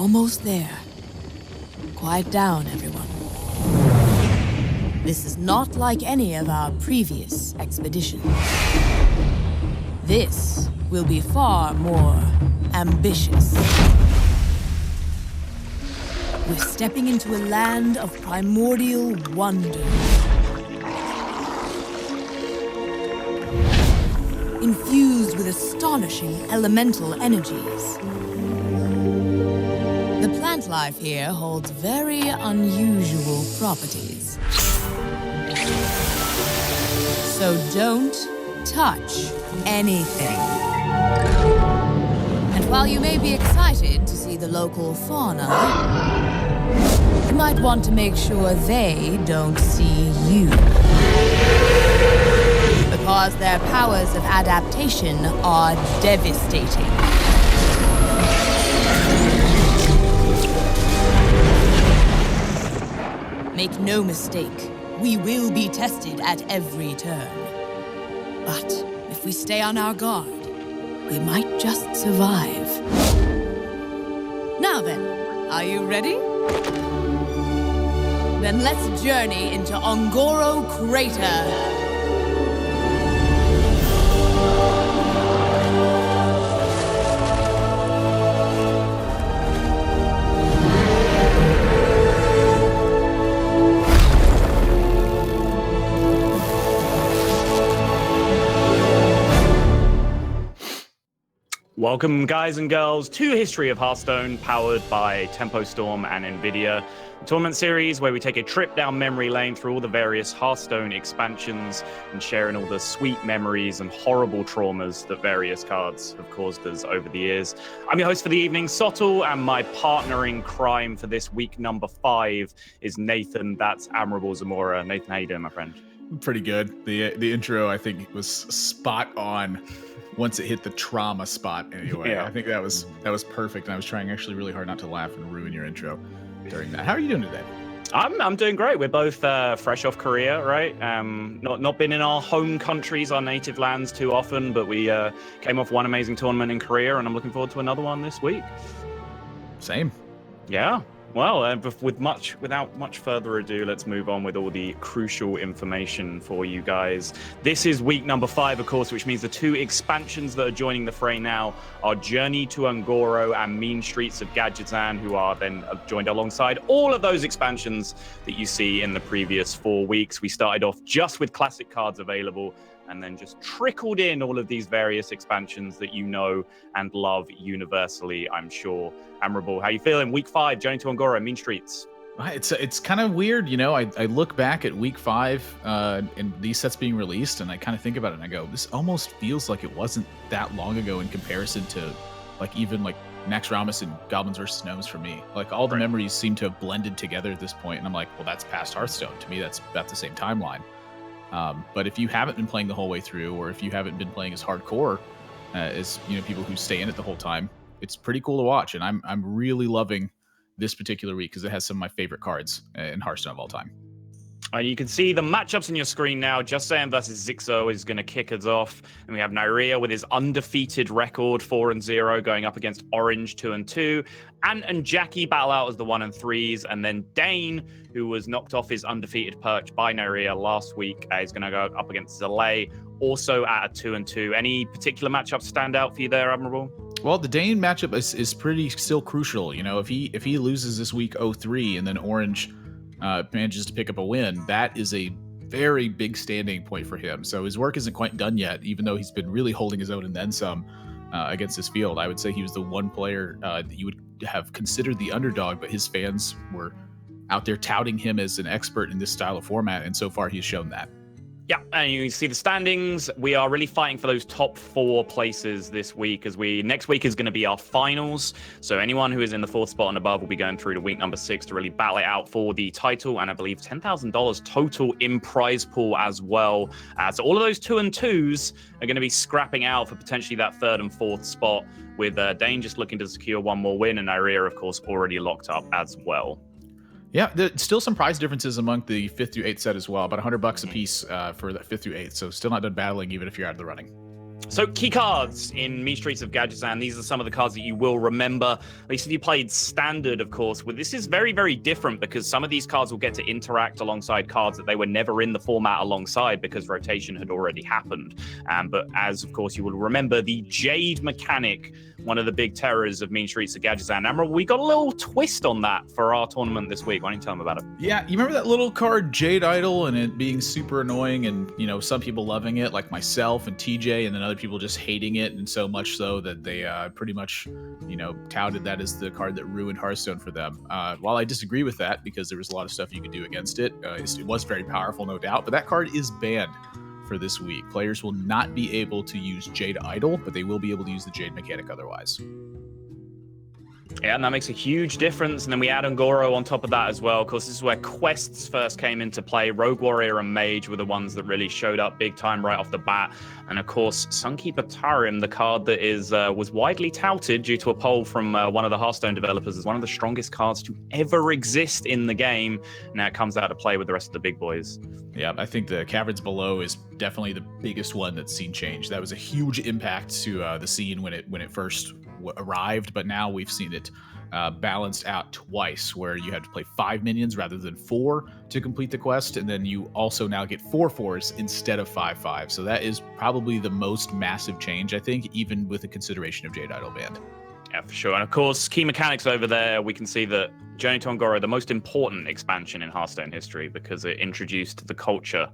almost there. Quiet down, everyone. This is not like any of our previous expeditions. This will be far more ambitious. We're stepping into a land of primordial wonder. Infused with astonishing elemental energies. The plant life here holds very unusual properties. So don't touch anything. And while you may be excited to see the local fauna, you might want to make sure they don't see you. Because their powers of adaptation are devastating. Make no mistake, we will be tested at every turn. But if we stay on our guard, we might just survive. Now then, are you ready? Then let's journey into Ongoro Crater. Welcome, guys and girls, to History of Hearthstone, powered by Tempo Storm and NVIDIA, a tournament series where we take a trip down memory lane through all the various Hearthstone expansions and sharing all the sweet memories and horrible traumas that various cards have caused us over the years. I'm your host for the evening, Sottle, and my partner in crime for this week number 5 is Nathan. That's Admirable Zamora. Nathan, how you doing, my friend? Pretty good. The intro, I think, was spot on. Once it hit the trauma spot, anyway. Yeah. I think that was perfect, and I was trying actually really hard not to laugh and ruin your intro during that. How are you doing today? I'm doing great. We're both fresh off Korea, right? Not been in our home countries, our native lands too often, but we came off one amazing tournament in Korea, and I'm looking forward to another one this week. Same. Yeah. Well, without much further ado, let's move on with all the crucial information for you guys. This is week number 5, of course, which means the 2 expansions that are joining the fray now are Journey to Ongoro and Mean Streets of Gadgetzan, who are then joined alongside all of those expansions that you see in the previous 4 weeks. We started off just with classic cards available, and then just trickled in all of these various expansions that you know and love universally, I'm sure. Admirable, how you feeling? Week 5, Journey to Ongoro, Mean Streets. It's kind of weird, you know. I look back at week 5 and these sets being released, and I kind of think about it, and I go, this almost feels like it wasn't that long ago in comparison to, like, even like Naxxramas and Goblins vs. Gnomes for me. Like, all the memories seem to have blended together at this point, and I'm like, well, that's past Hearthstone. To me, that's about the same timeline. But if you haven't been playing the whole way through, or if you haven't been playing as hardcore as, you know, people who stay in it the whole time, it's pretty cool to watch. And I'm really loving this particular week because it has some of my favorite cards in Hearthstone of all time. And you can see the matchups on your screen now. Just Saying versus Zixo is going to kick us off. And we have Naryia with his undefeated record, 4-0, going up against Orange, 2-2. Ant and Jackie battle out as the 1 and 3s. And then Dane, who was knocked off his undefeated perch by Naryia last week, is going to go up against Zalae, also at a 2-2. Any particular matchups stand out for you there, Admirable? Well, the Dane matchup is pretty still crucial. You know, if he loses this week 0-3 and then Orange manages to pick up a win, that is a very big standing point for him. So his work isn't quite done yet, even though he's been really holding his own and then some against this field. I would say he was the one player that you would have considered the underdog, but his fans were out there touting him as an expert in this style of format, and so far he's shown that. Yeah, and you see the standings. We are really fighting for those top 4 places this week, as next week is going to be our finals. So anyone who is in the 4th spot and above will be going through to week number 6 to really battle it out for the title, and I believe $10,000 total in prize pool as well. So all of those 2 and 2s are going to be scrapping out for potentially that 3rd and 4th spot, with Dane just looking to secure one more win, and Naryia, of course, already locked up as well. Yeah, there's still some price differences among the 5th through 8th set as well. About $100 a piece for that 5th through 8th. So still not done battling, even if you're out of the running. So key cards in Me Streets of Gadgetzan, these are some of the cards that you will remember. At least if you played Standard, of course. Well, this is very, very different because some of these cards will get to interact alongside cards that they were never in the format alongside because rotation had already happened. But as, of course, you will remember, the Jade mechanic, one of the big terrors of Mean Streets of Gadgetzan. Amra, we got a little twist on that for our tournament this week. Why don't you tell them about it? Yeah, you remember that little card, Jade Idol, and it being super annoying and, you know, some people loving it, like myself and TJ, and then other people just hating it, and so much so that they pretty much, you know, touted that as the card that ruined Hearthstone for them. While I disagree with that, because there was a lot of stuff you could do against it, it was very powerful, no doubt, but that card is banned for this week. Players will not be able to use Jade Idol, but they will be able to use the Jade mechanic otherwise. Yeah, and that makes a huge difference. And then we add Ungoro on top of that as well. Of course, this is where quests first came into play. Rogue Warrior and Mage were the ones that really showed up big time right off the bat. And of course, Sunkeeper Tarim, the card that was widely touted due to a poll from one of the Hearthstone developers as one of the strongest cards to ever exist in the game. Now it comes out to play with the rest of the big boys. Yeah, I think the Caverns Below is definitely the biggest one that's seen change. That was a huge impact to the scene when it first arrived, but now we've seen it balanced out twice, where you had to play 5 minions rather than 4 to complete the quest, and then you also now get 4 4s instead of 5 5s. So that is probably the most massive change, I think, even with the consideration of Jade Idol banned. Yeah, for sure. And of course, key mechanics over there, we can see that Journey to Ungoro, the most important expansion in Hearthstone history, because it introduced the culture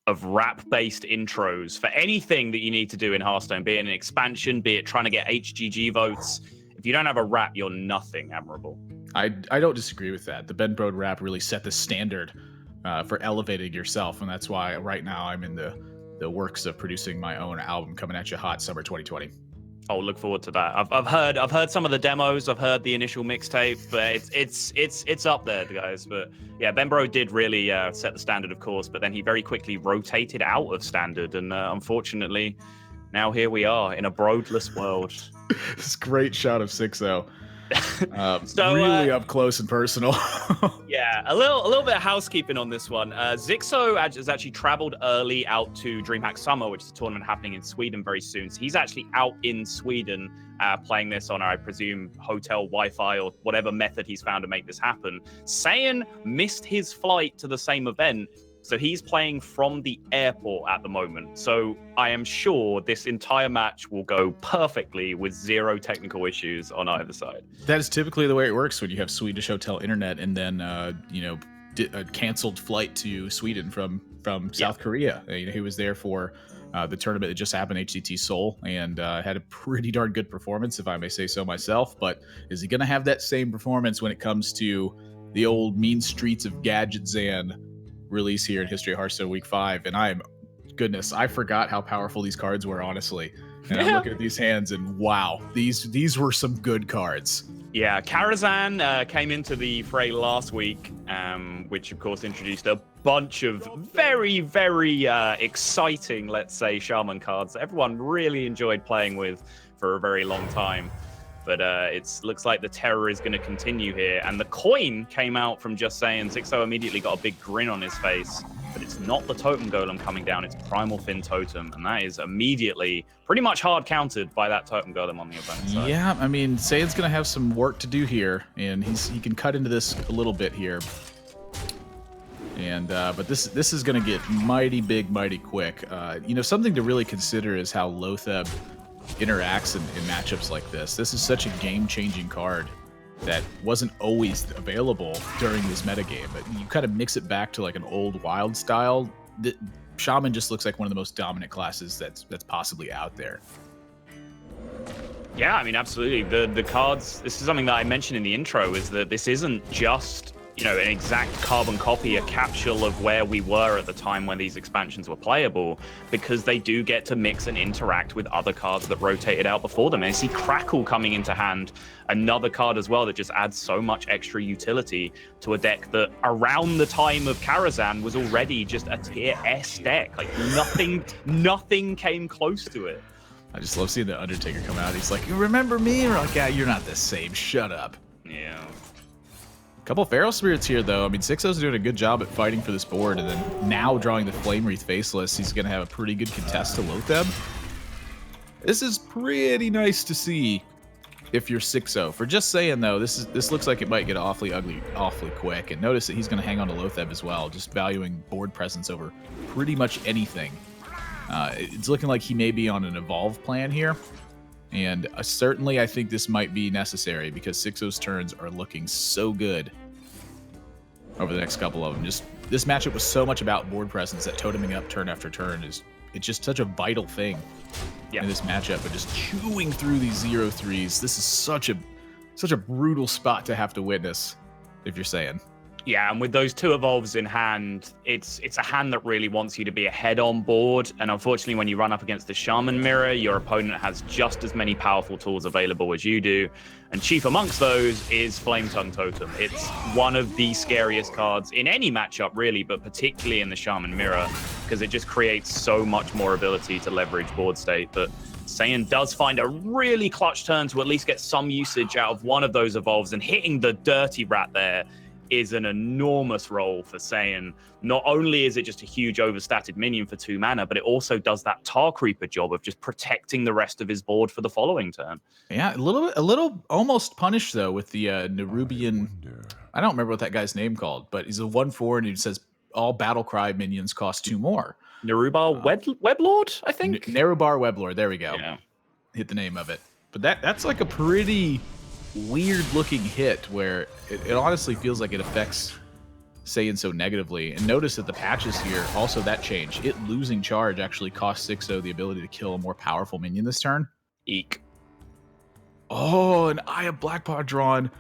of rap-based intros for anything that you need to do in Hearthstone, be it an expansion, be it trying to get HGG votes. If you don't have a rap, you're nothing, Admirable. I don't disagree with that. The Ben Brode rap really set the standard for elevating yourself, and that's why right now I'm in the works of producing my own album coming at you hot summer 2020. Oh, look forward to that. I've heard some of the demos. I've heard the initial mixtape, but it's up there, guys. But yeah, Ben Brode did really set the standard, of course. But then he very quickly rotated out of standard, and unfortunately, now here we are in a Brodeless world. This great shot of 6-0. So, really up close and personal. Yeah, a little bit of housekeeping on this one. Zixo has actually traveled early out to DreamHack Summer, which is a tournament happening in Sweden very soon. So he's actually out in Sweden playing this on, I presume, hotel Wi-Fi or whatever method he's found to make this happen. Saiyan missed his flight to the same event, so he's playing from the airport at the moment. So I am sure this entire match will go perfectly with 0 technical issues on either side. That is typically the way it works when you have Swedish hotel internet and then, a canceled flight to Sweden from South Korea. He was there for the tournament that just happened, HCT Seoul, and had a pretty darn good performance, if I may say so myself. But is he going to have that same performance when it comes to the old Mean Streets of Gadgetzan release here in History of Hearthstone Week 5? And I forgot how powerful these cards were, honestly. And I'm looking at these hands and wow, these were some good cards. Yeah, Karazhan came into the fray last week, which of course introduced a bunch of very, very exciting, let's say, Shaman cards that everyone really enjoyed playing with for a very long time. But it looks like the terror is going to continue here. And the coin came out from Just Saying. Zixo immediately got a big grin on his face. But it's not the Totem Golem coming down. It's Primal Fin Totem. And that is immediately pretty much hard countered by that Totem Golem on the opponent's side. Yeah, I mean, Saiyid's going to have some work to do here. And he can cut into this a little bit here. And but this is going to get mighty big, mighty quick. Something to really consider is how Lotheb interacts in matchups like this. This is such a game-changing card that wasn't always available during this metagame, but you kind of mix it back to like an old wild style. Shaman just looks like one of the most dominant classes that's possibly out there. Yeah, I mean, absolutely. The cards, this is something that I mentioned in the intro, is that this isn't just an exact carbon copy, a capsule of where we were at the time when these expansions were playable, because they do get to mix and interact with other cards that rotated out before them. And I see Crackle coming into hand, another card as well that just adds so much extra utility to a deck that around the time of Karazhan was already just a tier S deck. Like nothing came close to it. I just love seeing the Undertaker come out. He's like, "You remember me?" We're like, "Yeah, you're not the same. Shut up." Yeah. Couple Feral Spirits here, though. I mean, Sixo's doing a good job at fighting for this board, and then now drawing the Flame Wreath Faceless, he's going to have a pretty good contest to Lotheb. This is pretty nice to see if you're 6-0. For just saying, though, this looks like it might get awfully ugly awfully quick. And notice that he's going to hang on to Lotheb as well, just valuing board presence over pretty much anything. It's looking like he may be on an evolve plan here. And certainly I think this might be necessary because 6-0's turns are looking so good over the next couple of them. Just this matchup was so much about board presence that toteming up turn after turn it's just such a vital thing in this matchup. But just chewing through these 0-3s, this is such a brutal spot to have to witness, if you're saying. Yeah, and with those 2 evolves in hand, it's a hand that really wants you to be ahead on board. And unfortunately, when you run up against the Shaman mirror, your opponent has just as many powerful tools available as you do. And chief amongst those is Flame Tongue Totem. It's one of the scariest cards in any matchup, really, but particularly in the Shaman mirror, because it just creates so much more ability to leverage board state. But Saiyan does find a really clutch turn to at least get some usage out of one of those evolves, and hitting the Dirty Rat there is an enormous role for Saiyan. Not only is it just a huge overstatted minion for 2 mana, but it also does that Tar Creeper job of just protecting the rest of his board for the following turn. Yeah, a little almost punished though with the Nerubian. I don't remember what that guy's name called, but he's a 1/4 and he says all battle cry minions cost 2 more. Narubar Weblord, I think. Narubar Weblord. There we go. Yeah. Hit the name of it. But that's like a pretty weird looking hit where it honestly feels like it affects Saiyan so negatively. And notice that the patches here, also that change. It losing charge actually costs 6-0 the ability to kill a more powerful minion this turn. Eek. Oh, an Eye of Blackpaw drawn.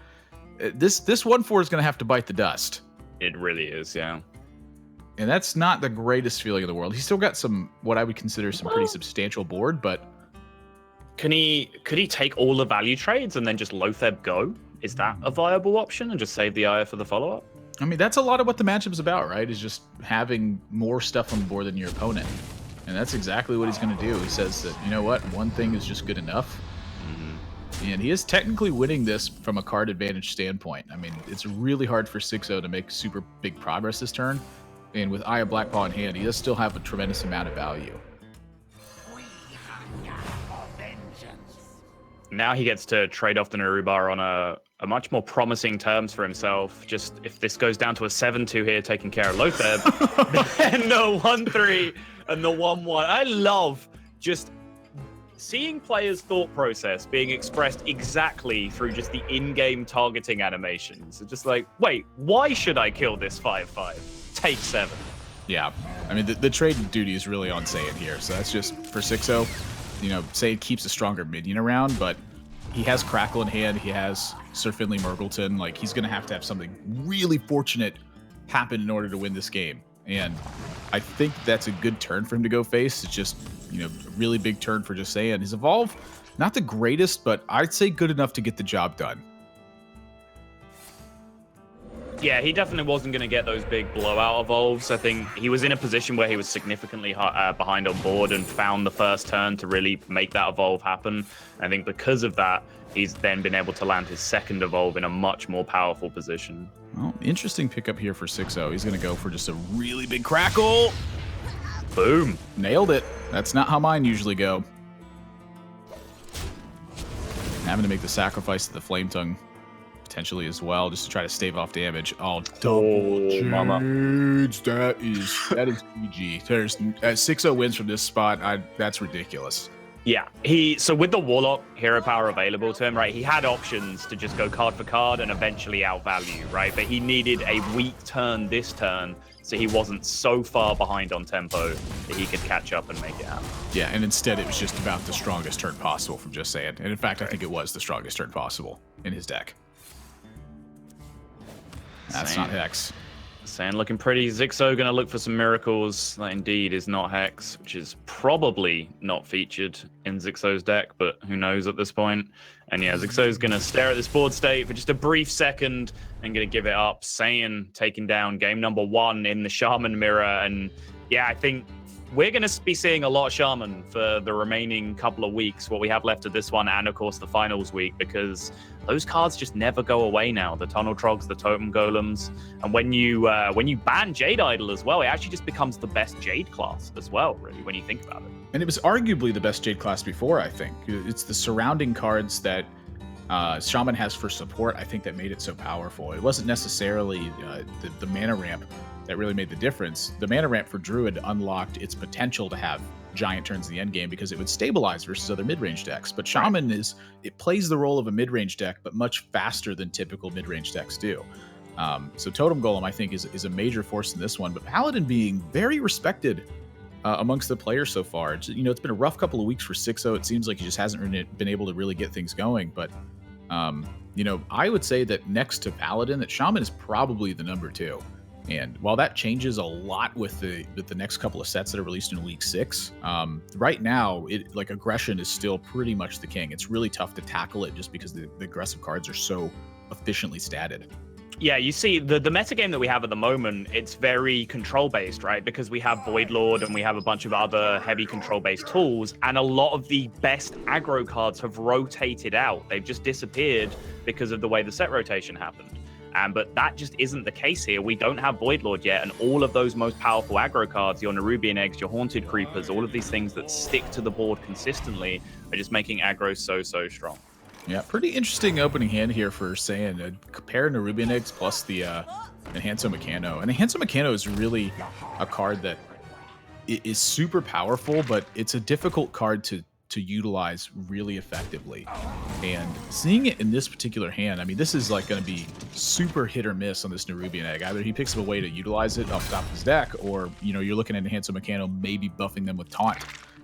This 1/4 is going to have to bite the dust. It really is, yeah. And that's not the greatest feeling in the world. He's still got some, what I would consider some pretty substantial board, but could he take all the value trades and then just Lotheb go? Is that a viable option and just save the Aya for the follow-up? I mean, that's a lot of what the matchup's about, right? Is just having more stuff on the board than your opponent. And that's exactly what he's going to do. He says that, you know what, one thing is just good enough. And he is technically winning this from a card advantage standpoint. I mean, it's really hard for 6-0 to make super big progress this turn. And with Eye of Blackpaw in hand, he does still have a tremendous amount of value. Now he gets to trade off the Narubar on a much more promising terms for himself. Just if this goes down to a 7-2 here, taking care of Lotheb, then the 1-3 and the 1-1. I love just seeing players' thought process being expressed exactly through just the in-game targeting animations. It's just like, wait, why should I kill this 5-5? Take 7. Yeah, I mean, the trade duty is really on Saiyan here. So that's just for 6-0. You know, Saiyan keeps a stronger minion around, but he has Crackle in hand. He has Sir Finley Murgleton. Like, he's going to have something really fortunate happen in order to win this game. And I think that's a good turn for him to go face. It's just, you know, a really big turn for just Saiyan. His evolve, not the greatest, but I'd say good enough to get the job done. Yeah, he definitely wasn't going to get those big blowout evolves. I think he was in a position where he was significantly behind on board and found the first turn to really make that evolve happen. I think because of that, he's then been able to land his second evolve in a much more powerful position. Well, interesting pickup here for 6-0. He's going to go for just a really big Crackle. Boom. Nailed it. That's not how mine usually go. Having to make the sacrifice to the Flame Tongue potentially as well, just to try to stave off damage. Oh, double change. That is PG. There's 6-0 wins from this spot. That's ridiculous. Yeah, so with the Warlock hero power available to him, right, he had options to just go card for card and eventually outvalue, right? But he needed a weak turn this turn, so he wasn't so far behind on tempo that he could catch up and make it happen. Yeah, and instead it was just about the strongest turn possible from just saying. And in fact, I think it was the strongest turn possible in his deck. That's not Hex. Saiyan looking pretty. Zixo going to look for some miracles. That indeed is not Hex, which is probably not featured in Zixo's deck, but who knows at this point. And yeah, Zixo's going to stare at this board state for just a brief second and going to give it up. Saiyan taking down game number 1 in the Shaman mirror. And Yeah, I think we're going to be seeing a lot of Shaman for the remaining couple of weeks, what we have left of this one, and of course the finals week, because those cards just never go away now. The Tunnel Trogs, the Totem Golems, and when you ban Jade Idol as well, it actually just becomes the best Jade class as well, really, when you think about it. And it was arguably the best Jade class before, I think. It's the surrounding cards that Shaman has for support, I think, that made it so powerful. It wasn't necessarily the mana ramp that really made the difference. The mana ramp for Druid unlocked its potential to have giant turns in the end game because it would stabilize versus other mid-range decks. But Shaman it plays the role of a mid-range deck, but much faster than typical mid-range decks do. So Totem Golem, I think, is a major force in this one. But Paladin being very respected amongst the players so far. It's been a rough couple of weeks for 6-0. It seems like he just hasn't been able to really get things going. But I would say that next to Paladin, that Shaman is probably the number 2. And while that changes a lot with the next couple of sets that are released in week 6, right now, aggression is still pretty much the king. It's really tough to tackle it just because the aggressive cards are so efficiently statted. Yeah, you see, the metagame that we have at the moment, it's very control-based, right? Because we have Void Lord and we have a bunch of other heavy control-based tools, and a lot of the best aggro cards have rotated out. They've just disappeared because of the way the set rotation happened. But that just isn't the case here. We don't have Void Lord yet, and all of those most powerful aggro cards, your Nerubian Eggs, your Haunted Creepers, all of these things that stick to the board consistently are just making aggro so strong. Yeah, pretty interesting opening hand here for Saiyan. Compare Nerubian Eggs plus the Enhanso Mechano. And Enhanso Mechano is really a card that is super powerful, but it's a difficult card to utilize really effectively. And seeing it in this particular hand, I mean, this is going to be super hit or miss on this Nerubian Egg. Either he picks up a way to utilize it off the top of his deck, or, you're looking at Enhanso Mechano maybe buffing them with Taunt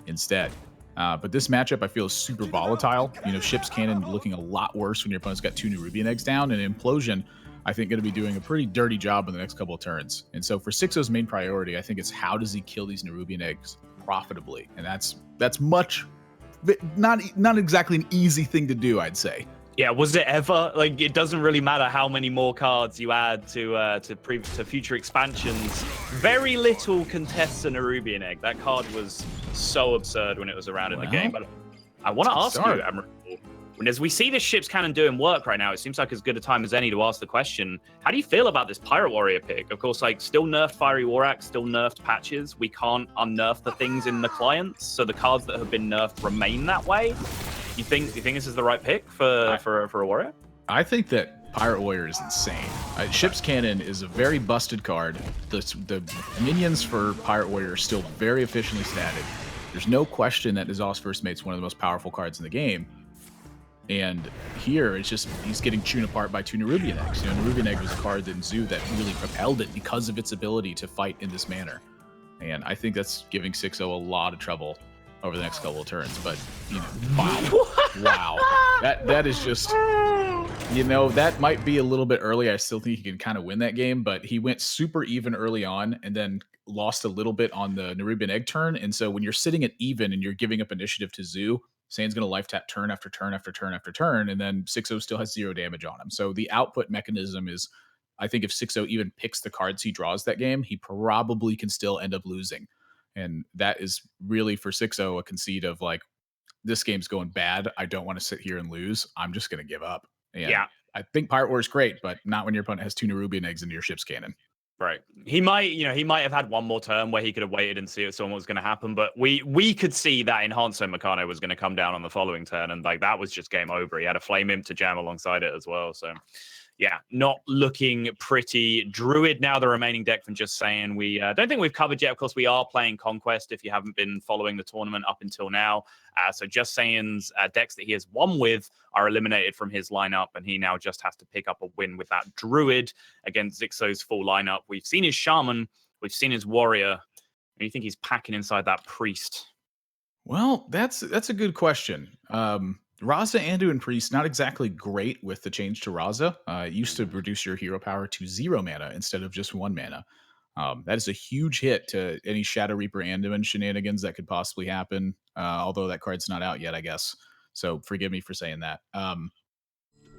instead. But this matchup, I feel, is super volatile. Ship's Cannon looking a lot worse when your opponent's got 2 Nerubian Eggs down, and Implosion, I think, going to be doing a pretty dirty job in the next couple of turns. And so for 6-0's main priority, I think it's how does he kill these Nerubian Eggs profitably? And that's much... not exactly an easy thing to do, I'd say. Yeah, was it ever? It doesn't really matter how many more cards you add to future expansions. Very little contests a Nerubian Egg. That card was so absurd when it was around in the game. But I want to ask you, Admiral, as we see this Ship's Cannon doing work right now, it seems like as good a time as any to ask the question, how do you feel about this Pirate Warrior pick? Of course, still nerfed Fiery War Axe, still nerfed patches. We can't unnerf the things in the clients, so the cards that have been nerfed remain that way. You think this is the right pick for a warrior? I think that Pirate Warrior is insane. Ship's Cannon is a very busted card. The minions for Pirate Warrior are still very efficiently statted. There's no question that N'Zoth's First Mate's one of the most powerful cards in the game. And here, it's just, he's getting chewed apart by 2 Nerubian Eggs. Nerubian Egg was a card in Zoo that really propelled it because of its ability to fight in this manner. And I think that's giving 6-0 a lot of trouble over the next couple of turns. But, wow. That is just, that might be a little bit early. I still think he can kind of win that game, but he went super even early on and then lost a little bit on the Nerubian Egg turn. And so when you're sitting at even and you're giving up initiative to Zoo, Saiyan's going to life tap turn after turn after turn after turn, and then 6-0 still has 0 damage on him. So the output mechanism is, I think if 6-0 even picks the cards he draws that game, he probably can still end up losing. And that is really, for 6-0, a conceit of this game's going bad. I don't want to sit here and lose. I'm just going to give up. And yeah, I think Pirate War is great, but not when your opponent has 2 Nerubian Eggs into your Ship's Cannon. Right. He might have had one more turn where he could have waited and see if someone was going to happen, but we could see that Enhanso Mechano was going to come down on the following turn, and that was just game over. He had a Flame Imp to jam alongside it as well, so yeah, not looking pretty. Druid now the remaining deck from Just Saying. We don't think we've covered yet. Of course, we are playing Conquest if you haven't been following the tournament up until now. So Just Saying's decks that he has won with are eliminated from his lineup, and he now just has to pick up a win with that Druid against Zixo's full lineup. We've seen his Shaman, we've seen his Warrior, and you think he's packing inside that Priest? Well, that's a good question. Raza, Andu, and Priest, not exactly great with the change to Raza. It used to reduce your hero power to 0 mana instead of just 1 mana. That is a huge hit to any Shadow Reaper Anduin shenanigans that could possibly happen, although that card's not out yet, I guess. So forgive me for saying that.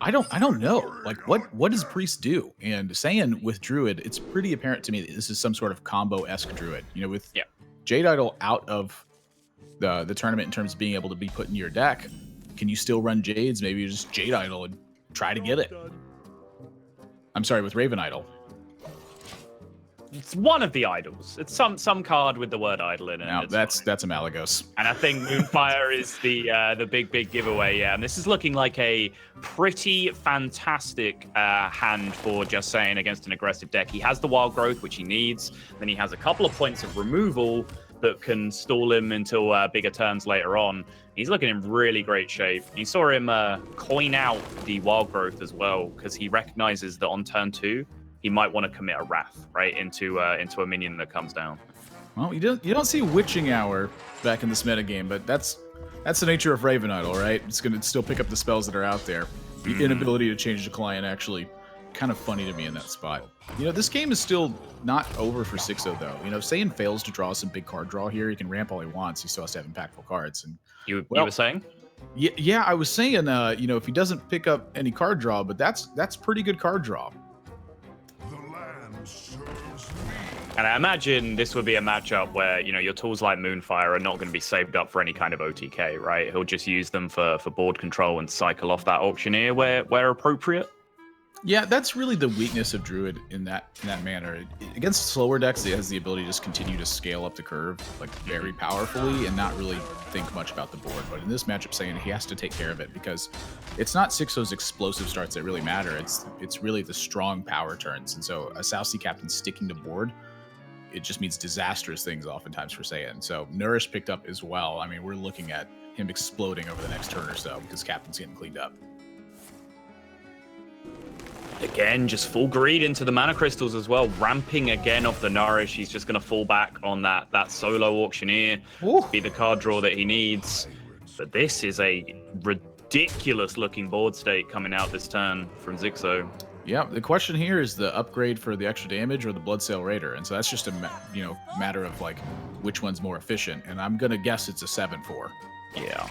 I don't know. Like, what does Priest do? And saying with Druid, it's pretty apparent to me that this is some sort of combo-esque Druid. You know, with Jade Idol out of the tournament in terms of being able to be put in your deck, can you still run Jades? Maybe you just Jade Idol and try to get it. I'm sorry, with Raven Idol. It's one of the idols. It's some card with the word idol in it. Now, that's a Malagos. And I think Moonfire is the big giveaway. Yeah, and this is looking like a pretty fantastic hand for Just Saying against an aggressive deck. He has the wild growth, which he needs. Then he has a couple of points of removal that can stall him until bigger turns later on. He's looking in really great shape. You saw him coin out the wild growth as well, because he recognizes that on turn 2, he might want to commit a Wrath right into a minion that comes down. Well, you don't see Witching Hour back in this metagame, but that's the nature of Raven Idol, right? It's going to still pick up the spells that are out there. The inability to change the client actually kind of funny to me in that spot. You know, this game is still not over for Sixo, though. You know, if Saiyan fails to draw some big card draw here, he can ramp all he wants. He still has to have impactful cards. And you were saying? Yeah, I was saying, you know, if he doesn't pick up any card draw, but that's pretty good card draw. And I imagine this would be a matchup where, you know, your tools like Moonfire are not going to be saved up for any kind of OTK, right? He'll just use them for board control and cycle off that Auctioneer where appropriate. Yeah, that's really the weakness of Druid in that manner. Against slower decks, it has the ability to just continue to scale up the curve like very powerfully and not really think much about the board. But in this matchup, saying he has to take care of it because it's not Sixo's explosive starts that really matter. It's really the strong power turns. And so a South Sea captain sticking to board, it just means disastrous things oftentimes for Saiyan. So Nourish picked up as well. I mean, we're looking at him exploding over the next turn or so because captain's getting cleaned up. Again, just full greed into the mana crystals as well. Ramping again off the Nourish. He's just going to fall back on that solo Auctioneer. Be the card draw that he needs. But this is a ridiculous looking board state coming out this turn from Zixo. Yeah, the question here is the upgrade for the extra damage or the Bloodsail Raider. And so that's just a matter of like which one's more efficient. And I'm going to guess it's a 7-4. Yeah.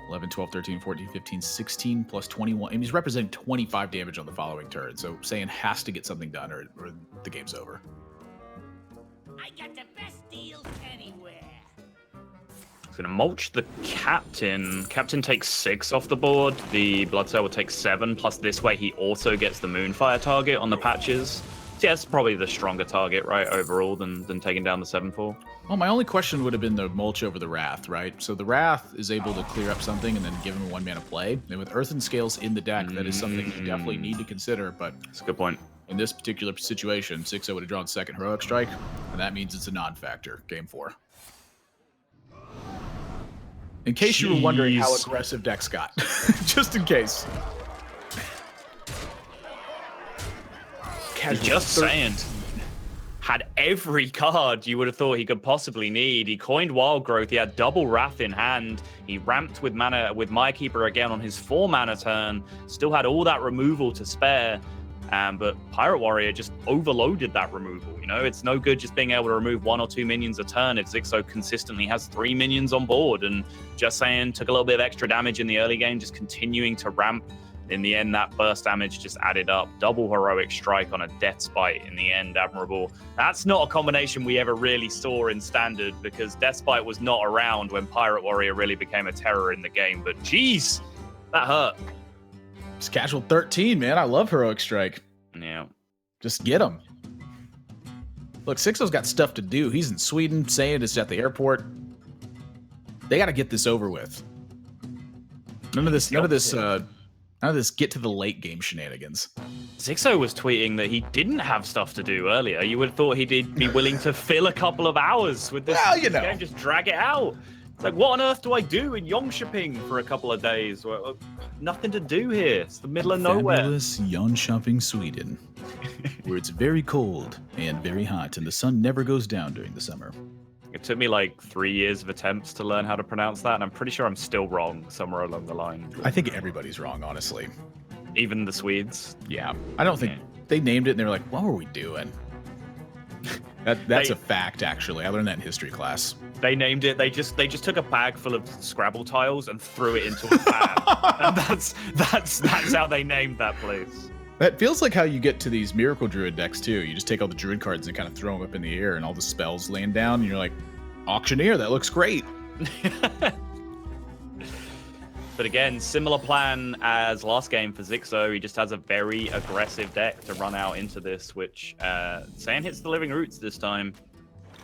11, 12, 13, 14, 15, 16 plus 21. And he's representing 25 damage on the following turn. So Saiyan has to get something done or the game's over. I got the best deals anywhere. He's going to mulch the Captain. Captain takes 6 off the board. The Bloodsail will take 7. Plus this way he also gets the Moonfire target on the patches. So yeah, it's probably the stronger target, right, overall than taking down the 7-4. Well, my only question would have been the mulch over the Wrath, right? So the Wrath is able to clear up something and then give him a 1-mana play. And with Earthen Scales in the deck, that is something you definitely need to consider. But that's a good point. In this particular situation, Sixo would have drawn second Heroic Strike, and that means it's a non-factor. Game 4. In case you were wondering how aggressive decks got. Just in case. Just saying. Had every card you would have thought he could possibly need. He coined Wild Growth. He had double Wrath in hand. He ramped with mana with Mirekeeper again on his 4-mana turn. Still had all that removal to spare. But Pirate Warrior just overloaded that removal. You know, it's no good just being able to remove 1 or 2 minions a turn if Zixo consistently has 3 minions on board. And Just Saying took a little bit of extra damage in the early game, just continuing to ramp. In the end, that burst damage just added up. Double Heroic Strike on a Death Spite in the end, admirable. That's not a combination we ever really saw in Standard because Death Spite was not around when Pirate Warrior really became a terror in the game. But geez, that hurt. It's casual 13, man. I love Heroic Strike. Yeah. Just get him. Look, Sixo's got stuff to do. He's in Sweden, saying it's at the airport. They got to get this over with. None of this get to the late game shenanigans. Zixo was tweeting that he didn't have stuff to do earlier. You would have thought he'd be willing to fill a couple of hours with this, this game, just drag it out. It's like, what on earth do I do in Jönköping for a couple of days? Well, nothing to do here. It's the middle of nowhere. Fabulous Jönköping, Sweden, where it's very cold and very hot, and the sun never goes down during the summer. It took me like 3 years of attempts to learn how to pronounce that, and I'm pretty sure I'm still wrong somewhere along the line. I think everybody's wrong, honestly. Even the Swedes? Yeah. I don't think they named it and they were like, what were we doing? That's a fact, actually. I learned that in history class. They named it. They just took a bag full of Scrabble tiles and threw it into a fan. And that's how they named that place. That feels like how you get to these Miracle Druid decks too. You just take all the Druid cards and kind of throw them up in the air, and all the spells land down, and you're like, Auctioneer, that looks great. But again, similar plan as last game for Zixo. He just has a very aggressive deck to run out into this, which Saiyan hits the Living Roots this time.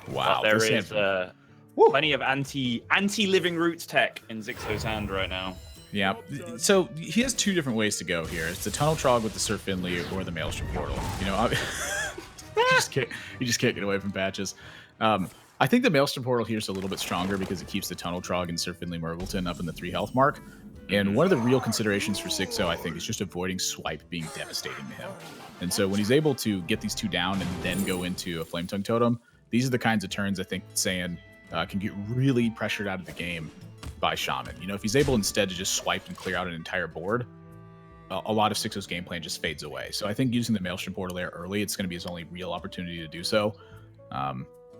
Wow, but there is plenty of anti-Living Roots tech in Zixo's hand right now. Yeah, so he has two different ways to go here. It's the Tunnel Trog with the Sir Finley or the Maelstrom Portal. You know, you just can't get away from patches. I think the Maelstrom Portal here is a little bit stronger because it keeps the Tunnel Trog and Sir Finley Mergleton up in the 3 health mark. And one of the real considerations for Zixo, I think, is just avoiding Swipe being devastating to him. And so when he's able to get these two down and then go into a Flame Tongue Totem, these are the kinds of turns I think Saiyan can get really pressured out of the game by Shaman. You know, if he's able instead to just swipe and clear out an entire board, a lot of Zixo's game plan just fades away. So I think using the Maelstrom Portal there early, it's going to be his only real opportunity to do so.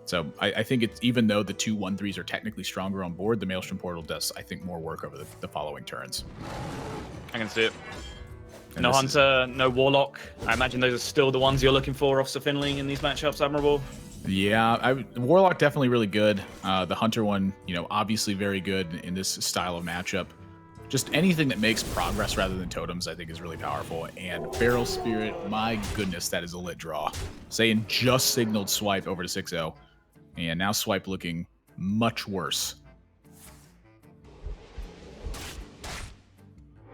So I think it's, even though the 2 1/3s are technically stronger on board, the Maelstrom Portal does, I think, more work over the following turns. I can see it. And no Hunter, no Warlock. I imagine those are still the ones you're looking for off Sir Finley in these matchups, Admirable. Yeah, the Warlock definitely really good. The Hunter one, you know, obviously very good in this style of matchup. Just anything that makes progress rather than totems, I think, is really powerful. And Feral Spirit, my goodness, that is a lit draw. Saiyan just signaled Swipe over to 6-0. And now Swipe looking much worse.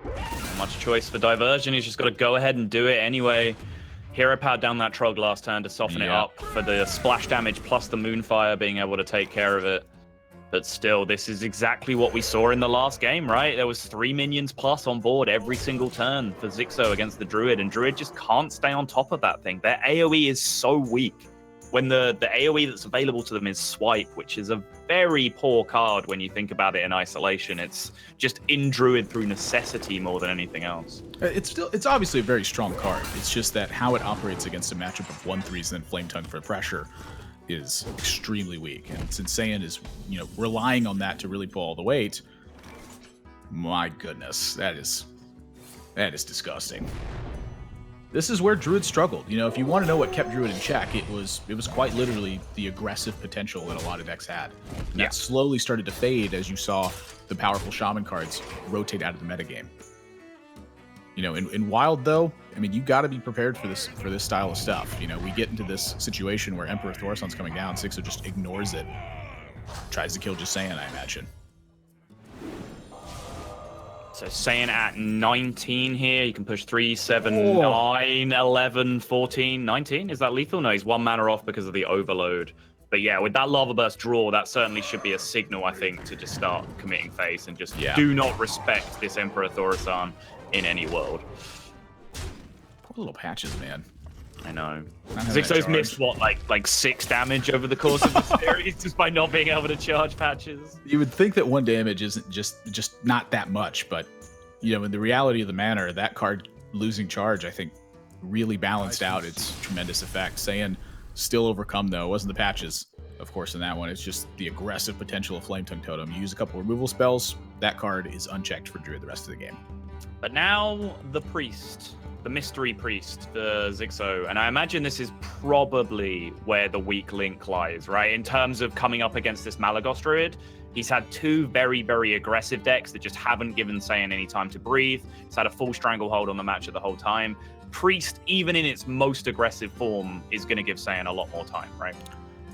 Not much choice for diversion. He's just got to go ahead and do it anyway. Hero powered down that Trog last turn to soften it up for the splash damage plus the Moonfire being able to take care of it. But still, this is exactly what we saw in the last game, right? There was 3 minions plus on board every single turn for Zixo against the Druid, and Druid just can't stay on top of that thing. Their AoE is so weak. When the AoE that's available to them is Swipe, which is a very poor card when you think about it in isolation. It's just in Druid through necessity more than anything else. It's obviously a very strong card. It's just that how it operates against a matchup of 1/3s and then Flame Tongue for pressure is extremely weak. And since Saiyan is, you know, relying on that to really pull all the weight, my goodness, that is disgusting. This is where Druid struggled. You know, if you want to know what kept Druid in check, it was quite literally the aggressive potential that a lot of decks had. And that slowly started to fade as you saw the powerful Shaman cards rotate out of the metagame. You know, in Wild, though, I mean, you got to be prepared for this style of stuff. You know, we get into this situation where Emperor Thorason's coming down, Zixo just ignores it. Tries to kill just Saiyan, I imagine. So Saiyan at 19 here. You can push 3, 7, 9, 11, 14, 19. Is that lethal? No, he's 1 mana off because of the overload. But yeah, with that Lava Burst draw, that certainly should be a signal, I think, to just start committing face and just do not respect this Emperor Thorason in any world. Poor little patches, man. I know. Zixo's missed, what, like 6 damage over the course of the series just by not being able to charge patches? You would think that 1 damage isn't just not that much, but, you know, in the reality of the manner, that card losing charge, I think, really balanced out its tremendous effect. Saiyan still overcome, though. It wasn't the patches, of course, in that one. It's just the aggressive potential of Flame Tongue Totem. You use a couple removal spells, that card is unchecked for Druid the rest of the game. But now the Priest. The Mystery Priest, the Zixo, and I imagine this is probably where the weak link lies, right? In terms of coming up against this Malagos Druid, he's had 2 very, very aggressive decks that just haven't given Saiyan any time to breathe. He's had a full stranglehold on the matchup the whole time. Priest, even in its most aggressive form, is going to give Saiyan a lot more time, right?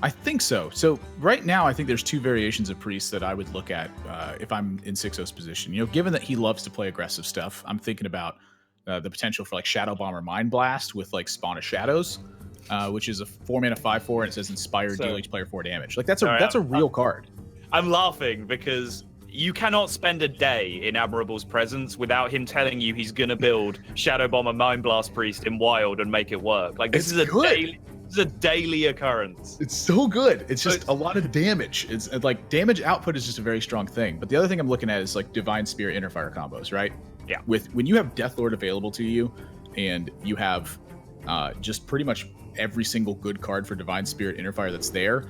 I think so. So right now, I think there's 2 variations of Priest that I would look at if I'm in Zixo's position. You know, given that he loves to play aggressive stuff, I'm thinking about the potential for like Shadow Bomb or Mind Blast with like Spawn of Shadows, which is a 4 mana 5/4 and it says Inspire, deal each player 4 damage. Like that's a real card. I'm laughing because you cannot spend a day in Admirable's presence without him telling you he's gonna build Shadow Bomb and Mind Blast Priest in Wild and make it work. Like this is a daily occurrence. It's so good. It's just a lot of damage. It's like damage output is just a very strong thing. But the other thing I'm looking at is like Divine Spear Inner Fire combos, right? Yeah. When you have Deathlord available to you, and you have just pretty much every single good card for Divine Spirit Interfire that's there.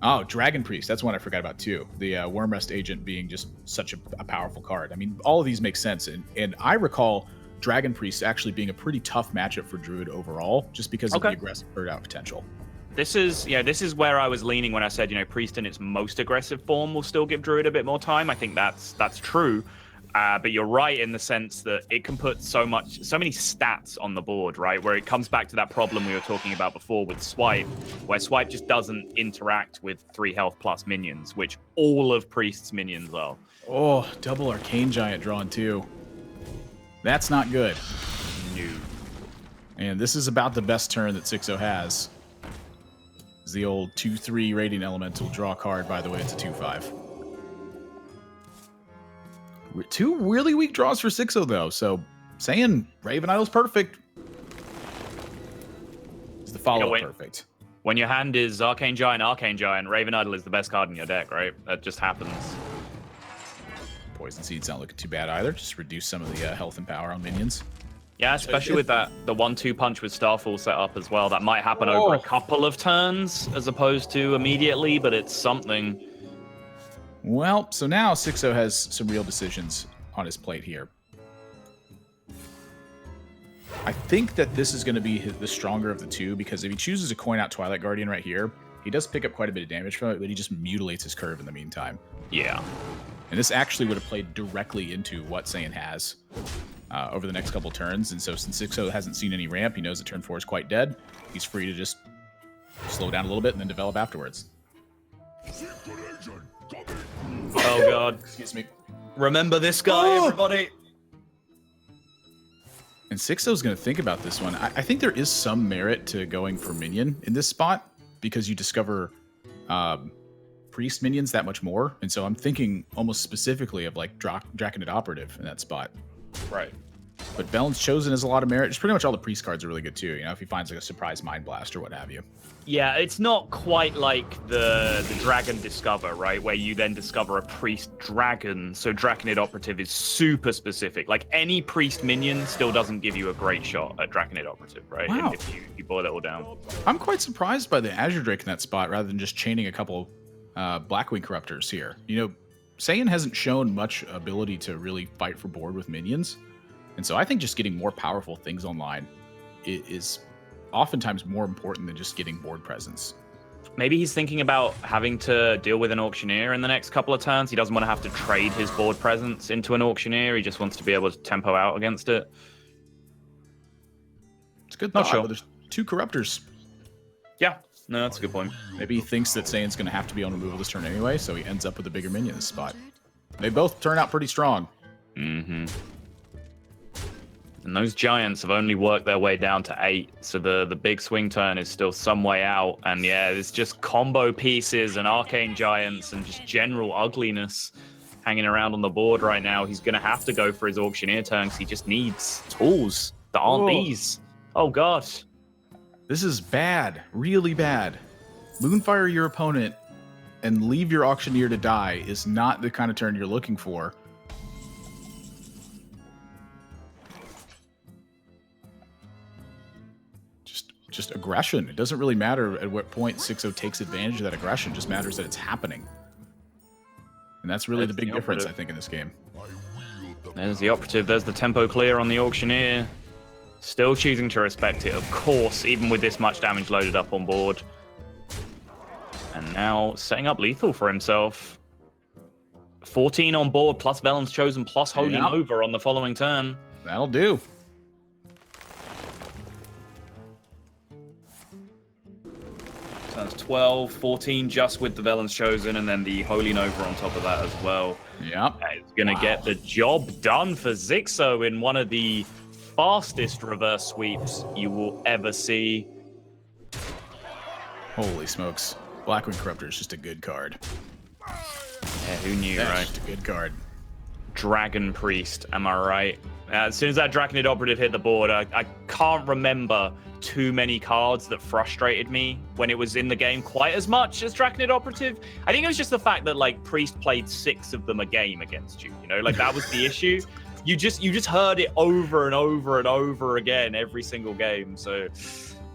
Oh, Dragon Priest. That's one I forgot about too. The Wormrest Agent being just such a powerful card. I mean, all of these make sense. And I recall Dragon Priest actually being a pretty tough matchup for Druid overall, just because of the aggressive bird out potential. This is where I was leaning when I said, Priest in its most aggressive form will still give Druid a bit more time. I think that's true. But you're right in the sense that it can put so many stats on the board, right? Where it comes back to that problem we were talking about before with Swipe, where Swipe just doesn't interact with 3 health plus minions, which all of Priest's minions are. Oh, double Arcane Giant drawn too. That's not good. No. And this is about the best turn that 6-0 has. It's the old 2-3 Radiant Elemental. Draw a card, by the way, it's a 2-5. 2 really weak draws for 6-0 though, so saying Raven Idol's perfect. Is the follow-up perfect? When your hand is Arcane Giant, Raven Idol is the best card in your deck, right? That just happens. Poison Seed's not looking too bad either. Just reduce some of the health and power on minions. Yeah, especially with the 1-2 punch with Starfall set up as well. That might happen over a couple of turns as opposed to immediately, but it's something. Well, so now 6-0 has some real decisions on his plate here. I think that this is going to be the stronger of the two, because if he chooses to coin out Twilight Guardian right here, he does pick up quite a bit of damage from it, but he just mutilates his curve in the meantime. Yeah. And this actually would have played directly into what Saiyan has over the next couple turns. And so since 6-0 hasn't seen any ramp, he knows that turn 4 is quite dead. He's free to just slow down a little bit and then develop afterwards. Oh, God. Excuse me. Remember this guy, everybody. And 6-0 is going to think about this one. I think there is some merit to going for minion in this spot, because you discover priest minions that much more. And so I'm thinking almost specifically of like Draconid Operative in that spot. Right. But Velen's Chosen has a lot of merit. Just pretty much all the priest cards are really good too. If he finds like a surprise Mind Blast or what have you. Yeah, it's not quite like the Dragon Discover, right? Where you then discover a priest dragon. So Draconid Operative is super specific. Like any priest minion still doesn't give you a great shot at Draconid Operative, right? Wow. If you boil it all down. I'm quite surprised by the Azure Drake in that spot rather than just chaining a couple Blackwing Corruptors here. Saiyan hasn't shown much ability to really fight for board with minions. And so I think just getting more powerful things online is oftentimes more important than just getting board presence. Maybe he's thinking about having to deal with an auctioneer in the next couple of turns. He doesn't want to have to trade his board presence into an auctioneer. He just wants to be able to tempo out against it. It's a good thought, but there's 2 Corruptors. Yeah, no, that's a good point. Maybe he thinks that Saiyan's going to have to be on removal this turn anyway, so he ends up with a bigger minion in this spot. They both turn out pretty strong. Mm-hmm. And those giants have only worked their way down to 8, so the big swing turn is still some way out. And yeah, it's just combo pieces and arcane giants and just general ugliness hanging around on the board right now. He's going to have to go for his auctioneer turn because he just needs tools that aren't these. Oh, God. This is bad. Really bad. Moonfire your opponent and leave your auctioneer to die is not the kind of turn you're looking for. Just aggression. It doesn't really matter at what point 6-0 takes advantage of that aggression. It just matters that it's happening. And that's really the big difference, I think, in this game. There's the operative. There's the tempo clear on the auctioneer. Still choosing to respect it, of course, even with this much damage loaded up on board. And now setting up lethal for himself. 14 on board, plus Velen's Chosen, plus Holy Nova on the following turn. That'll do. So that's 12, 14 just with the Velen's Chosen, and then the Holy Nova on top of that as well. Yep. It's going to get the job done for Zixo in one of the fastest reverse sweeps you will ever see. Holy smokes. Blackwing Corruptor is just a good card. Yeah, who knew, right? Just a good card. Dragon Priest, am I right? As soon as that Draconid Operative hit the board, I can't remember too many cards that frustrated me when it was in the game quite as much as Draconid Operative. I think it was just the fact that like Priest played 6 of them a game against you. Like that was the issue. You just heard it over and over and over again every single game. So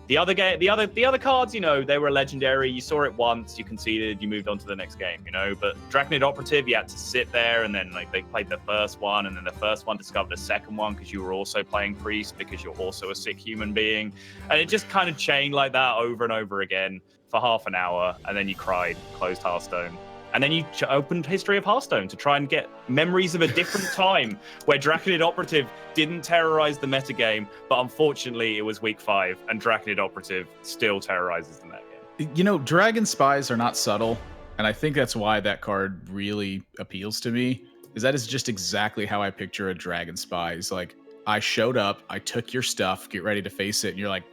The other cards, you know, they were legendary. You saw it once, you conceded, you moved on to the next game, you know. But Draconid Operative, you had to sit there, and then like they played the first one, and then the first one discovered a second one because you were also playing Priest because you're also a sick human being, and it just kind of chained like that over and over again for half an hour, and then you cried, closed Hearthstone. And then you opened History of Hearthstone to try and get memories of a different time where Draconid Operative didn't terrorize the metagame, but unfortunately it was week 5, and Draconid Operative still terrorizes the metagame. You know, Dragon Spies are not subtle, and I think that's why that card really appeals to me, is that is just exactly how I picture a Dragon Spy. It's like, I showed up, I took your stuff, get ready to face it, and you're like,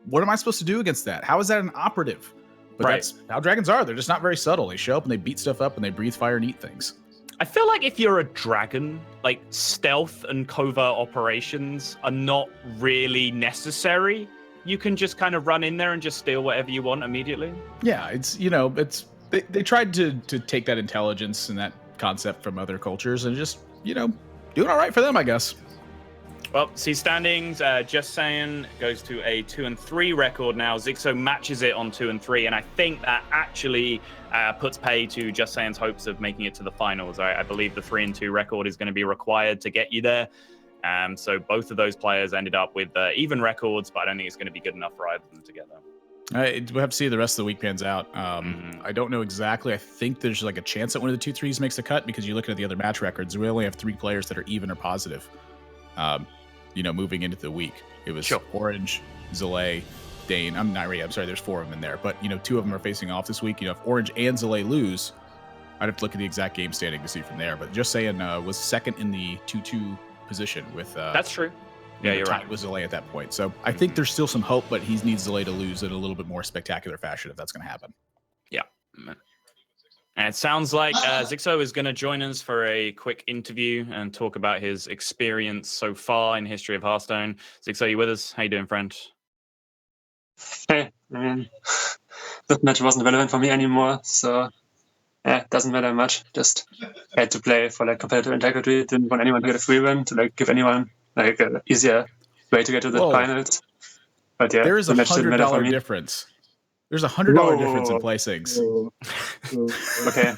what am I supposed to do against that? How is that an operative? But that's how dragons are. They're just not very subtle. They show up and they beat stuff up and they breathe fire and eat things. I feel like if you're a dragon, like stealth and covert operations are not really necessary. You can just kind of run in there and just steal whatever you want immediately. Yeah, it's, you know, it's they tried to take that intelligence and that concept from other cultures and just, you know, doing all right for them, I guess. Well, see standings, Just Saying goes to a 2-3 record now. Zixo matches it on 2-3, and I think that actually puts pay to Just Saying's hopes of making it to the finals. I believe the 3-2 record is going to be required to get you there. So both of those players ended up with even records, but I don't think it's going to be good enough for either of them together. We'll have to see how the rest of the week pans out. I don't know exactly. I think there's like a chance that one of the 2-3s makes the cut because you're looking at the other match records. We only have 3 players that are even or positive. You know, moving into the week, it was Orange, Zalae, Dane. I'm Naryia. I'm sorry, there's 4 of them in there, but you know, 2 of them are facing off this week. You know, if Orange and Zalae lose, I'd have to look at the exact game standing to see from there. But Just Saying was second in the 2-2 position with. That's true. Yeah, you're right. With Zalae at that point, so I think there's still some hope, but he needs Zalae to lose in a little bit more spectacular fashion if that's going to happen. Yeah. And it sounds like Zixo is going to join us for a quick interview and talk about his experience so far in History of Hearthstone. Zixo, you with us? How you doing, friend? Hey, I mean, that match wasn't relevant for me anymore, so yeah, it doesn't matter much. Just had to play for like competitive integrity. Didn't want anyone to get a free win, to like give anyone like an easier way to get to the finals. But yeah, there is $100 difference. There's $100 difference in placings. Okay.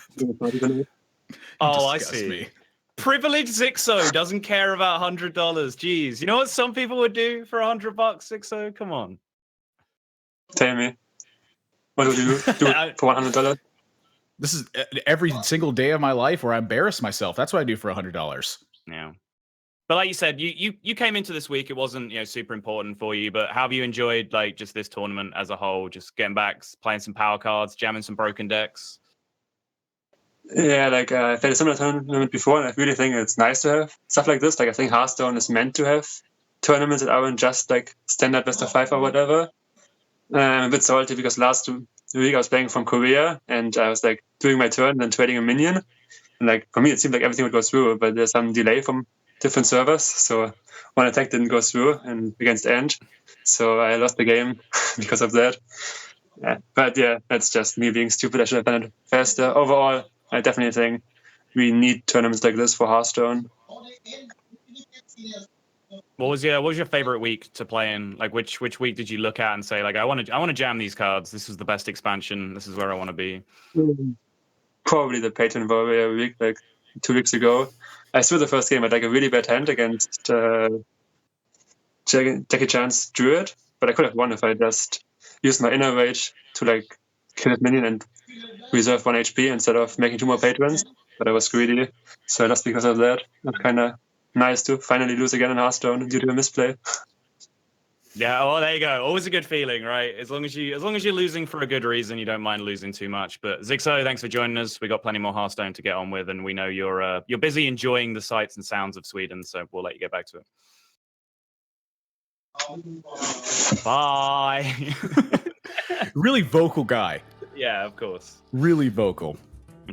Oh, I see. Me. Privileged Zixo doesn't care about $100. Jeez, you know what some people would do for $100, Zixo? Come on. Tell me. What would you do for $100? This is every single day of my life where I embarrass myself. That's what I do for $100. Yeah. But like you said, you came into this week. It wasn't, you know, super important for you. But how have you enjoyed like just this tournament as a whole? Just getting back, playing some power cards, jamming some broken decks. Yeah, like I played a similar tournament before, and I really think it's nice to have stuff like this. Like I think Hearthstone is meant to have tournaments that aren't just like standard best of 5 or whatever. I'm a bit salty because last week I was playing from Korea, and I was like doing my turn and then trading a minion. And like for me, it seemed like everything would go through, but there's some delay from different servers, so one attack didn't go through and against Ange, so I lost the game because of that. Yeah, but yeah, that's just me being stupid. I should have done it faster. Overall, I definitely think we need tournaments like this for Hearthstone. What was your favorite week to play in? Like which week did you look at and say like I want to jam these cards? This is the best expansion. This is where I want to be. Probably the Patron Warrior week, like 2 weeks ago. I threw the first game at like a really bad hand against Jackie Chan's Druid, but I could have won if I just used my inner rage to like kill his minion and reserve 1 HP instead of making 2 more patrons. But I was greedy, so I lost because of that. That's kind of nice to finally lose again in Hearthstone due to a misplay. Yeah, well, there you go. Always a good feeling, right? As long as you're losing for a good reason, you don't mind losing too much. But Zixo, thanks for joining us. We got plenty more Hearthstone to get on with, and we know you're busy enjoying the sights and sounds of Sweden, so we'll let you get back to it. Bye. Really vocal guy. Yeah, of course. Really vocal.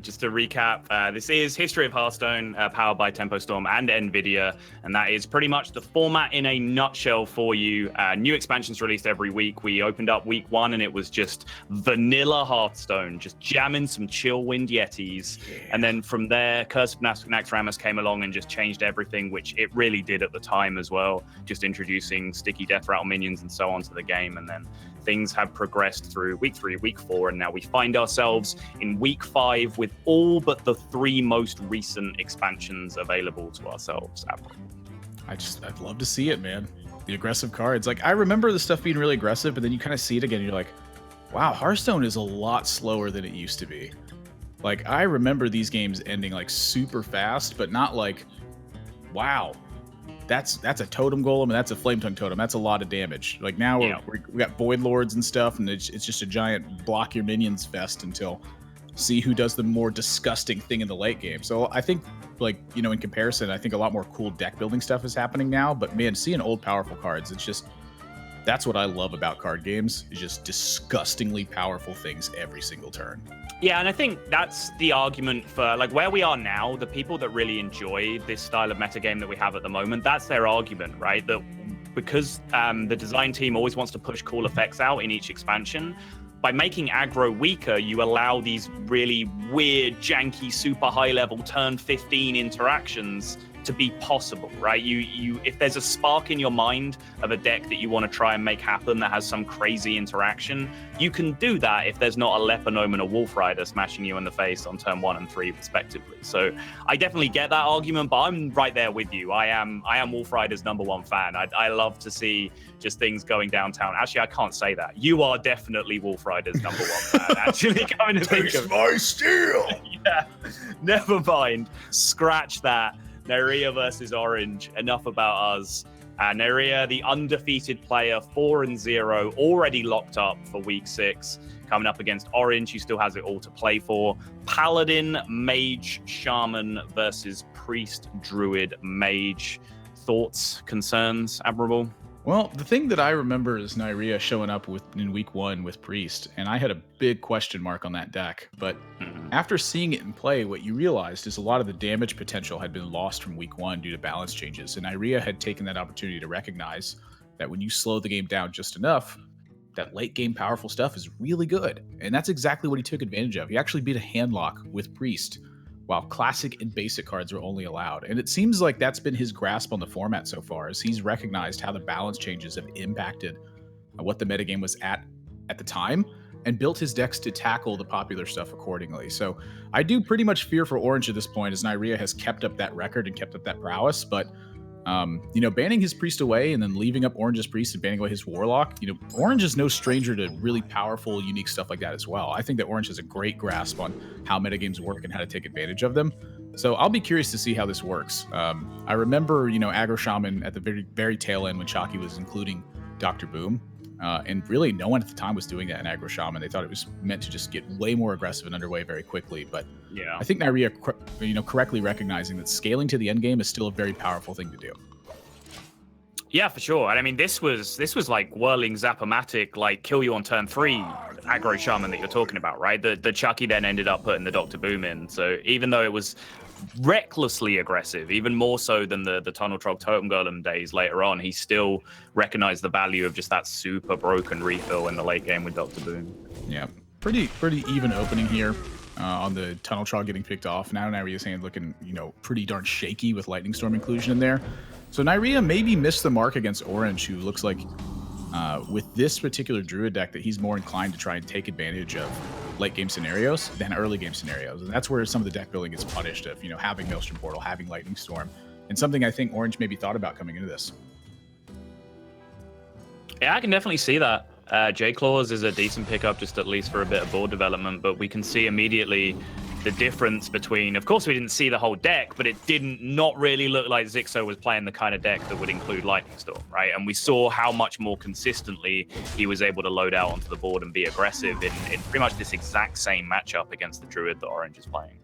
Just to recap, this is History of Hearthstone, powered by Tempo Storm and NVIDIA, and that is pretty much the format in a nutshell for you. New expansions released every week. We opened up week 1, and it was just vanilla Hearthstone, just jamming some chill wind Yetis. Yeah. And then from there, Curse of Naxxramas came along and just changed everything, which it really did at the time as well, just introducing sticky death rattle minions and so on to the game. And then things have progressed through week 3, week 4, and now we find ourselves in week 5 with all but the 3 most recent expansions available to ourselves. I'd love to see it, man. The aggressive cards. Like, I remember the stuff being really aggressive, but then you kind of see it again and you're like, wow, Hearthstone is a lot slower than it used to be. Like, I remember these games ending like super fast, but not like, wow, that's a totem golem and that's a flame tongue totem. That's a lot of damage. Like, now we got void lords and stuff, and it's just a giant block your minions fest until see who does the more disgusting thing in the late game. So I think, like, you know, in comparison, I think a lot more cool deck building stuff is happening now. But man, seeing old powerful cards, it's just, that's what I love about card games, is just disgustingly powerful things every single turn. Yeah, and I think that's the argument for, like, where we are now, the people that really enjoy this style of metagame that we have at the moment, that's their argument, right? That because the design team always wants to push cool effects out in each expansion, by making aggro weaker, you allow these really weird, janky, super high-level turn 15 interactions to be possible, right? You if there's a spark in your mind of a deck that you want to try and make happen that has some crazy interaction, you can do that if there's not a Leponome and a Wolf Rider smashing you in the face on turn 1 and 3 respectively. So I definitely get that argument, but I'm right there with you. I am Wolf Rider's #1 fan. I love to see just things going downtown. Actually, I can't say that. You are definitely Wolf Rider's #1 fan. Actually, coming to think of my steel. Yeah, never mind. Scratch that. Naryia versus Orange. Enough about us. Naryia, the undefeated player, 4-0, already locked up for week 6. Coming up against Orange, who still has it all to play for. Paladin, Mage, Shaman versus Priest, Druid, Mage. Thoughts, concerns, Admirable? Well, the thing that I remember is Naryia showing up in week 1 with Priest, and I had a big question mark on that deck. But after seeing it in play, what you realized is a lot of the damage potential had been lost from week 1 due to balance changes, and Naryia had taken that opportunity to recognize that when you slow the game down just enough, that late game powerful stuff is really good. And that's exactly what he took advantage of. He actually beat a handlock with Priest, while classic and basic cards were only allowed. And it seems like that's been his grasp on the format so far, as he's recognized how the balance changes have impacted what the metagame was at the time, and built his decks to tackle the popular stuff accordingly. So I do pretty much fear for Orange at this point, as Naryia has kept up that record and kept up that prowess. But you know, banning his Priest away and then leaving up Orange's Priest and banning away his Warlock, you know, Orange is no stranger to really powerful, unique stuff like that as well. I think that Orange has a great grasp on how metagames work and how to take advantage of them. So I'll be curious to see how this works. I remember, you know, Aggro Shaman at the very tail end when Chalky was including Dr. Boom. And really, no one at the time was doing that in Aggro Shaman. They thought it was meant to just get way more aggressive and underway very quickly. But yeah, I think Naryia, you know, correctly recognizing that scaling to the end game is still a very powerful thing to do. Yeah, for sure. And I mean, this was like whirling Zap-O-Matic, like kill you on turn 3 Aggro Shaman that you're talking about, right? The Chucky then ended up putting the Dr. Boom in. So even though it was recklessly aggressive, even more so than the Tunnel Trog Totem Golem days later on, he still recognized the value of just that super broken refill in the late game with Dr. Boom. Yeah, pretty even opening here on the Tunnel Trog getting picked off. Now Naryia's hand looking, you know, pretty darn shaky with Lightning Storm inclusion in there. So Naryia maybe missed the mark against Orange, who looks like with this particular Druid deck that he's more inclined to try and take advantage of late game scenarios than early game scenarios. And that's where some of the deck building gets punished, of, you know, having Maelstrom Portal, having Lightning Storm, and something I think Orange maybe thought about coming into this. Yeah, I can definitely see that. J-Claws is a decent pickup, just at least for a bit of board development, but we can see immediately the difference between, of course we didn't see the whole deck, but it didn't not really look like Zixo was playing the kind of deck that would include Lightning Storm, right? And we saw how much more consistently he was able to load out onto the board and be aggressive in pretty much this exact same matchup against the Druid that Orange is playing.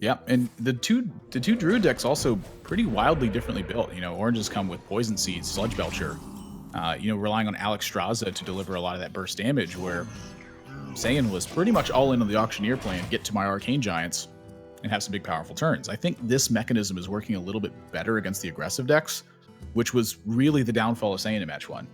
Yeah, and the two Druid decks also pretty wildly differently built. You know, Orange has come with Poison Seed, Sludge Belcher, you know, relying on Alex Straza to deliver a lot of that burst damage, where Saiyan was pretty much all in on the Auctioneer plan, get to my Arcane Giants, and have some big powerful turns. I think this mechanism is working a little bit better against the aggressive decks, which was really the downfall of Saiyan in match 1.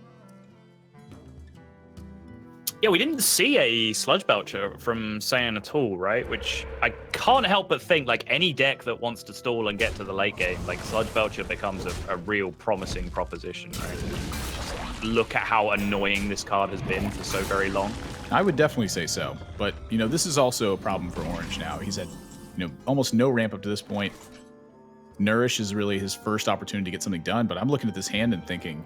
Yeah, we didn't see a Sludge Belcher from Saiyan at all, right? Which I can't help but think, like, any deck that wants to stall and get to the late game, like, Sludge Belcher becomes a real promising proposition, right? Just look at how annoying this card has been for so very long. I would definitely say so. But, you know, this is also a problem for Orange now. He's had, you know, almost no ramp up to this point. Nourish is really his first opportunity to get something done, but I'm looking at this hand and thinking,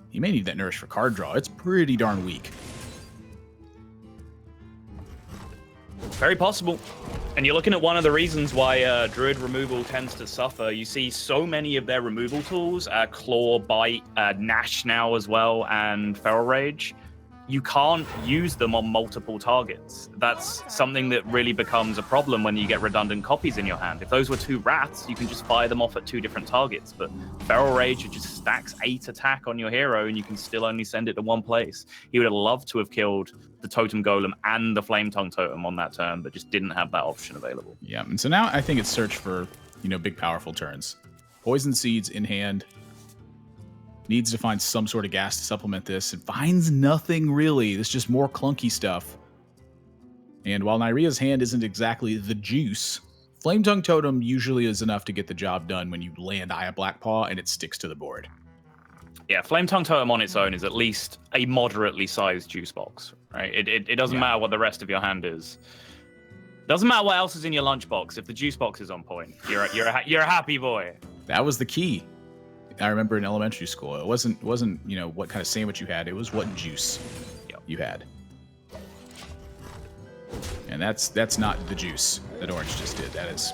he may need that Nourish for card draw. It's pretty darn weak. Very possible. And you're looking at one of the reasons why Druid removal tends to suffer. You see so many of their removal tools, Claw, Bite, Gnash now as well, and Feral Rage. You can't use them on multiple targets. That's something that really becomes a problem when you get redundant copies in your hand. If those were 2 rats, you can just fire them off at 2 different targets. But Feral Rage, it just stacks 8 attack on your hero, and you can still only send it to one place. He would have loved to have killed the Totem Golem and the Flame Tongue Totem on that turn, but just didn't have that option available. Yeah, and so now I think it's search for, you know, big powerful turns. Poison Seeds in hand. Needs to find some sort of gas to supplement this. It finds nothing really. It's just more clunky stuff. And while Naryria's hand isn't exactly the juice, Flame Tongue Totem usually is enough to get the job done when you land Eye of Blackpaw and it sticks to the board. Yeah, Flame Tongue Totem on its own is at least a moderately sized juice box, right? It doesn't matter what the rest of your hand is. Doesn't matter what else is in your lunchbox. If the juice box is on point, you're a happy boy. That was the key. I remember in elementary school, it wasn't you know what kind of sandwich you had. It was what juice you had. And that's not the juice that Orange just did. That is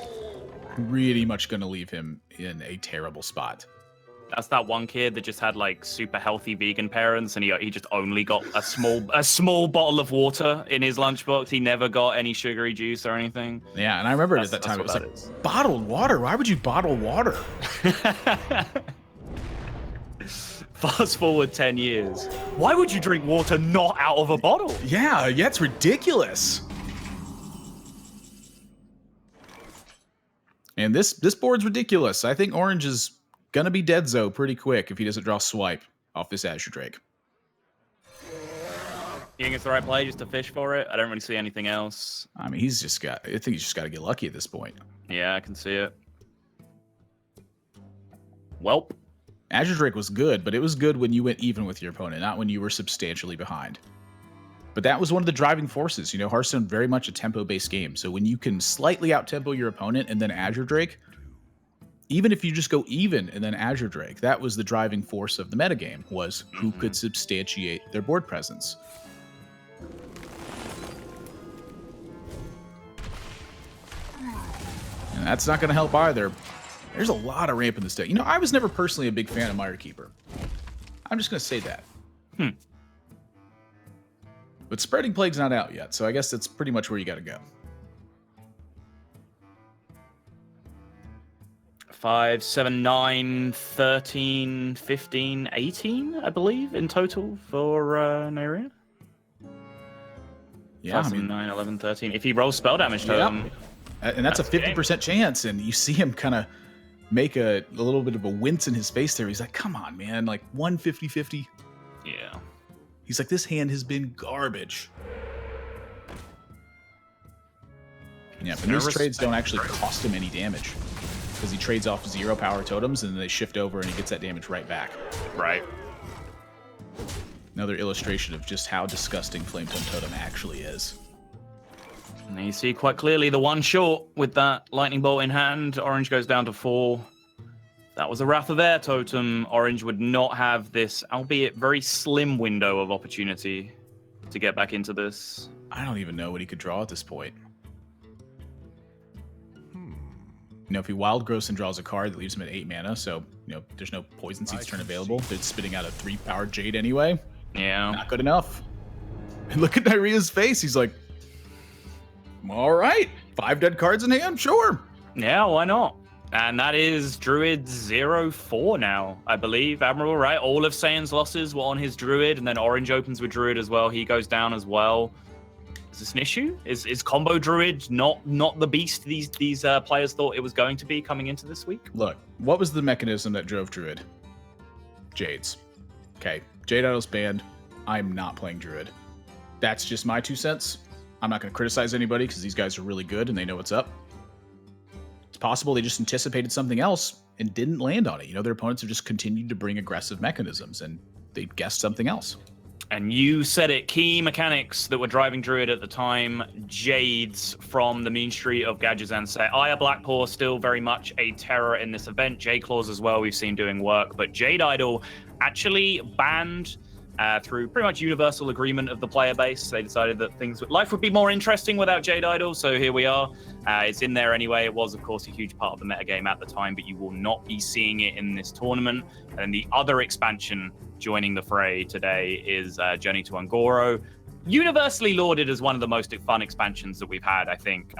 really much going to leave him in a terrible spot. That's that one kid that just had like super healthy vegan parents, and he just only got a small bottle of water in his lunchbox. He never got any sugary juice or anything. Yeah, and I remember at that time it was like, bottled water? Why would you bottle water? Fast forward 10 years. Why would you drink water not out of a bottle? Yeah, it's ridiculous. And this board's ridiculous. I think Orange is gonna be dead-zo pretty quick if he doesn't draw Swipe off this Azure Drake. You think it's the right play just to fish for it? I don't really see anything else. I mean, I think he's just got to get lucky at this point. Yeah, I can see it. Welp. Azure Drake was good, but it was good when you went even with your opponent, not when you were substantially behind. But that was one of the driving forces. You know, Hearthstone very much a tempo-based game. So when you can slightly out-tempo your opponent and then Azure Drake, even if you just go even and then Azure Drake, that was the driving force of the metagame, was who could substantiate their board presence. And that's not going to help either. There's a lot of ramp in this deck. You know, I was never personally a big fan of Mire Keeper. I'm just going to say that. But Spreading Plague's not out yet, so I guess that's pretty much where you got to go. 5, 7, 9, 13, 15, 18, I believe, in total for Naryria. Yeah, 5, 7, 9, 11, 13. If he rolls spell damage to him. And that's a 50% chance, and you see him kind of make a little bit of a wince in his face there. He's like, come on, man, like 150-50. Yeah. He's like, this hand has been garbage. Yeah, but these trades don't actually cost him any damage, because he trades off 0 power totems, and then they shift over, and he gets that damage right back. Right. Another illustration of just how disgusting Flame Tongue Totem actually is. And you see quite clearly the one short with that Lightning Bolt in hand. Orange goes down to 4. That was a Wrath of Air totem. Orange would not have this, albeit very slim window of opportunity to get back into this. I don't even know what he could draw at this point. You know, if he Wild Growths and draws a card that leaves him at 8 mana, so, you know, there's no Poison Seeds turn available. They're spitting out a 3-power Jade anyway. Yeah. Not good enough. And look at Naryria's face. He's like, all right, 5 dead cards in hand, sure. Yeah, why not? And that is Druid's 0-4 now, I believe, Admiral, right? All of Saiyan's losses were on his Druid, and then Orange opens with Druid as well. He goes down as well. Is this an issue? Is combo Druid not the beast these players thought it was going to be coming into this week? Look, what was the mechanism that drove Druid? Jades. Okay, Jade Idol's banned. I'm not playing Druid. That's just my 2 cents. I'm not going to criticize anybody because these guys are really good and they know what's up. It's possible they just anticipated something else and didn't land on it. You know, their opponents have just continued to bring aggressive mechanisms and they guessed something else. And you said it, key mechanics that were driving Druid at the time, Jades from the Mean Street of Gadgetzan set. Aya Blackpaw still very much a terror in this event. J-Claws as well, we've seen doing work. But Jade Idol actually banned through pretty much universal agreement of the player base. They decided that life would be more interesting without Jade Idol, so here we are. It's in there anyway. It was, of course, a huge part of the metagame at the time, but you will not be seeing it in this tournament. And the other expansion joining the fray today is Journey to Ungoro. Universally lauded as one of the most fun expansions that we've had, I think,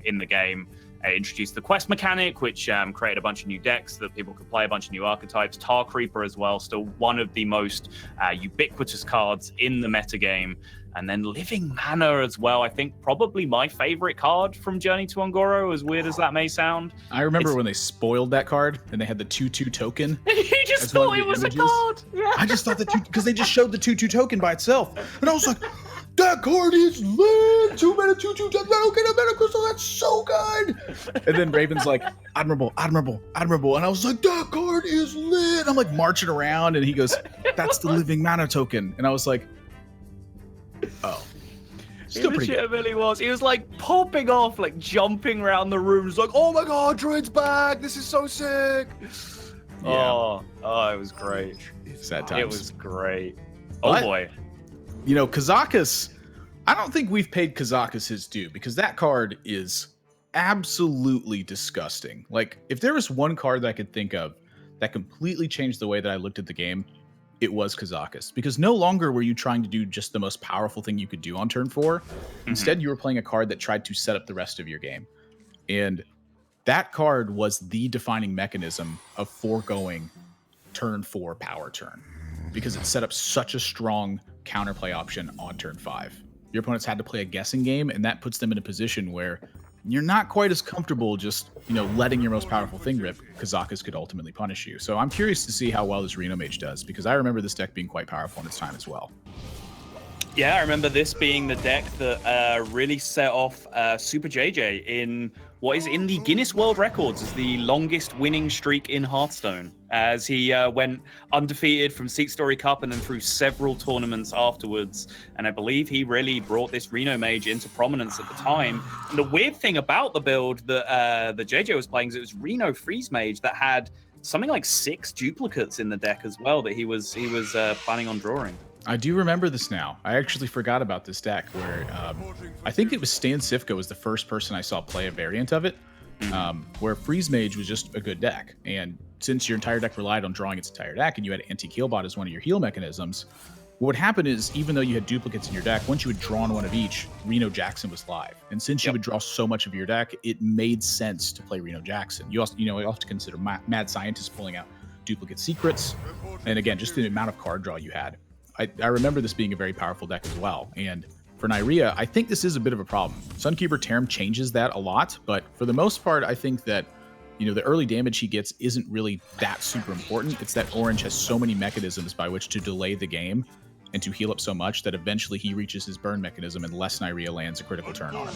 in the game. Introduced the quest mechanic, which created a bunch of new decks that people could play, a bunch of new archetypes. Tar Creeper as well, still one of the most ubiquitous cards in the metagame. And then Living Mana as well. I think probably my favorite card from Journey to Ungoro, as weird as that may sound. I remember when they spoiled that card and they had the 2/2 token. You just thought it was a card. Yeah. I just thought because they just showed the 2/2 token by itself. And I was like, that card is lit! 2 mana, 2/2, okay, a mana crystal, that's so good! And then Raven's like, admirable. And I was like, that card is lit! I'm like marching around and he goes, that's the Living Mana token. And I was like, oh. Still He pretty good. legitimately was. He was like popping off, like jumping around the room. He's like, oh my god, Druid's back! This is so sick! Yeah. Oh, it was great. Sad times. It was great. But, Oh boy. you know, Kazakus, I don't think we've paid Kazakus his due because that card is absolutely disgusting. Like, if there was one card that I could think of that completely changed the way that I looked at the game, it was Kazakus. Because no longer were you trying to do just the most powerful thing you could do on turn 4. Instead, you were playing a card that tried to set up the rest of your game. And that card was the defining mechanism of foregoing turn 4 power turn. Because it set up such a strong counterplay option on turn 5. Your opponents had to play a guessing game, and that puts them in a position where you're not quite as comfortable just, you know, letting your most powerful thing rip. Kazakus could ultimately punish you. So I'm curious to see how well this Reno Mage does, because I remember this deck being quite powerful in its time as well. Yeah, I remember this being the deck that really set off Super JJ in what is in the Guinness World Records as the longest winning streak in Hearthstone, as he went undefeated from Seat Story Cup and then through several tournaments afterwards. And I believe he really brought this Reno Mage into prominence at the time. And the weird thing about the build that the JJ was playing is it was Reno Freeze Mage that had something like 6 duplicates in the deck as well that he was planning on drawing. I do remember this now. I actually forgot about this deck where I think it was Stan Sifka was the first person I saw play a variant of it, where Freeze Mage was just a good deck. And since your entire deck relied on drawing its entire deck and you had anti-Keelbot as one of your heal mechanisms, what would happen is even though you had duplicates in your deck, once you had drawn one of each, Reno Jackson was live. And since you would draw so much of your deck, it made sense to play Reno Jackson. You also, you have to consider Mad Scientist pulling out duplicate secrets. And again, just the amount of card draw you had. I remember this being a very powerful deck as well. And for Naryia, I think this is a bit of a problem. Sunkeeper Term changes that a lot, but for the most part, I think that, you know, the early damage he gets isn't really that super important. It's that Orange has so many mechanisms by which to delay the game and to heal up so much that eventually he reaches his burn mechanism unless Naryia lands a critical turn on him.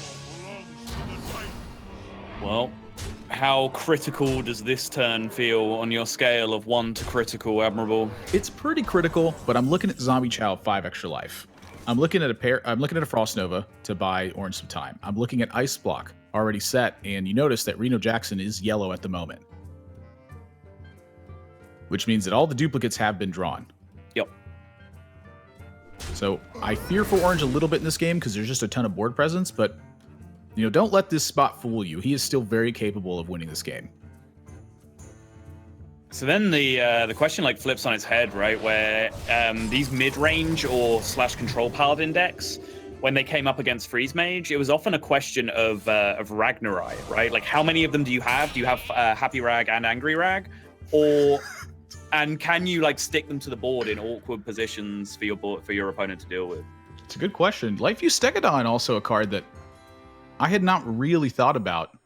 Well, how critical does this turn feel on your scale of 1 to critical, Admirable? It's pretty critical, but I'm looking at Zombie Child 5 extra life. I'm looking at a Frost Nova to buy Orange some time. I'm looking at Ice Block already set, and you notice that Reno Jackson is yellow at the moment. Which means that all the duplicates have been drawn. Yep. So I fear for Orange a little bit in this game because there's just a ton of board presence, but you know, don't let this spot fool you. He is still very capable of winning this game. So then the question like flips on its head, right? Where these mid-range or /control Paladin decks, when they came up against Freeze Mage, it was often a question of Ragnarai, right? Like, how many of them do you have? Do you have Happy Rag and Angry Rag? And can you like stick them to the board in awkward positions for your opponent to deal with? It's a good question. Lightfuse Stegodon, also a card that I had not really thought about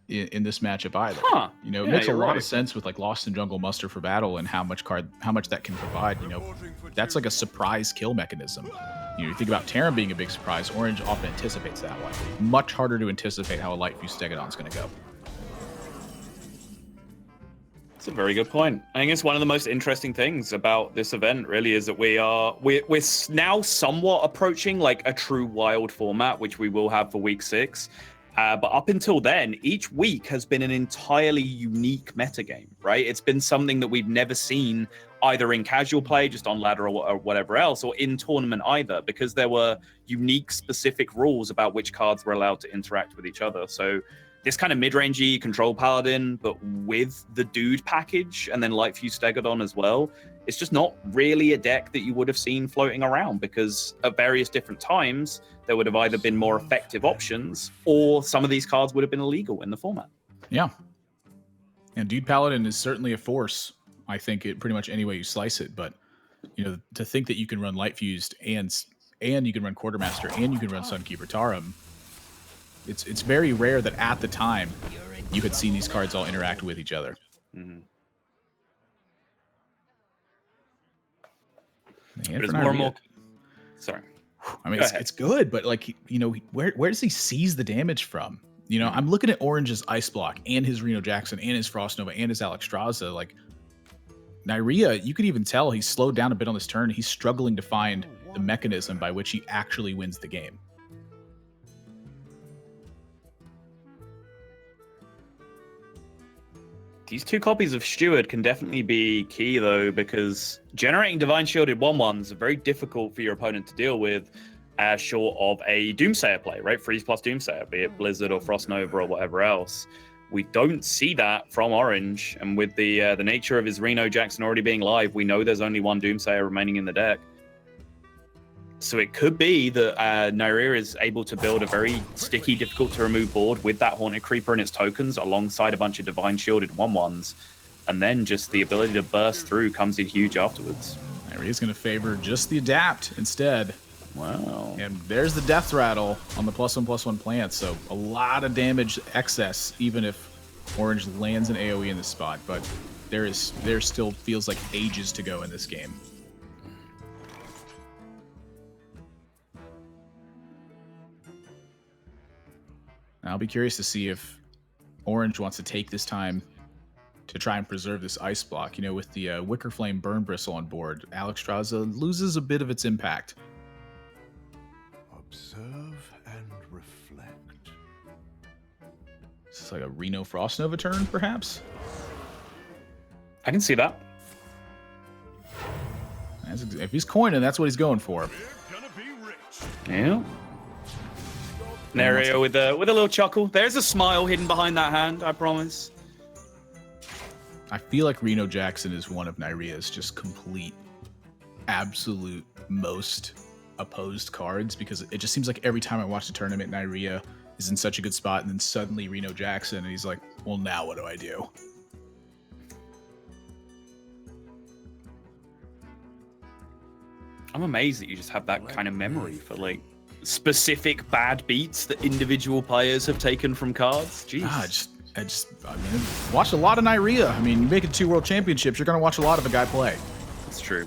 in this matchup either. Huh. You know, it Yeah, makes a you're lot right. of sense with like Lost in Jungle Muster for battle and how much that can provide. You know, that's like a surprise kill mechanism. You think about Terran being a big surprise. Orange often anticipates that one. Much harder to anticipate how a Lightfuse Stegodon's going to go. That's a very good point. I think it's one of the most interesting things about this event really is that we're now somewhat approaching like a true wild format, which we will have for week 6. But up until then, each week has been an entirely unique metagame, right? It's been something that we've never seen either in casual play, just on ladder or whatever else, or in tournament either, because there were unique specific rules about which cards were allowed to interact with each other. So this kind of mid-rangey control Paladin, but with the Dude package and then Lightfuse Stegodon as well, it's just not really a deck that you would have seen floating around, because at various different times, there would have either been more effective options or some of these cards would have been illegal in the format. Yeah. And Dude Paladin is certainly a force, I think, it pretty much any way you slice it. But, you know, to think that you can run Lightfused and you can run Quartermaster and you can run Sunkeeper Tarim, it's very rare that at the time you had seen these cards all interact with each other. Mm-hmm. But it's more and more. Sorry. I mean, it's good, but like, you know, where does he seize the damage from? You know, I'm looking at Orange's Ice Block and his Reno Jackson and his Frost Nova and his Alexstrasza. Like, Naryia, you could even tell he's slowed down a bit on this turn. He's struggling to find the mechanism by which he actually wins the game. These 2 copies of Steward can definitely be key, though, because generating Divine Shielded 1/1s are very difficult for your opponent to deal with, short of a Doomsayer play, right? Freeze plus Doomsayer, be it Blizzard or Frost Nova or whatever else. We don't see that from Orange, and with the nature of his Reno Jackson already being live, we know there's only one Doomsayer remaining in the deck. So it could be that Naryia is able to build a very sticky, difficult-to-remove board with that Haunted Creeper and its tokens alongside a bunch of Divine Shielded 1/1s. And then just the ability to burst through comes in huge afterwards. Naryia's going to favor just the Adapt instead. Wow. And there's the Death Rattle on the +1/+1 plant. So a lot of damage excess, even if Orange lands an AoE in this spot. But there still feels like ages to go in this game. I'll be curious to see if Orange wants to take this time to try and preserve this Ice Block. You know, with the Wicker Flame Burn Bristle on board, Alexstrasza loses a bit of its impact. Observe and reflect. Is this like a Reno Frost Nova turn, perhaps? I can see that. If he's coining, that's what he's going for. Yeah. Naryia with a little chuckle. There's a smile hidden behind that hand, I promise. I feel like Reno Jackson is one of Nayria's just complete, absolute most opposed cards, because it just seems like every time I watch the tournament, Naryia is in such a good spot, and then suddenly Reno Jackson, and he's like, well, now what do I do? I'm amazed that you just have that kind of memory for like specific bad beats that individual players have taken from cards. Jeez. I mean, watch a lot of Naryia. I mean, you make it 2 world championships, you're going to watch a lot of a guy play. That's true.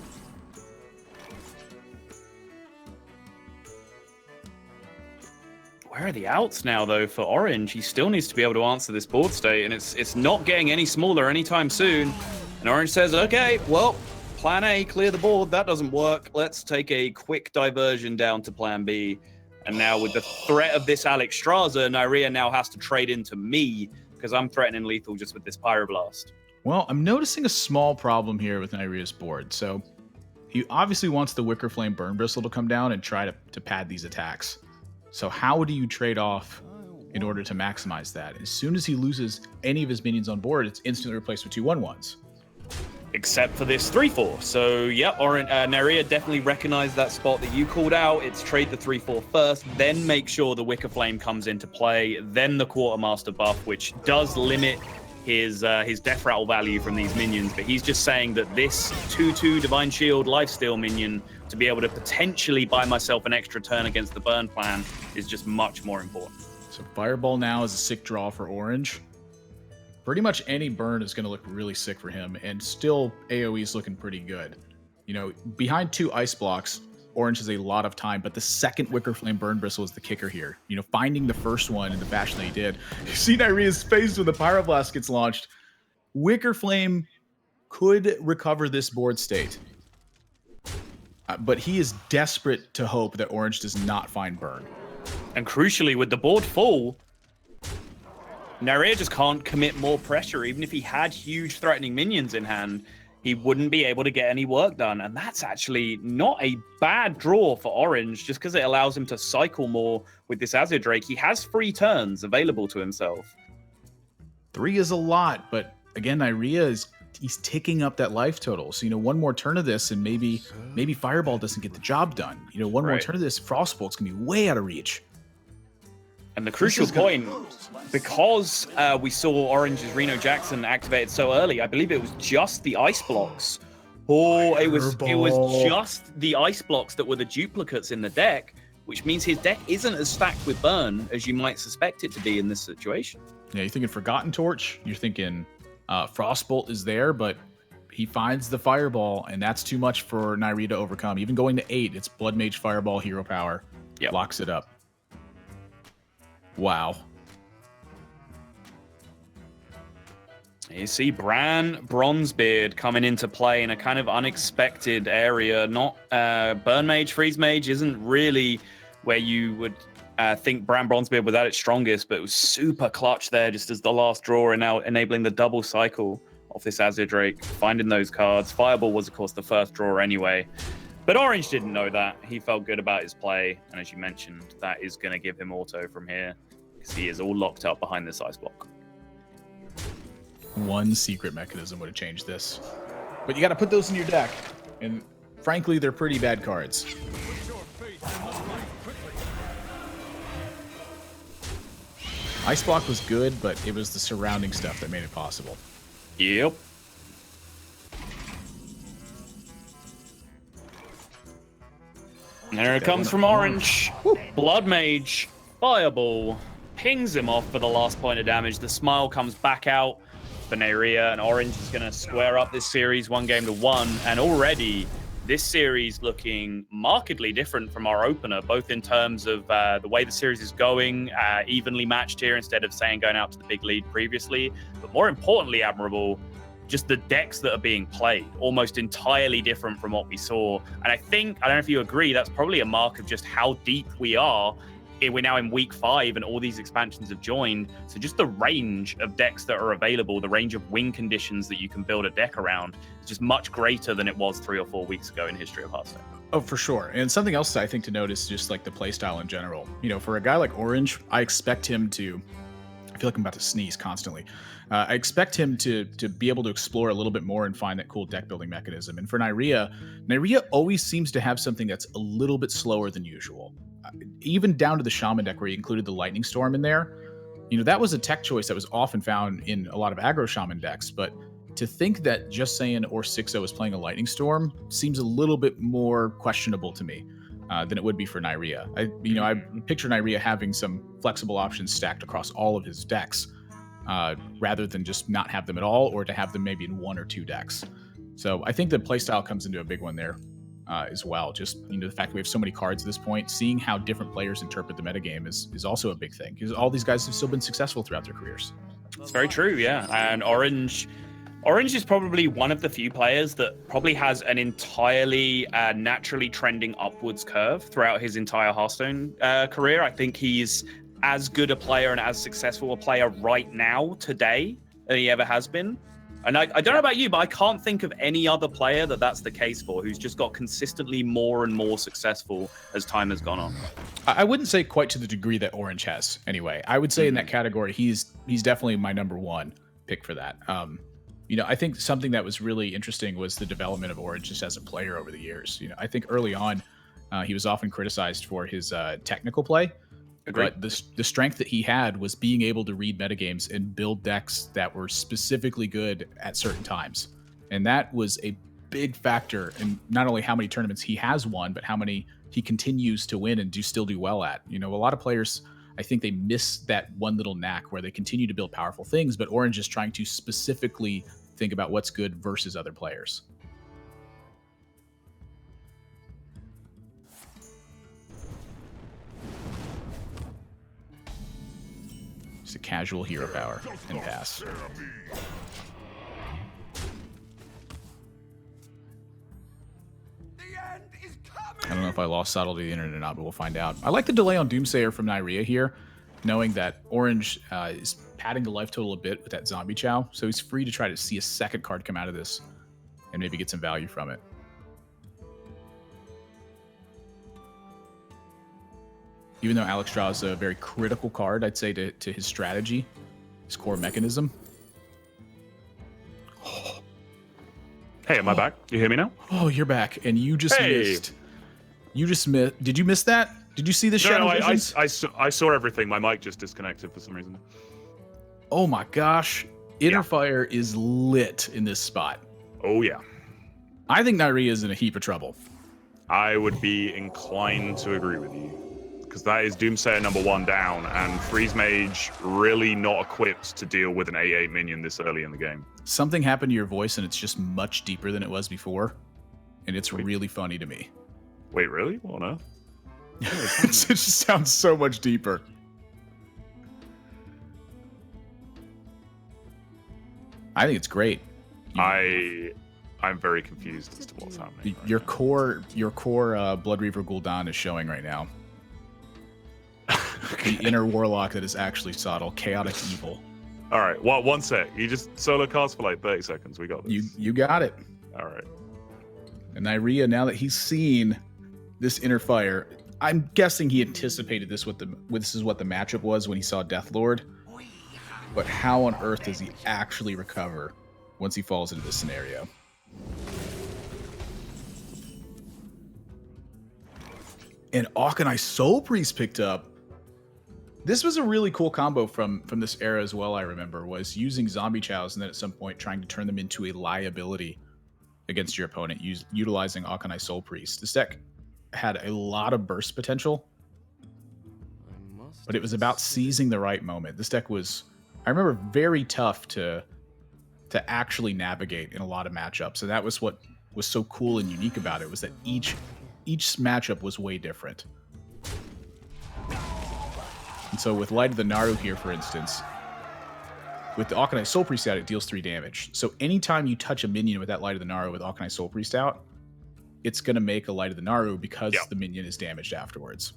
Where are the outs now, though, for Orange? He still needs to be able to answer this board state, and it's not getting any smaller anytime soon. And Orange says, okay, well, plan A, clear the board. That doesn't work. Let's take a quick diversion down to plan B. And now with the threat of this Alexstrasza, Naryia now has to trade into me, because I'm threatening lethal just with this Pyroblast. Well, I'm noticing a small problem here with Nayria's board. So he obviously wants the Wicker Flame Burn Bristle to come down and try to pad these attacks. So how do you trade off in order to maximize that? As soon as he loses any of his minions on board, it's instantly replaced with 2 1/1s. Except for this 3/4. So, yeah, Naryia definitely recognized that spot that you called out. It's trade the 3/4 first, then make sure the Wicker Flame comes into play, then the Quartermaster buff, which does limit his death rattle value from these minions, but he's just saying that this 2/2 Divine Shield lifesteal minion, to be able to potentially buy myself an extra turn against the burn plan, is just much more important. So Fireball now is a sick draw for Orange. Pretty much any burn is going to look really sick for him, and still AoE's looking pretty good. You know, behind 2 ice blocks, Orange has a lot of time, but the second Wicker Flame Burn Bristle is the kicker here. You know, finding the first one in the fashion that he did. You see Nyriea's face when the Pyroblast gets launched. Wicker Flame could recover this board state. But he is desperate to hope that Orange does not find burn. And crucially, with the board full, Naryia just can't commit more pressure. Even if he had huge threatening minions in hand, he wouldn't be able to get any work done. And that's actually not a bad draw for Orange, just because it allows him to cycle more with this Azure Drake. He has 3 turns available to himself. 3 is a lot, but again, Naryia he's ticking up that life total. So, you know, one more turn of this and maybe Fireball doesn't get the job done. You know, one more turn of this, Frostbolt's gonna be way out of reach. And the crucial point, because we saw Orange's Reno Jackson activated so early, I believe it was just the ice blocks. Oh, it was just the ice blocks that were the duplicates in the deck, which means his deck isn't as stacked with burn as you might suspect it to be in this situation. Yeah, you're thinking Forgotten Torch, you're thinking Frostbolt is there, but he finds the Fireball, and that's too much for Naryia to overcome. Even going to 8, it's Blood Mage Fireball, Hero Power, locks it up. Wow. You see Bran Bronzebeard coming into play in a kind of unexpected area. Not Burn Mage, Freeze Mage isn't really where you would think Bran Bronzebeard was at its strongest, but it was super clutch there just as the last draw, and now enabling the double cycle of this Azure Drake, finding those cards. Fireball was, of course, the first draw anyway. But Orange didn't know that. He felt good about his play, and as you mentioned, that is going to give him auto from here, because he is all locked up behind this ice block. One secret mechanism would have changed this. But you got to put those in your deck, and frankly, they're pretty bad cards. Ice block was good, but it was the surrounding stuff that made it possible. Yep. There it comes from Orange. Blood Mage, Fireball, pings him off for the last point of damage. The smile comes back out for Naryia, and Orange is going to square up this series 1-1. And already, this series looking markedly different from our opener, both in terms of the way the series is going, evenly matched here instead of saying going out to the big lead previously. But more importantly, admirable, just the decks that are being played, almost entirely different from what we saw. And I don't know if you agree, that's probably a mark of just how deep we are. We're now in week 5 and all these expansions have joined. So just the range of decks that are available, the range of win conditions that you can build a deck around is just much greater than it was 3 or 4 weeks ago in History of Hearthstone. Oh, for sure. And something else I think to note is just like the playstyle in general. You know, for a guy like Orange, I expect him to, I feel like I'm about to sneeze constantly. I expect him to be able to explore a little bit more and find that cool deck building mechanism. And for Naryia always seems to have something that's a little bit slower than usual. Even down to the Shaman deck where he included the Lightning Storm in there. You know, that was a tech choice that was often found in a lot of aggro Shaman decks, but to think that just saying or 6-0 is playing a Lightning Storm seems a little bit more questionable to me than it would be for Naryia. I picture Naryia having some flexible options stacked across all of his decks, rather than just not have them at all, or to have them maybe in 1 or 2 decks. So I think the playstyle comes into a big one there as well. Just, you know, the fact that we have so many cards at this point, seeing how different players interpret the metagame is also a big thing, because all these guys have still been successful throughout their careers. It's very true, yeah. And Orange is probably one of the few players that probably has an entirely naturally trending upwards curve throughout his entire Hearthstone career. I think he's as good a player and as successful a player right now, today, than he ever has been. And I don't know about you, but I can't think of any other player that's the case for, who's just got consistently more and more successful as time has gone on. I wouldn't say quite to the degree that Orange has, anyway. I would say in that category, he's definitely my #1 pick for that. You know, I think something that was really interesting was the development of Orange just as a player over the years. You know, I think early on, he was often criticized for his technical play. Agreed. But the strength that he had was being able to read metagames and build decks that were specifically good at certain times. And that was a big factor in not only how many tournaments he has won, but how many he continues to win and still do well at. You know, a lot of players, I think they miss that one little knack where they continue to build powerful things, but Orange is trying to specifically think about what's good versus other players. Just a casual hero power and pass. I don't know if I lost Saddle to the internet or not, but we'll find out. I like the delay on Doomsayer from Naryia here, knowing that Orange is padding the life total a bit with that Zombie Chow, so he's free to try to see a second card come out of this and maybe get some value from it. Even though Alex Straw is a very critical card, I'd say, to his strategy, his core mechanism. Hey, am I back? You hear me now? Oh, you're back, and you just missed. You just missed. Did you miss that? Did you see the shadow visions? I saw everything. My mic just disconnected for some reason. Oh my gosh. Inner Fire is lit in this spot. Oh, yeah. I think Naryia is in a heap of trouble. I would be inclined to agree with you. Because that is Doomsayer #1 down, and Freeze Mage really not equipped to deal with an A8 minion this early in the game. Something happened to your voice, and it's just much deeper than it was before. And it's really funny to me. Wait, really? What on earth? It just sounds so much deeper. I think it's great. I'm very confused as to what's happening. Your core Blood Reaver Gul'dan is showing right now. The inner warlock that is actually subtle, chaotic evil. All right, well, one sec. You just solo cast for like 30 seconds. We got this. You got it. All right. And Naryia, now that he's seen this inner fire, I'm guessing he anticipated this. This is what the matchup was when he saw Deathlord. But how on earth does he actually recover once he falls into this scenario? And Auchenai Soul Priest picked up. This was a really cool combo from this era as well, I remember, was using Zombie Chows and then at some point trying to turn them into a liability against your opponent, utilizing Auchenai Soul Priest. This deck had a lot of burst potential, but it was about seizing the right moment. This deck was, I remember, very tough to actually navigate in a lot of matchups, and that was what was so cool and unique about it, was that each matchup was way different. And so with Light of the Naru here, for instance, with the Auchenai Soul Priest out, it deals 3 damage. So anytime you touch a minion with that Light of the Naru with Auchenai Soul Priest out, it's going to make a Light of the Naru because the minion is damaged afterwards.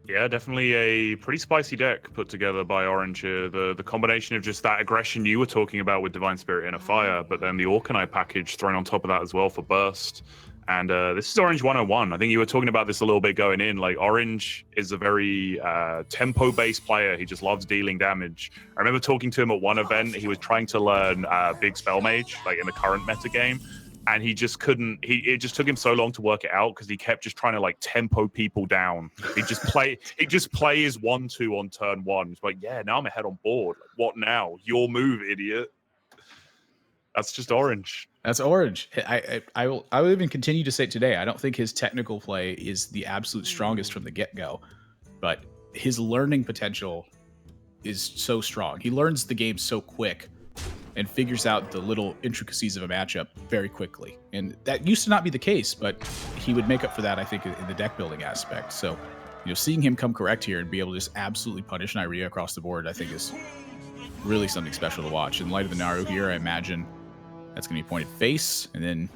Yeah, definitely a pretty spicy deck put together by Orange here. The combination of just that aggression you were talking about with Divine Spirit Inner Fire, but then the Auchenai package thrown on top of that as well for burst. And this is Orange 101. I think you were talking about this a little bit going in. Like, Orange is a very tempo-based player. He just loves dealing damage. I remember talking to him at one event. He was trying to learn Big Spell Mage, like in the current meta game. And he just couldn't. It just took him so long to work it out because he kept just trying to like tempo people down. He'd just play his 1/2 on turn 1. It's like, yeah, now I'm ahead on board. Like, what now? Your move, idiot. That's just Orange. That's Orange. I will even continue to say it today. I don't think his technical play is the absolute strongest from the get-go, but his learning potential is so strong. He learns the game so quick and figures out the little intricacies of a matchup very quickly. And that used to not be the case, but he would make up for that, I think, in the deck building aspect. So, seeing him come correct here and be able to just absolutely punish Naryia across the board, I think is really something special to watch. In Light of the Naru here, I imagine that's going to be pointed face, and then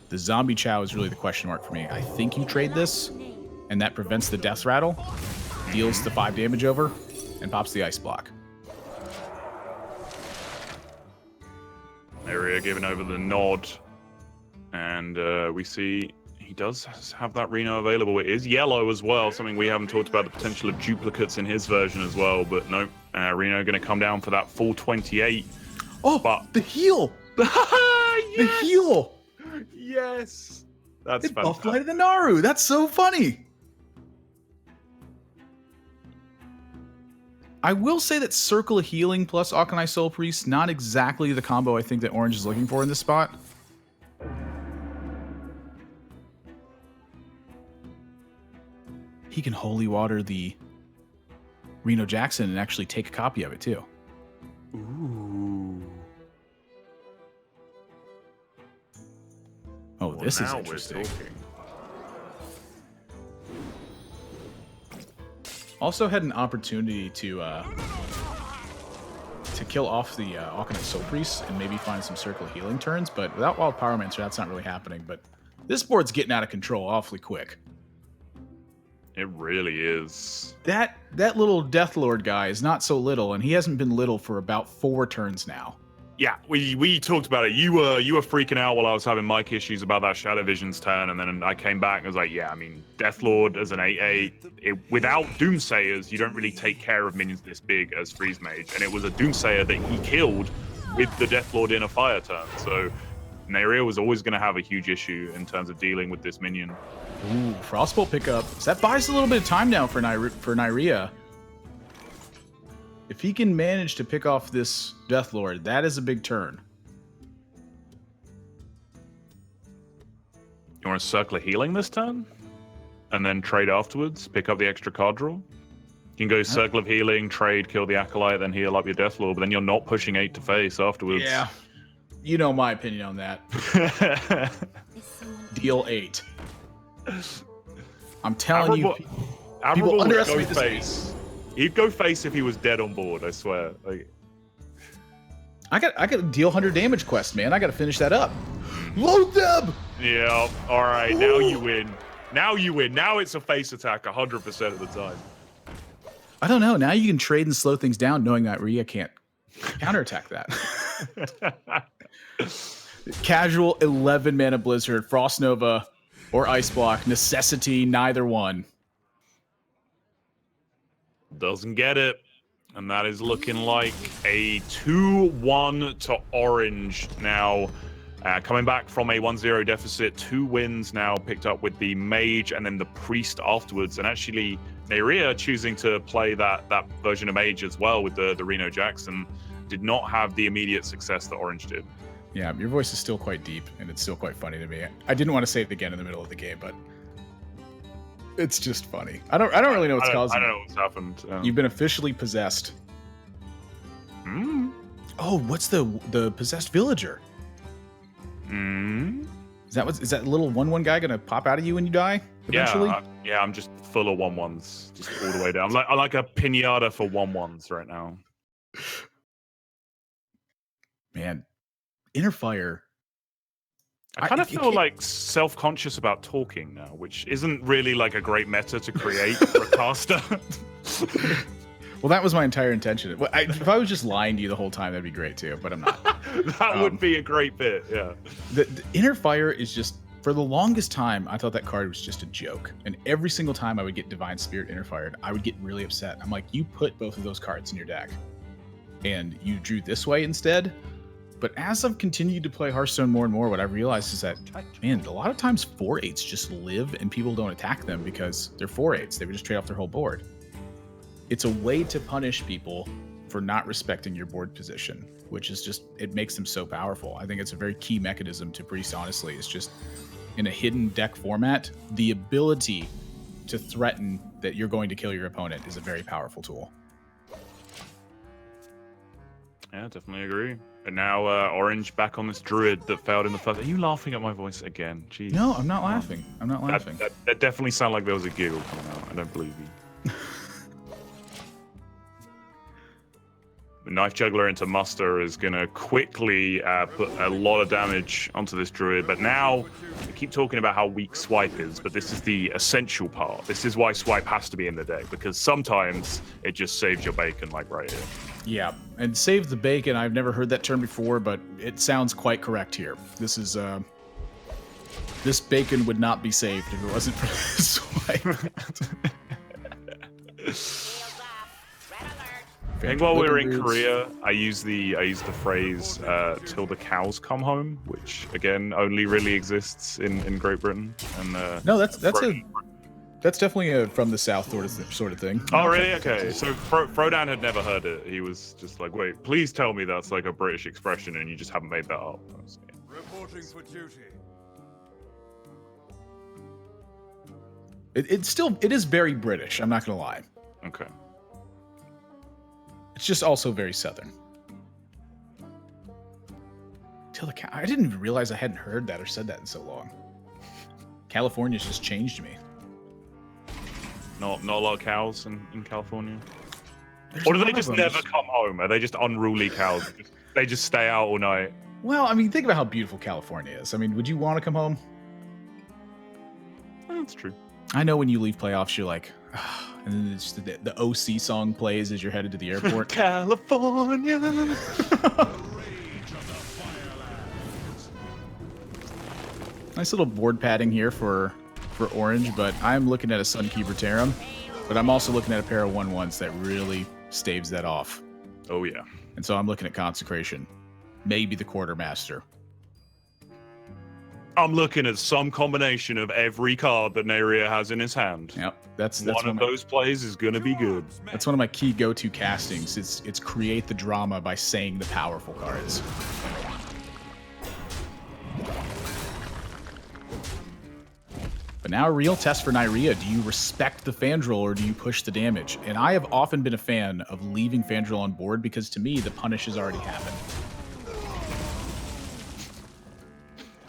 the Zombie Chow is really the question mark for me. I think you trade this, and that prevents the Death Rattle, deals the 5 damage over, and pops the Ice Block. Naryia giving over the nod, and we see he does have that Reno available. It is yellow as well, something we haven't talked about, the potential of duplicates in his version as well, but no, Reno going to come down for that full 28. Oh, but the heal! Yes! The heal! Yes! That's fantastic. Buffed Light of the Naru. That's so funny. I will say that Circle of Healing plus Akanai Soul Priest, not exactly the combo I think that Orange is looking for in this spot. He can Holy Water the Reno Jackson and actually take a copy of it too. Ooh. Oh, Well, this is now we're interesting. talking. Also had an opportunity to kill off the Akanai Soul Priest and maybe find some Circle of Healing turns, but without Wild Pyromancer, that's not really happening. But this board's getting out of control awfully quick. It really is. That little Deathlord guy is not so little, and he hasn't been little for about 4 turns now. Yeah, we talked about it. You were freaking out while I was having mic issues about that Shadow Vision's turn, and then I came back and was like, yeah, I mean, Deathlord as an 8/8, without Doomsayers, you don't really take care of minions this big as Freeze Mage, and it was a Doomsayer that he killed with the Deathlord in a fire turn. So Naryia was always going to have a huge issue in terms of dealing with this minion. Ooh, Frostbolt pickup. So that buys a little bit of time now for Naryia. If he can manage to pick off this Deathlord, that is a big turn. You want to Circle of Healing this turn? And then trade afterwards? Pick up the extra card draw? You can go Circle of Healing, trade, kill the Acolyte, then heal up your Deathlord, but then you're not pushing 8 to face afterwards. Yeah. You know my opinion on that. Deal 8. I'm telling you, people underestimate this face. He'd go face if he was dead on board, I swear. Like, I got a deal 100 damage quest, man. I got to finish that up. Load them! yeah, all right, now you win. Now you win. Now it's a face attack 100% of the time. I don't know. Now you can trade and slow things down knowing that Rhea can't counterattack that. Casual 11 mana Blizzard, Frost Nova, or Ice Block. Necessity, neither one. Doesn't get it. And that is looking like a 2-1 to Orange now. Coming back from a 1-0 deficit, 2 wins now picked up with the Mage and then the Priest afterwards. And actually, Naryia choosing to play that version of Mage as well with the Reno Jackson did not have the immediate success that Orange did. Yeah, your voice is still quite deep, and it's still quite funny to me. I didn't want to say it again in the middle of the game, but it's just funny. I don't really know what's causing it. I don't know what's happened. You've been officially possessed. Hmm? Oh, what's the possessed villager? Hmm? Is that little 1/1 guy gonna pop out of you when you die eventually? Yeah, I'm just full of 1/1s, just all the way down. I'm like a pinata for 1/1s right now. Man, Inner Fire. I kind of feel like self-conscious about talking now, which isn't really like a great meta to create for a caster. Well, that was my entire intention. If I was just lying to you the whole time, that'd be great too, but I'm not. That would be a great bit, yeah. The Inner Fire is just, for the longest time, I thought that card was just a joke. And every single time I would get Divine Spirit Inner Fired, I would get really upset. I'm like, you put both of those cards in your deck, and you drew this way instead. But as I've continued to play Hearthstone more and more, what I've realized is that, man, a lot of times 4/8s just live and people don't attack them because they're 4/8s. They would just trade off their whole board. It's a way to punish people for not respecting your board position, which is just, it makes them so powerful. I think it's a very key mechanism to Priest, honestly. It's just, in a hidden deck format, the ability to threaten that you're going to kill your opponent is a very powerful tool. Yeah, definitely agree. And now Orange back on this Druid that failed in the first. Are you laughing at my voice again? Jeez. No, I'm not laughing. I'm not laughing. That definitely sounded like there was a giggle coming out. I don't believe you. The Knife Juggler into Muster is going to quickly put a lot of damage onto this Druid. But now, we keep talking about how weak Swipe is, but this is the essential part. This is why Swipe has to be in the deck, because sometimes it just saves your bacon, like right here. Yeah, and save the bacon. I've never heard that term before, but it sounds quite correct here. This is this bacon would not be saved if it wasn't for this Swipe. I think while we were in Korea, I used the phrase "till the cows come home," which again only really exists in Great Britain. And no, that's That's definitely a from the south sort of thing. Oh, really? Okay. So Frodan had never heard it. He was just like, wait, please tell me that's like a British expression and you just haven't made that up. Reporting for duty. It is very British. I'm not gonna lie. Okay. It's just also very southern. I didn't even realize I hadn't heard that or said that in so long. California's just changed me. Not a lot of cows in California. There's Or do a they lot just of them. never come home? Are they just unruly cows? They just stay out all night. Well, I mean, think about how beautiful California is. I mean, would you want to come home? That's true. I know when you leave playoffs, you're like, "Ah," and then it's the OC song plays as you're headed to the airport. California. Nice little board padding here for orange, but I'm looking at a Sunkeeper Tarim, but I'm also looking at a pair of 1/1s that really staves that off. Oh, yeah. And so I'm looking at Consecration, maybe the Quartermaster. I'm looking at some combination of every card that Naryia has in his hand. Yep, that's One of those plays is going to be good. That's one of my key go-to castings. It's create the drama by saying the powerful cards. But now a real test for Naryia. Do you respect the Fandral or do you push the damage? And I have often been a fan of leaving Fandral on board because to me, the punish has already happened.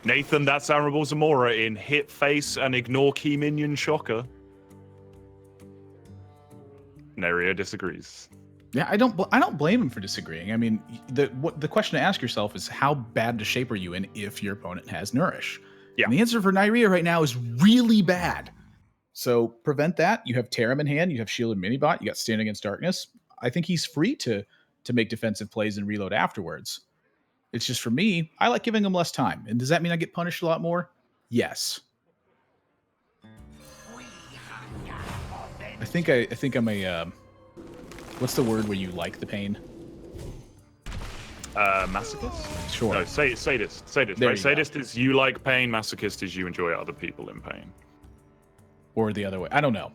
Nathan, that's Honorable Zamora in Hit Face and Ignore Key Minion Shocker. Naryia disagrees. Yeah, I don't blame him for disagreeing. I mean, the question to ask yourself is how bad to shape are you in if your opponent has Nourish? Yeah. And the answer for Naryia right now is really bad. So prevent that. You have Tarim in hand. You have Shield and Minibot. You got Stand Against Darkness. I think he's free to make defensive plays and reload afterwards. It's just for me, I like giving him less time. And does that mean I get punished a lot more? Yes. I think I'm a what's the word where you like the pain? Masochist? Sure. No, sadist. Sadist, There right? you go. Sadist is you like pain, masochist is you enjoy other people in pain. Or the other way. I don't know.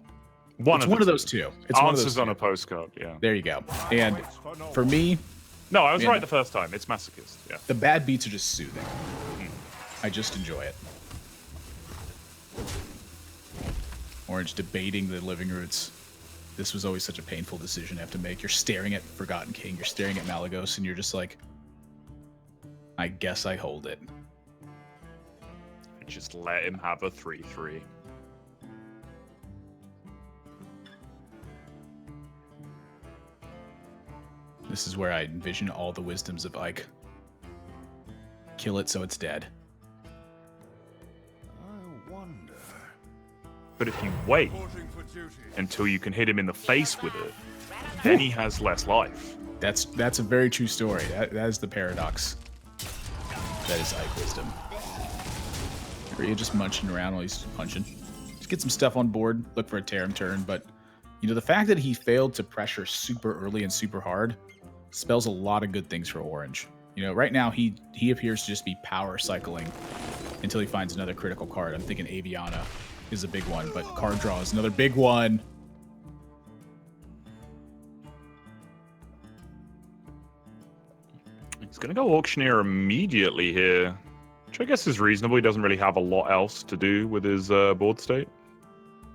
One It's of one the of those two. It's one of Answers those on two. a postcard, yeah. There you go. And for me, No, I was Man. right the first time. It's masochist, yeah. the bad beats are just soothing. I just enjoy it. Orange debating the Living Roots. This was always such a painful decision to have to make. You're staring at Forgotten King, you're staring at Malagos, and you're just like, I guess I hold it. Just let him have a 3/3. This is where I envision all the wisdoms of Ike. Kill it so it's dead. I wonder. But if you wait Reporting for duty. until you can hit him in the face with it, then he has less life. That's a very true story. That is the paradox. That is Ike wisdom. Are you just munching around while he's punching? Just get some stuff on board, look for a Tarim turn, but you know, the fact that he failed to pressure super early and super hard spells a lot of good things for Orange. You know, right now he appears to just be power cycling until he finds another critical card. I'm thinking Aviana is a big one, but card draw is another big one. He's going to go Auctioneer immediately here, which I guess is reasonable. He doesn't really have a lot else to do with his board state.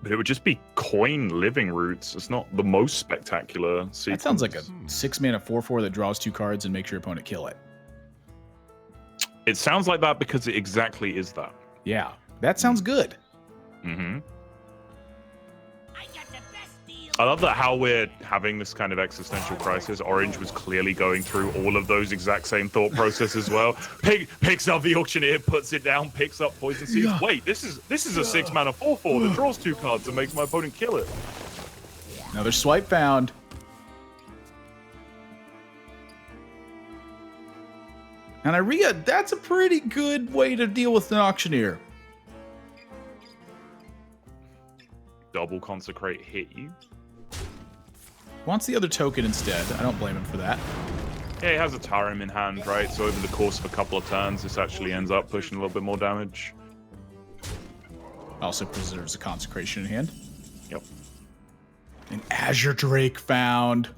But it would just be coin Living Roots. It's not the most spectacular sequence. That sounds like a 6-mana 4/4 that draws 2 cards and makes your opponent kill it. It sounds like that because it exactly is that. Yeah, that sounds good. Mm-hmm. I got the best deal. I love that how we're having this kind of existential crisis. Orange was clearly going through all of those exact same thought process as well. Picks up the Auctioneer, puts it down, picks up Poison Seeds. Yeah. Wait, this is a 6-mana 4/4 that draws 2 cards and makes my opponent kill it. Another swipe found. And Naryia, that's a pretty good way to deal with an Auctioneer. Double Consecrate hit you. Wants the other token instead. I don't blame him for that. Yeah, he has a Tarim in hand, right? So over the course of a couple of turns, this actually ends up pushing a little bit more damage. Also preserves a Consecration in hand. An Azure Drake found.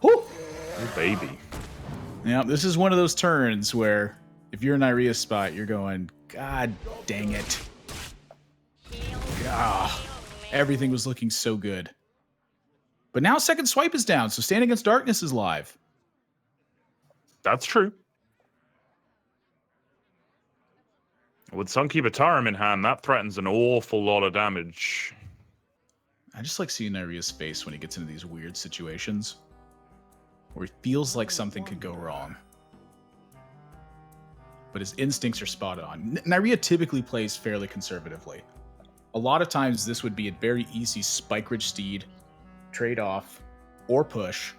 Whew. Oh, baby. Now, this is one of those turns where if you're in Naryria's spot, you're going, God dang it. Ah, everything was looking so good. But now second swipe is down, so Stand Against Darkness is live. That's true. With Sunkeeper Tarim in hand, that threatens an awful lot of damage. I just like seeing Naryria's face when he gets into these weird situations where he feels like something could go wrong. But his instincts are spot on. Naryria typically plays fairly conservatively. A lot of times this would be a very easy Spike Ridge Steed, trade off, or push,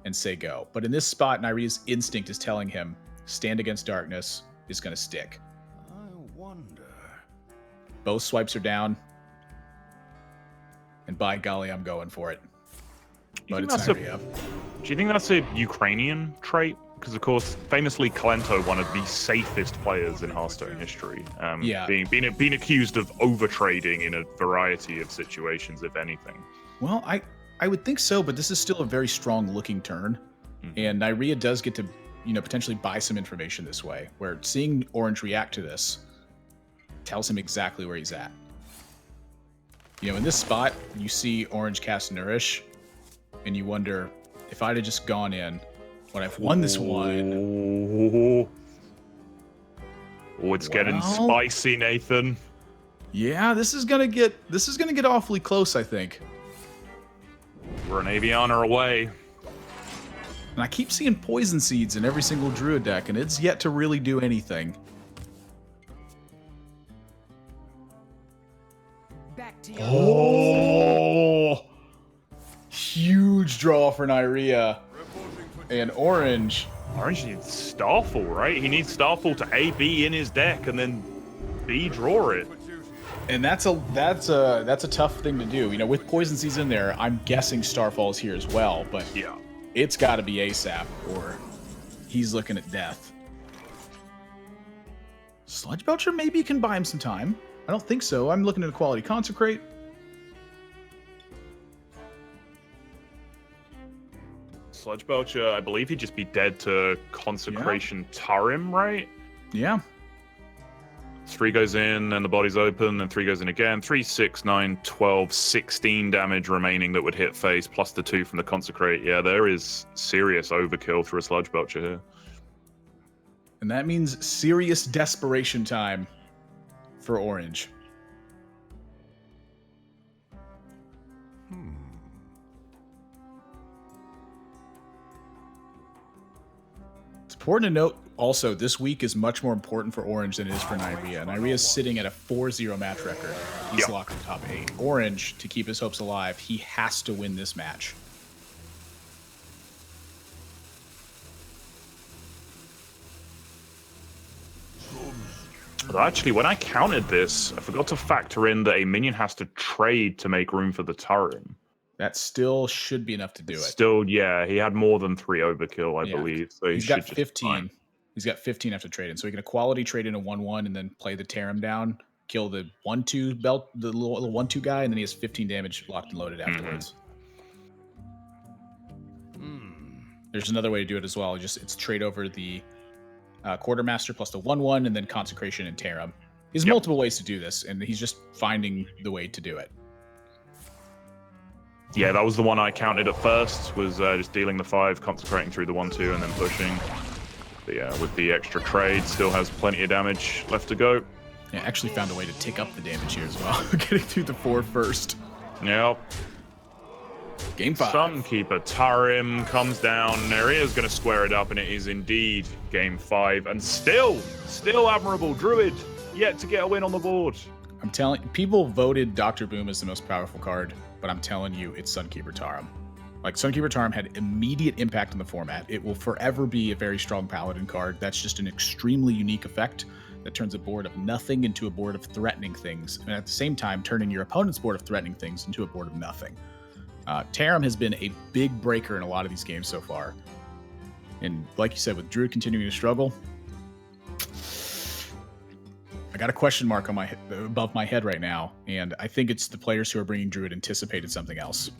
and say go. But in this spot, Naryria's instinct is telling him, Stand Against Darkness is going to stick. I wonder. Both swipes are down. And by golly, I'm going for it. But it's Naryria. Do you think that's a Ukrainian trait? Because, of course, famously, Kalento, one of the safest players in Hearthstone history. Yeah. Being accused of overtrading in a variety of situations, if anything. Well, I would think so, but this is still a very strong-looking turn. And Naryria does get to, potentially buy some information this way, where seeing Orange react to this tells him exactly where he's at. In this spot, you see Orange cast Nourish, and you wonder, if I'd have just gone in, would I've won this one? Oh, it's getting spicy, Nathan. Yeah, this is gonna get awfully close, I think. We're an Aviana away. And I keep seeing Poison Seeds in every single Druid deck, and it's yet to really do anything. Back to Oh! Huge draw for Naryria. And Orange. Orange needs Starfall, right? He needs Starfall to A, B in his deck, and then B, draw it. And that's a tough thing to do. With Poison Seeds in there, I'm guessing Starfall's here as well, but yeah, it's got to be ASAP, or he's looking at death. Sludge Belcher maybe can buy him some time. I don't think so. I'm looking at a Quality Consecrate. Sludge Belcher, I believe he'd just be dead to Consecration Tarim, right? Yeah. 3 goes in, and the body's open, and 3 goes in again. 3, 6, 9, 12, 16 damage remaining that would hit face, plus the 2 from the Consecrate. Yeah, there is serious overkill through a Sludge Belcher here. And that means serious desperation time for Orange. It's important to note also, this week is much more important for Orange than it is for Naryria. Naryria's sitting at a 4-0 match record. He's locked in top 8. Orange, to keep his hopes alive, he has to win this match. Actually, when I counted this, I forgot to factor in that a minion has to trade to make room for the Tarim. That still should be enough to do it. Still, yeah, he had more than 3 overkill, I believe. So he's got 15. He's got 15 after trading, so he can equality trade in a 1/1 and then play the Tarim down, kill the 1/2 belt, the little 1/2 guy, and then he has 15 damage locked and loaded afterwards. There's another way to do it as well. It's trade over the Quartermaster plus the 1/1 and then Consecration and Tarim. There's multiple ways to do this, and he's just finding the way to do it. Yeah, that was the one I counted at first, was just dealing the 5, consecrating through the 1/2, and then pushing. But yeah, with the extra trade, still has plenty of damage left to go. Yeah, actually found a way to tick up the damage here as well, getting through the 4 first. Yep. Game 5. Sunkeeper Tarim comes down. Naryria's going to square it up, and it is indeed Game 5. And still admirable Druid, yet to get a win on the board. I'm telling people voted Dr. Boom as the most powerful card, but I'm telling you, it's Sunkeeper Tarim. Like, Sunkeeper Tarim had immediate impact on the format. It will forever be a very strong Paladin card. That's just an extremely unique effect that turns a board of nothing into a board of threatening things, and at the same time, turning your opponent's board of threatening things into a board of nothing. Tarim has been a big breaker in a lot of these games so far. And like you said, with Druid continuing to struggle, I got a question mark on above my head right now, and I think it's the players who are bringing Druid anticipated something else.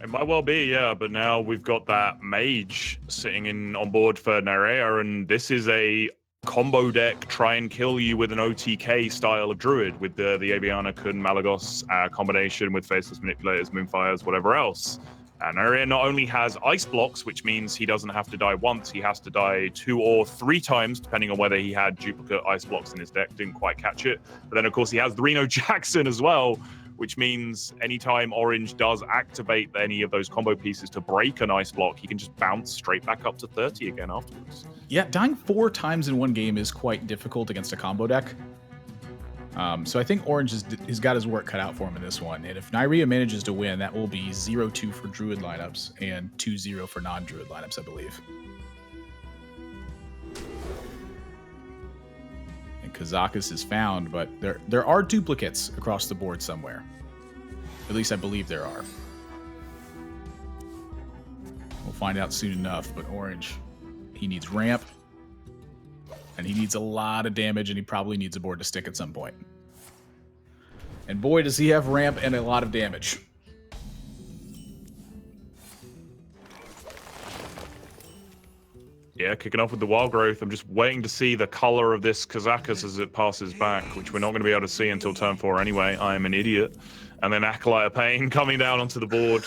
It might well be, yeah, but now we've got that Mage sitting in on board for Naryia, and this is a combo deck, try and kill you with an OTK style of Druid, with the Aviana Kun Malagos combination with Faceless Manipulators, Moonfires, whatever else. And Naryia not only has Ice Blocks, which means he doesn't have to die once, he has to die 2 or 3 times, depending on whether he had duplicate Ice Blocks in his deck, didn't quite catch it. But then, of course, he has the Reno Jackson as well, which means anytime Orange does activate any of those combo pieces to break an Ice Block, he can just bounce straight back up to 30 again afterwards. Yeah, dying 4 times in one game is quite difficult against a combo deck. So I think Orange has got his work cut out for him in this one. And if Naryia manages to win, that will be 0-2 for Druid lineups and 2-0 for non-Druid lineups, I believe. And Kazakus is found, but there are duplicates across the board somewhere. At least I believe there are. We'll find out soon enough, but Orange, he needs ramp. And he needs a lot of damage, and he probably needs a board to stick at some point. And boy, does he have ramp and a lot of damage. Yeah, kicking off with the Wild Growth. I'm just waiting to see the color of this Kazakus as it passes back, which we're not going to be able to see until turn 4 anyway. I am an idiot. And then Acolyte of Pain coming down onto the board.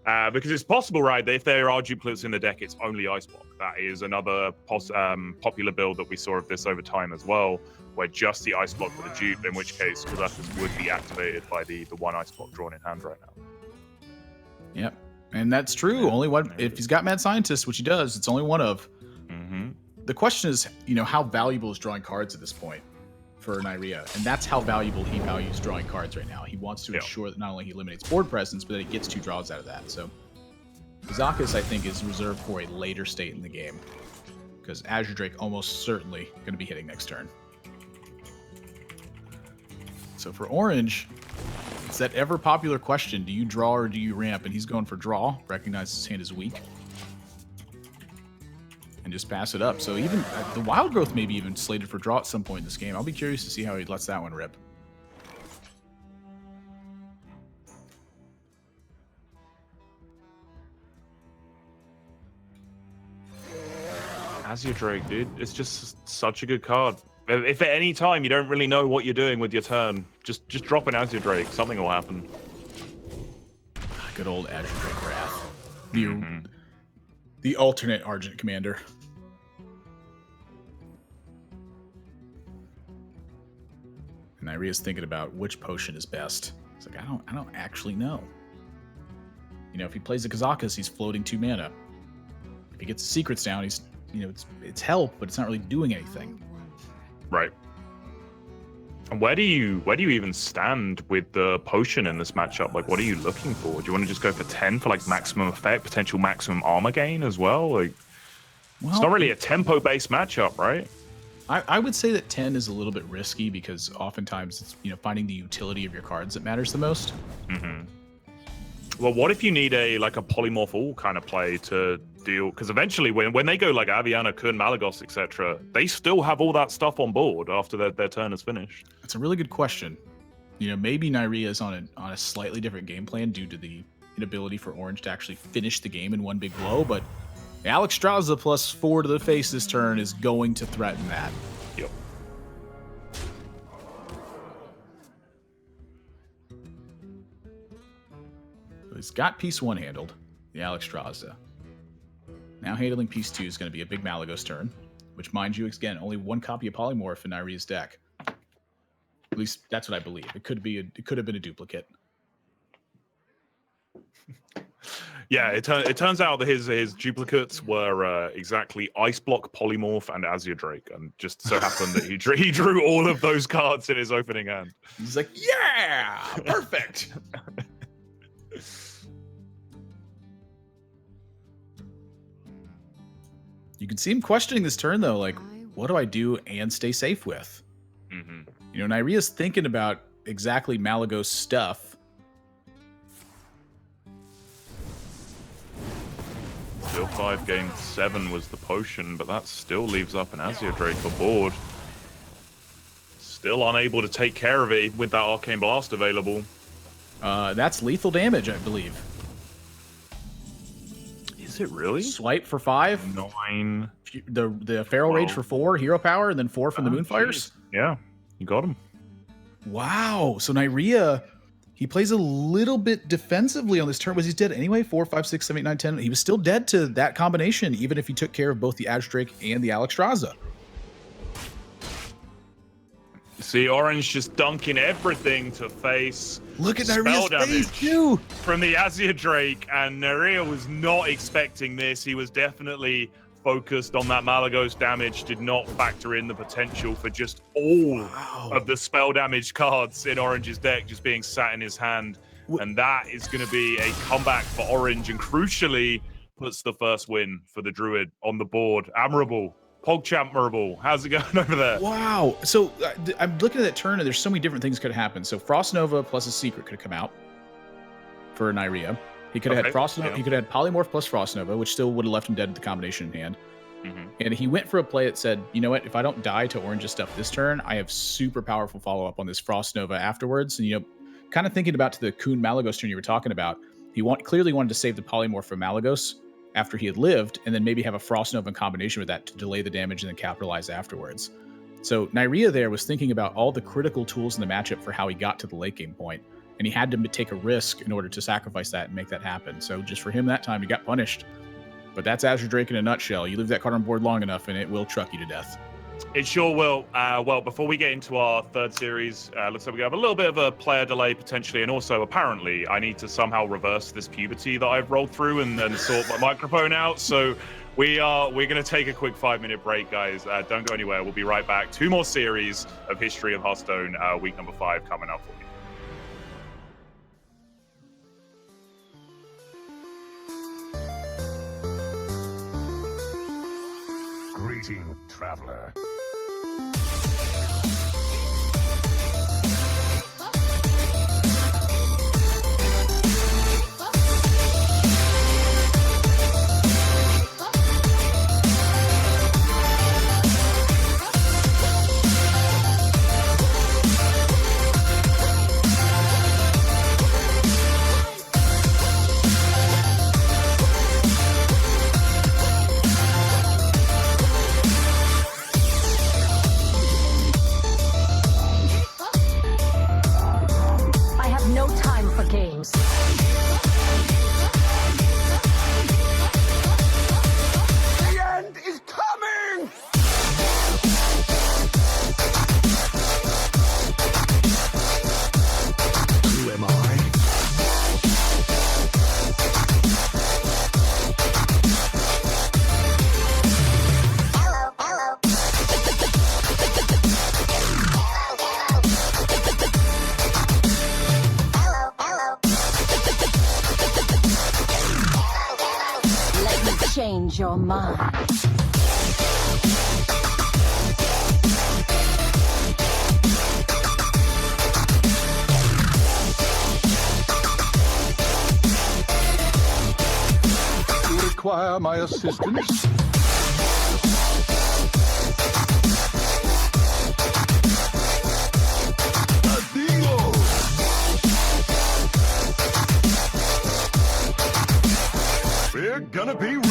Because it's possible, right, that if there are duplicates in the deck, it's only Ice Block. That is another popular build that we saw of this over time as well, where just the Ice Block for the dupe, in which case Kazakus would be activated by the one Ice Block drawn in hand right now. Yep, and that's true. Only one. If he's got Mad Scientist, which he does, it's only one of. Mm-hmm. The question is, how valuable is drawing cards at this point for Naryia? And that's how valuable he values drawing cards right now. He wants to ensure that not only he eliminates board presence, but that he gets 2 draws out of that. So Kazakus, I think, is reserved for a later state in the game, because Azure Drake almost certainly going to be hitting next turn. So for Orange, it's that ever popular question, do you draw or do you ramp? And he's going for draw, recognizes his hand is weak, and just pass it up. So even the Wild Growth may be even slated for draw at some point in this game. I'll be curious to see how he lets that one rip. Azure Drake, dude, it's just such a good card. If at any time you don't really know what you're doing with your turn, just drop an Azure Drake. Something will happen. Good old Azure Drake Wrath. The alternate Argent Commander. And Naryya's thinking about which potion is best. It's like, I don't actually know. If he plays the Kazakus, he's floating 2 mana. If he gets the secrets down, he's it's help, but it's not really doing anything. Right. And where do you even stand with the potion in this matchup? Like, what are you looking for? Do you want to just go for 10 for like maximum effect, potential maximum armor gain as well? Like, it's not really a tempo-based matchup, right? I would say that 10 is a little bit risky because oftentimes it's finding the utility of your cards that matters the most. Mm-hmm. Well, what if you need a polymorph all kind of play to deal? Because eventually, when they go like Aviana, Kun, Malagos, etc., they still have all that stuff on board after their turn is finished. That's a really good question. Maybe Naryia is on a slightly different game plan due to the inability for Orange to actually finish the game in one big blow, but Alexstrasza +4 to the face this turn is going to threaten that. Yep. He's got piece 1 handled, the Alexstrasza. Now handling piece 2 is going to be a big Malagos turn, which, mind you, again, only 1 copy of Polymorph in Naryya's deck. At least that's what I believe. It could have been a duplicate. Yeah, it turns out that his duplicates were exactly Ice Block, Polymorph, and Azure Drake, and just so happened that he drew all of those cards in his opening hand. He's like, yeah, perfect. You can see him questioning this turn, though. Like, what do I do and stay safe with? Mm-hmm. Naryya's thinking about exactly Malagos stuff. Still 5 games 7 was the potion, but that still leaves up an Azure Drake aboard. still unable to take care of it with that Arcane Blast available. That's lethal damage, I believe. Is it really? Swipe for 5. 9. The Feral Rage for 4, Hero Power, and then 4 from the Moonfires. Yeah, you got him. Wow. So Naryia, he plays a little bit defensively on this turn. Was he dead anyway? 4, 5, 6, 7, 8, 9, 10. He was still dead to that combination, even if he took care of both the Azure Drake and the Alexstrasza. See, Orange just dunking everything to face. Look at spell Naryia's face, damage too. from the Azure Drake, and Naryia was not expecting this. He was definitely focused on that Malagos damage, did not factor in the potential for just all of the spell damage cards in Orange's deck just being sat in his hand. And that is going to be a comeback for Orange, and crucially puts the first win for the Druid on the board. Admirable. PogChampmerable. How's it going over there? Wow. So I'm looking at that turn, and there's so many different things could have happened. So Frost Nova plus a Secret could have come out for Naryia. He could have had Frost Nova. He could have had Polymorph plus Frost Nova, which still would have left him dead with the combination in hand. And he went for a play that said, you know what, if I don't die to Orange's stuff this turn, I have super powerful follow-up on this Frost Nova afterwards. And, you know, kind of thinking about to the Kuhn Malagos turn you were talking about, he clearly wanted to save the Polymorph from Malagos after he had lived, and then maybe have a Frost Nova in combination with that to delay the damage and then capitalize afterwards. So Naryia there was thinking about all the critical tools in the matchup for how he got to the late game point, and he had to take a risk in order to sacrifice that and make that happen. So just for him that time, he got punished. But that's Azure Drake in a nutshell. You leave that card on board long enough, and it will truck you to death. It sure will. Well, before we get into our third series, looks like we have a little bit of a player delay potentially, and also apparently I need to somehow reverse this puberty that I've rolled through and then sort my microphone out. So we're going to take a quick 5-minute break, guys. Don't go anywhere. We'll be right back. 2 more series of History of Hearthstone, week number 5 coming up for you. Greeting, traveler. Change your mind. You require my assistance? We're gonna be rich.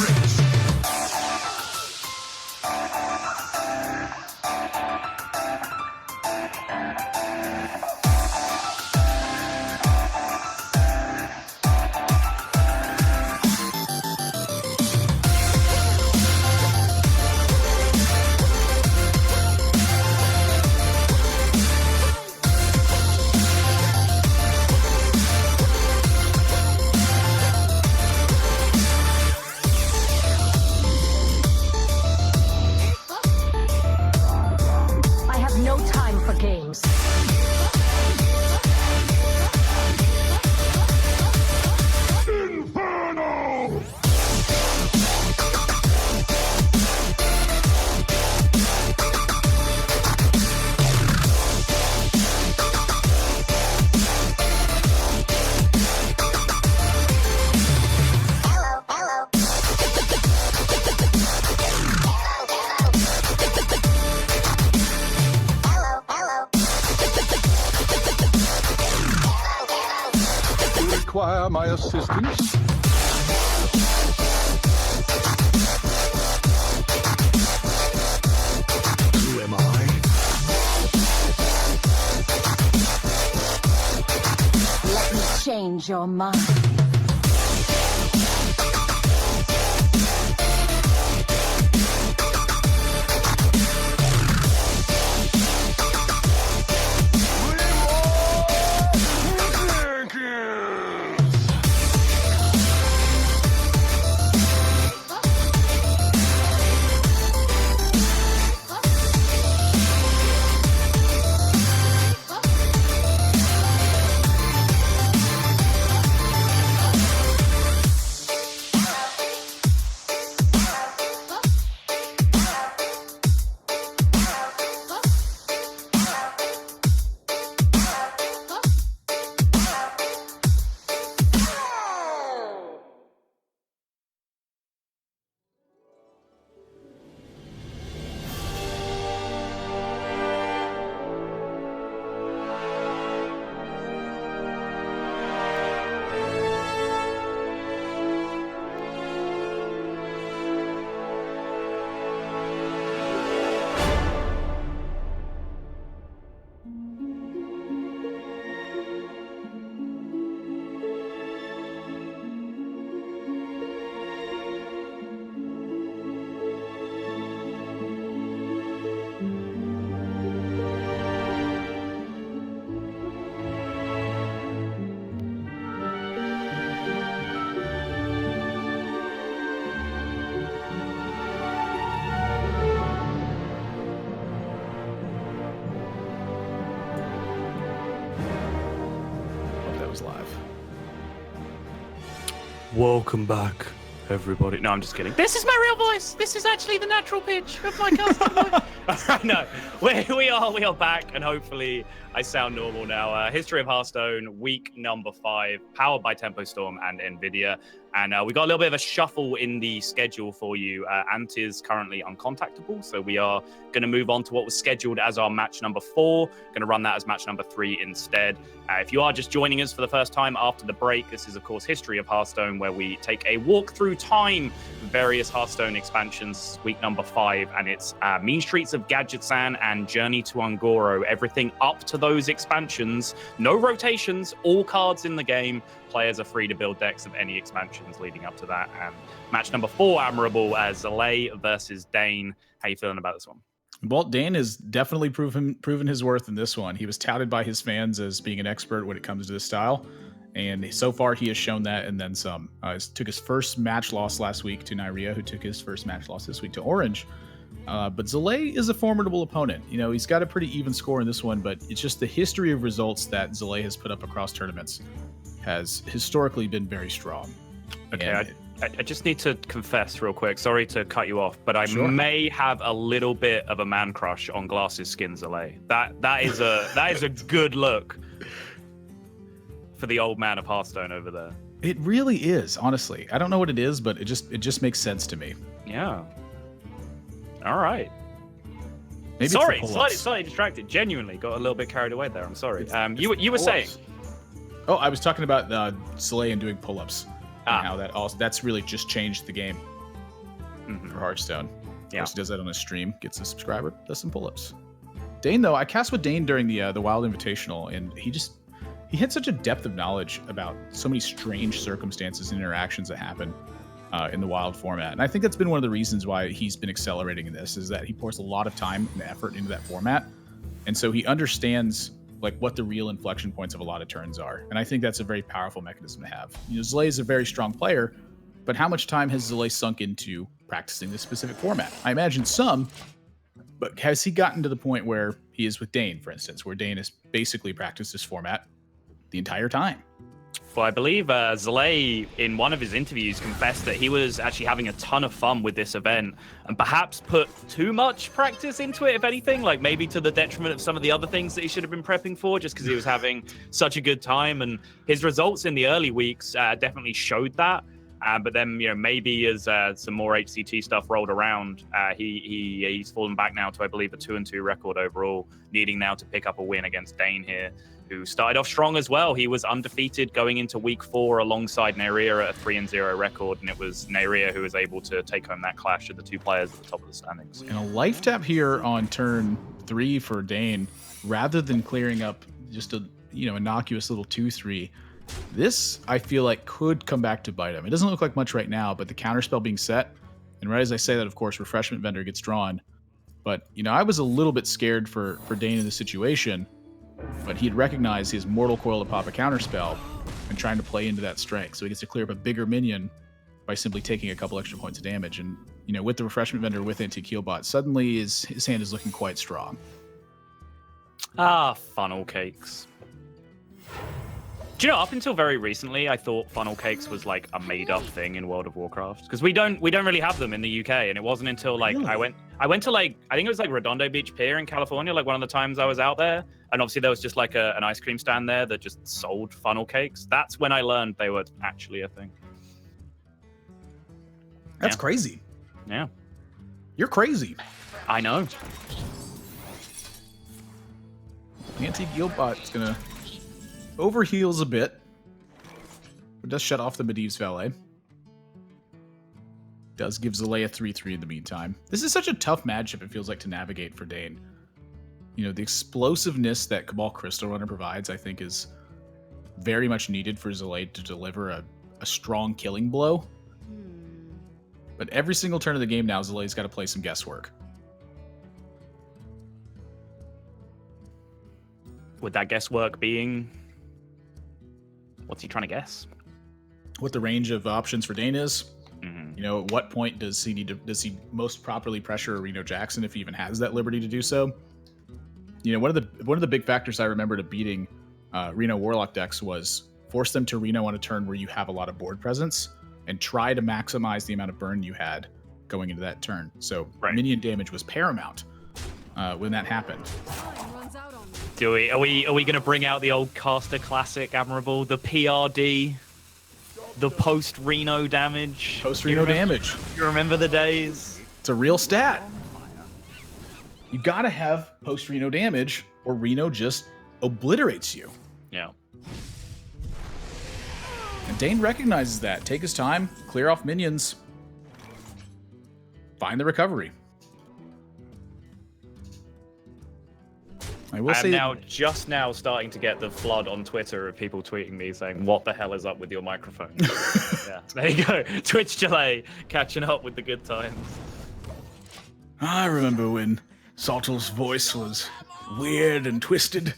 my assistance? Who am I? Let me change your mind. Live. Welcome back, everybody. No, I'm just kidding. This is my real voice. This is actually the natural pitch of my custom voice. No, we are back, and hopefully I sound normal now. History of Hearthstone, week number 5, powered by Tempo Storm and NVIDIA. And we got a little bit of a shuffle in the schedule for you. Ant is currently uncontactable, so we are going to move on to what was scheduled as our match number 4. Going to run that as match number 3 instead. If you are just joining us for the first time after the break, this is, of course, History of Hearthstone, where we take a walk through time with various Hearthstone expansions, week number 5, and it's Mean Streets of Gadgetzan and Journey to Ungoro. Everything up to those expansions. No rotations, all cards in the game. Players are free to build decks of any expansions leading up to that. And match number 4, Admirable, as Zalae versus Dane. How you feeling about this one? Well, Dane has definitely proven his worth in this one. He was touted by his fans as being an expert when it comes to this style, and so far he has shown that and then some. He took his first match loss last week to Naryia, who took his first match loss this week to Orange. But Zalae is a formidable opponent. You know, he's got a pretty even score in this one, but it's just the history of results that Zalae has put up across tournaments has historically been very strong. Okay, I just need to confess real quick. Sorry to cut you off, but I Sure. may have a little bit of a man crush on Glass's skin Zalae. That is a good look for the old man of Hearthstone over there. It really is, honestly. I don't know what it is, but it just makes sense to me. Yeah. All right. Maybe it's sorry, the pull-ups. slightly distracted. Genuinely got a little bit carried away there. I'm sorry. You were saying. Oh, I was talking about Zalae and doing pull-ups. Ah. And how that's really just changed the game for Hearthstone. Yeah. Of course, he does that on his stream, gets a subscriber, does some pull-ups. Dane, though, I cast with Dane during the Wild Invitational, and he had such a depth of knowledge about so many strange circumstances and interactions that happen in the Wild format. And I think that's been one of the reasons why he's been accelerating in this, is that he pours a lot of time and effort into that format. And so he understands like what the real inflection points of a lot of turns are. And I think that's a very powerful mechanism to have. You know, Zalae is a very strong player, but how much time has Zalae sunk into practicing this specific format? I imagine some, but has he gotten to the point where he is with Dane, for instance, where Dane has basically practiced this format the entire time? Well, I believe Zalae, in one of his interviews, confessed that he was actually having a ton of fun with this event and perhaps put too much practice into it, if anything, like maybe to the detriment of some of the other things that he should have been prepping for, just because he was having such a good time. And his results in the early weeks definitely showed that. But then, you know, maybe as some more HCT stuff rolled around, he's fallen back now to, I believe, a 2-2 record overall, needing now to pick up a win against Dane here. who started off strong as well. He was undefeated going into week 4 alongside Naryia at a 3-0 record, and it was Naryia who was able to take home that clash of the 2 players at the top of the standings. And a life tap here on turn 3 for Dane, rather than clearing up just a innocuous little 2-3. This, I feel like, could come back to bite him. It doesn't look like much right now, but the counterspell being set, and right as I say that, of course, Refreshment Vendor gets drawn. But, I was a little bit scared for Dane in this situation, but he'd recognized his Mortal Coil to pop a counterspell and trying to play into that strength. So he gets to clear up a bigger minion by simply taking a couple extra points of damage. And, with the Refreshment Vendor with Anti-Keelbot, suddenly his hand is looking quite strong. Funnel cakes. Do you know, up until very recently, I thought funnel cakes was like a made-up thing in World of Warcraft, because we don't really have them in the UK, and it wasn't until like really? I went to like, I think it was like Redondo Beach Pier in California, like one of the times I was out there, and obviously there was just like an ice cream stand there that just sold funnel cakes. That's when I learned they were actually a thing. That's crazy. Yeah. You're crazy. I know. Anti-Keelbot's gonna overheals a bit, but does shut off the Medivh's Valet. Does give Zalae a 3-3 in the meantime. This is such a tough matchup, it feels like, to navigate for Dane. The explosiveness that Cabal Crystal Runner provides, I think, is very much needed for Zalae to deliver a strong killing blow. But every single turn of the game now, Zalae's got to play some guesswork. Would that guesswork being... What's he trying to guess? What the range of options for Dane is. Mm-hmm. At what point does he most properly pressure a Reno Jackson if he even has that liberty to do so? One of the big factors I remember to beating Reno Warlock decks was force them to Reno on a turn where you have a lot of board presence and try to maximize the amount of burn you had going into that turn. So minion damage was paramount when that happened. Are we going to bring out the old caster classic, Admirable, the PRD, the post Reno damage? Post Reno damage. You remember the days? It's a real stat. You got to have post Reno damage, or Reno just obliterates you. Yeah. And Dane recognizes that. Take his time, clear off minions, find the recovery. I am just now starting to get the flood on Twitter of people tweeting me saying, "What the hell is up with your microphone?" Yeah, there you go. Twitch delay, catching up with the good times. I remember when Saltel's voice was weird and twisted.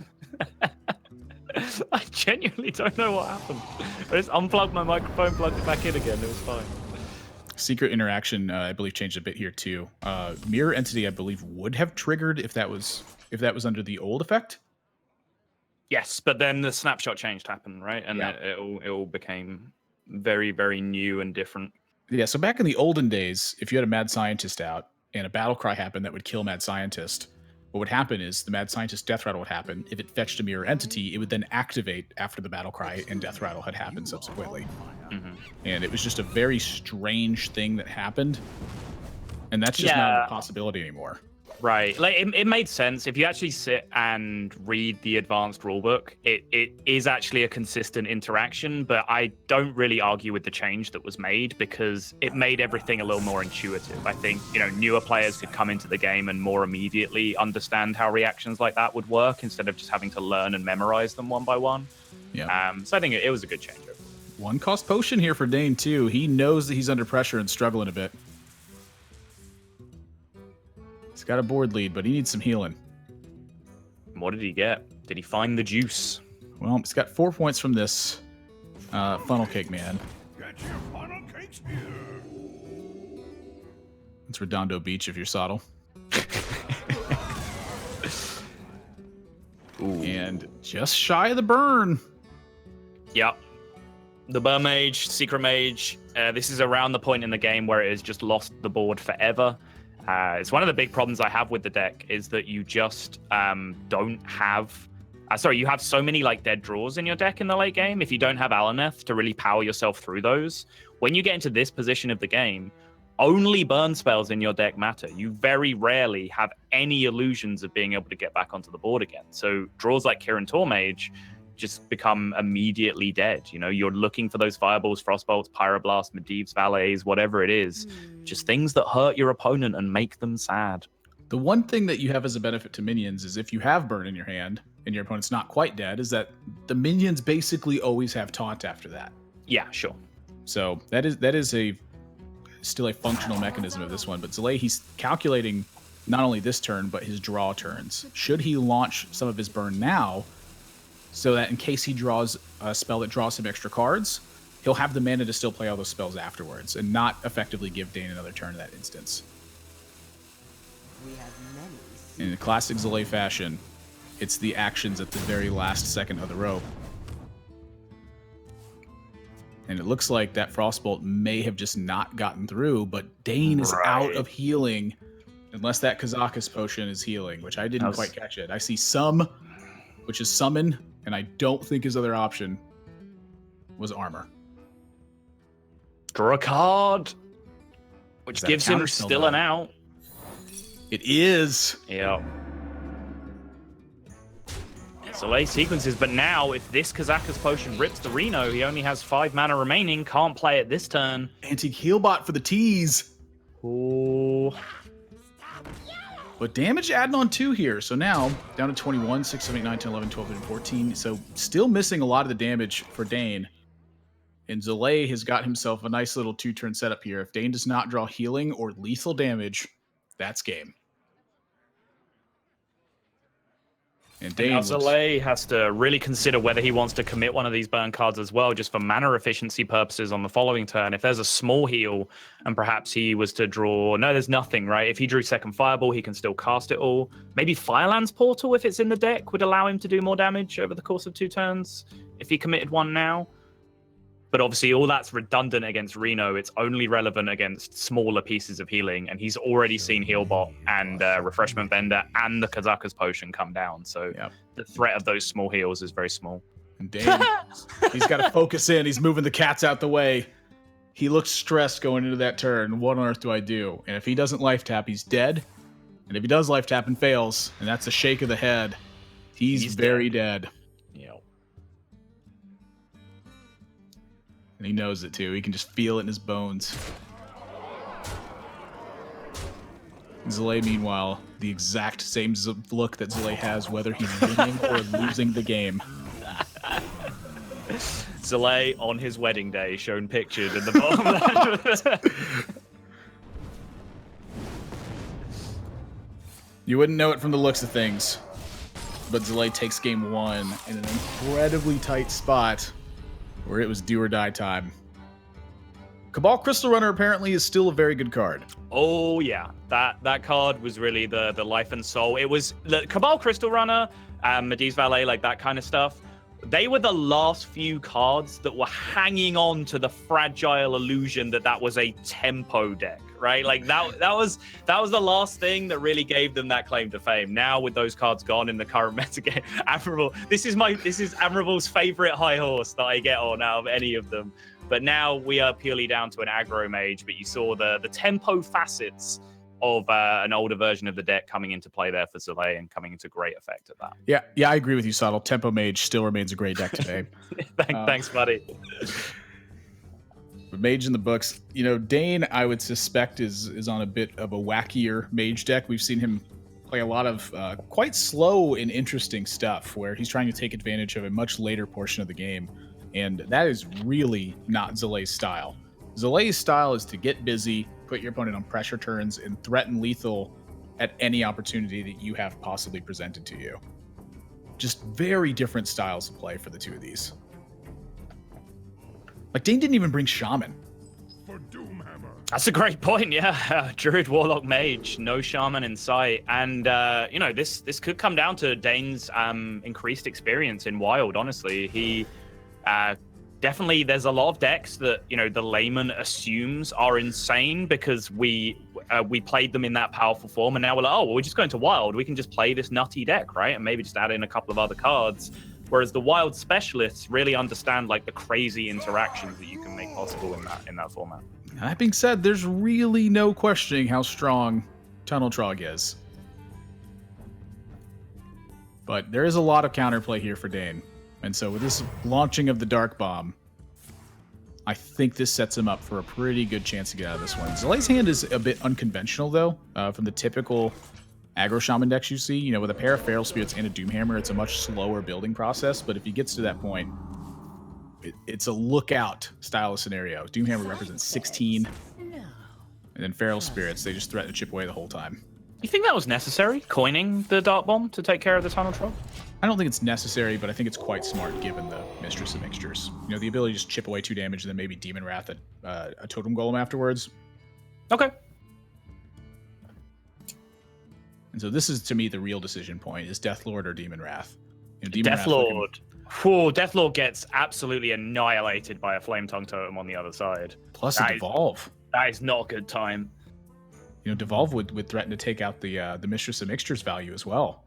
I genuinely don't know what happened. I just unplugged my microphone, plugged it back in again. It was fine. Secret interaction, I believe, changed a bit here too. Mirror Entity, I believe, would have triggered if that was under the old effect. Yes, but then the snapshot change happened, right? And it all became very, very new and different. Yeah, so back in the olden days, if you had a Mad Scientist out and a battle cry happened that would kill Mad Scientist, what would happen is the Mad Scientist Death Rattle would happen. If it fetched a mirror entity, it would then activate after the battle cry and Death Rattle had happened subsequently. Mm-hmm. And it was just a very strange thing that happened. And that's just not a possibility anymore. Right. Like it made sense. If you actually sit and read the advanced rulebook, it is actually a consistent interaction, but I don't really argue with the change that was made because it made everything a little more intuitive. I think, newer players could come into the game and more immediately understand how reactions like that would work instead of just having to learn and memorize them one by one. Yeah. So I think it was a good change. One cost potion here for Dane too. He knows that he's under pressure and struggling a bit. He's got a board lead, but he needs some healing. What did he get? Did he find the juice? Well, he's got 4 points from this funnel cake man. Get your funnel cakes here. It's Redondo Beach if you're Sottle. And just shy of the burn. Yep. The Burn Mage, Secret Mage. This is around the point in the game where it has just lost the board forever. It's one of the big problems I have with the deck is that you just don't have... you have so many dead draws in your deck in the late game. If you don't have Alaneth to really power yourself through those, when you get into this position of the game, only burn spells in your deck matter. You very rarely have any illusions of being able to get back onto the board again. So draws like Kirin Tormage just become immediately dead. You know, you're looking for those fireballs, frostbolts, pyroblast, Medivh's valets, whatever it is, just things that hurt your opponent and make them sad. The one thing that you have as a benefit to minions is if you have burn in your hand and your opponent's not quite dead, is that the minions basically always have taunt after that. Yeah, sure. So that is still a functional mechanism of this one. But Zalae, he's calculating not only this turn, but his draw turns. Should he launch some of his burn now, so that in case he draws a spell that draws him extra cards, he'll have the mana to still play all those spells afterwards and not effectively give Dane another turn in that instance. In the classic Zalae fashion, it's the actions at the very last second of the rope. And it looks like that Frostbolt may have just not gotten through, but Dane is out of healing, unless that Kazakus potion is healing, which I didn't quite catch it. I see some, which is summon, and I don't think his other option was armor. Draw a card, which gives him still an out. It is. Yeah. Zalae sequences, but now if this Kazakus potion rips the Reno, he only has 5 mana remaining, can't play it this turn. Anti-heal bot for the tease. Ooh. But damage adding on 2 here. So now down to 21, 6, 7, 8, 9, 10, 11, 12, 13, 14. So still missing a lot of the damage for Dane. And Zalae has got himself a nice little 2-turn setup here. If Dane does not draw healing or lethal damage, that's game. And Dane Zalae has to really consider whether he wants to commit one of these burn cards as well, just for mana efficiency purposes on the following turn. If there's a small heal and perhaps he was to draw... No, there's nothing, right? If he drew second Fireball, he can still cast it all. Maybe Firelands Portal, if it's in the deck, would allow him to do more damage over the course of 2 turns if he committed one now. But obviously all that's redundant against Reno. It's only relevant against smaller pieces of healing. And he's already seen Healbot and Refreshment Vendor and the Kazakus potion come down. So the threat of those small heals is very small. And Dane, he's got to focus in. He's moving the cats out the way. He looks stressed going into that turn. What on earth do I do? And if he doesn't life tap, he's dead. And if he does life tap and fails, and that's a shake of the head, he's very dead. And he knows it too. He can just feel it in his bones. Zalae, meanwhile, the exact same look that Zalae has, whether he's winning or losing the game. Zalae on his wedding day, shown pictured in the bottom. You wouldn't know it from the looks of things, but Zalae takes game 1 in an incredibly tight spot, where it was do or die time. Cabal Crystal Runner apparently is still a very good card. Oh yeah, that card was really the life and soul. It was the Cabal Crystal Runner, Medivh's Valet, like that kind of stuff. They were the last few cards that were hanging on to the fragile illusion that was a tempo deck, right? Like that was the last thing that really gave them that claim to fame. Now with those cards gone in the current metagame, Admirable. This is Admirable's favorite high horse that I get on out of any of them. But now we are purely down to an aggro mage. But you saw the tempo facets of an older version of the deck coming into play there for Zalae and coming into great effect at that. Yeah, I agree with you, Subtle. Tempo Mage still remains a great deck today. Thanks, buddy. But Mage in the books, you know, Dane, I would suspect is on a bit of a wackier Mage deck. We've seen him play a lot of quite slow and interesting stuff where he's trying to take advantage of a much later portion of the game. And that is really not Zalae's style. Zalae's style is to get busy, put your opponent on pressure turns, and threaten lethal at any opportunity that you have possibly presented to you. Just very different styles of play for the two of these. Like, Dane didn't even bring Shaman. For Doomhammer. That's a great point, yeah. Druid, Warlock, Mage, no Shaman in sight. And, you know, this could come down to Dane's increased experience in Wild, honestly. He... definitely, there's a lot of decks that, you know, the layman assumes are insane because we played them in that powerful form, and now we're like, oh, well, we're just going to Wild. We can just play this nutty deck, right? And maybe just add in a couple of other cards. Whereas the wild specialists really understand like the crazy interactions that you can make possible in that format. That being said, there's really no questioning how strong Tunnel Trog is. But there is a lot of counterplay here for Dane. And so with this launching of the Dark Bomb, I think this sets him up for a pretty good chance to get out of this one. Zalae's hand is a bit unconventional, though, from the typical aggro shaman decks you see. You know, with a pair of Feral Spirits and a Doomhammer, it's a much slower building process. But if he gets to that point, it's a lookout style of scenario. Doomhammer represents 16. And then Feral Spirits, they just threaten to chip away the whole time. You think that was necessary, coining the Dark Bomb to take care of the Tunnel Trog? I don't think it's necessary, but I think it's quite smart given the Mistress of Mixtures. You know, the ability to just chip away 2 damage and then maybe Demon Wrath a Totem Golem afterwards. Okay. And so this is, to me, the real decision point, is Deathlord or Demon Wrath. You know, Deathlord. Whew, Deathlord gets absolutely annihilated by a Flame Tongue Totem on the other side. Plus a Devolve. That is not a good time. You know, Devolve would threaten to take out the Mistress of Mixtures value as well.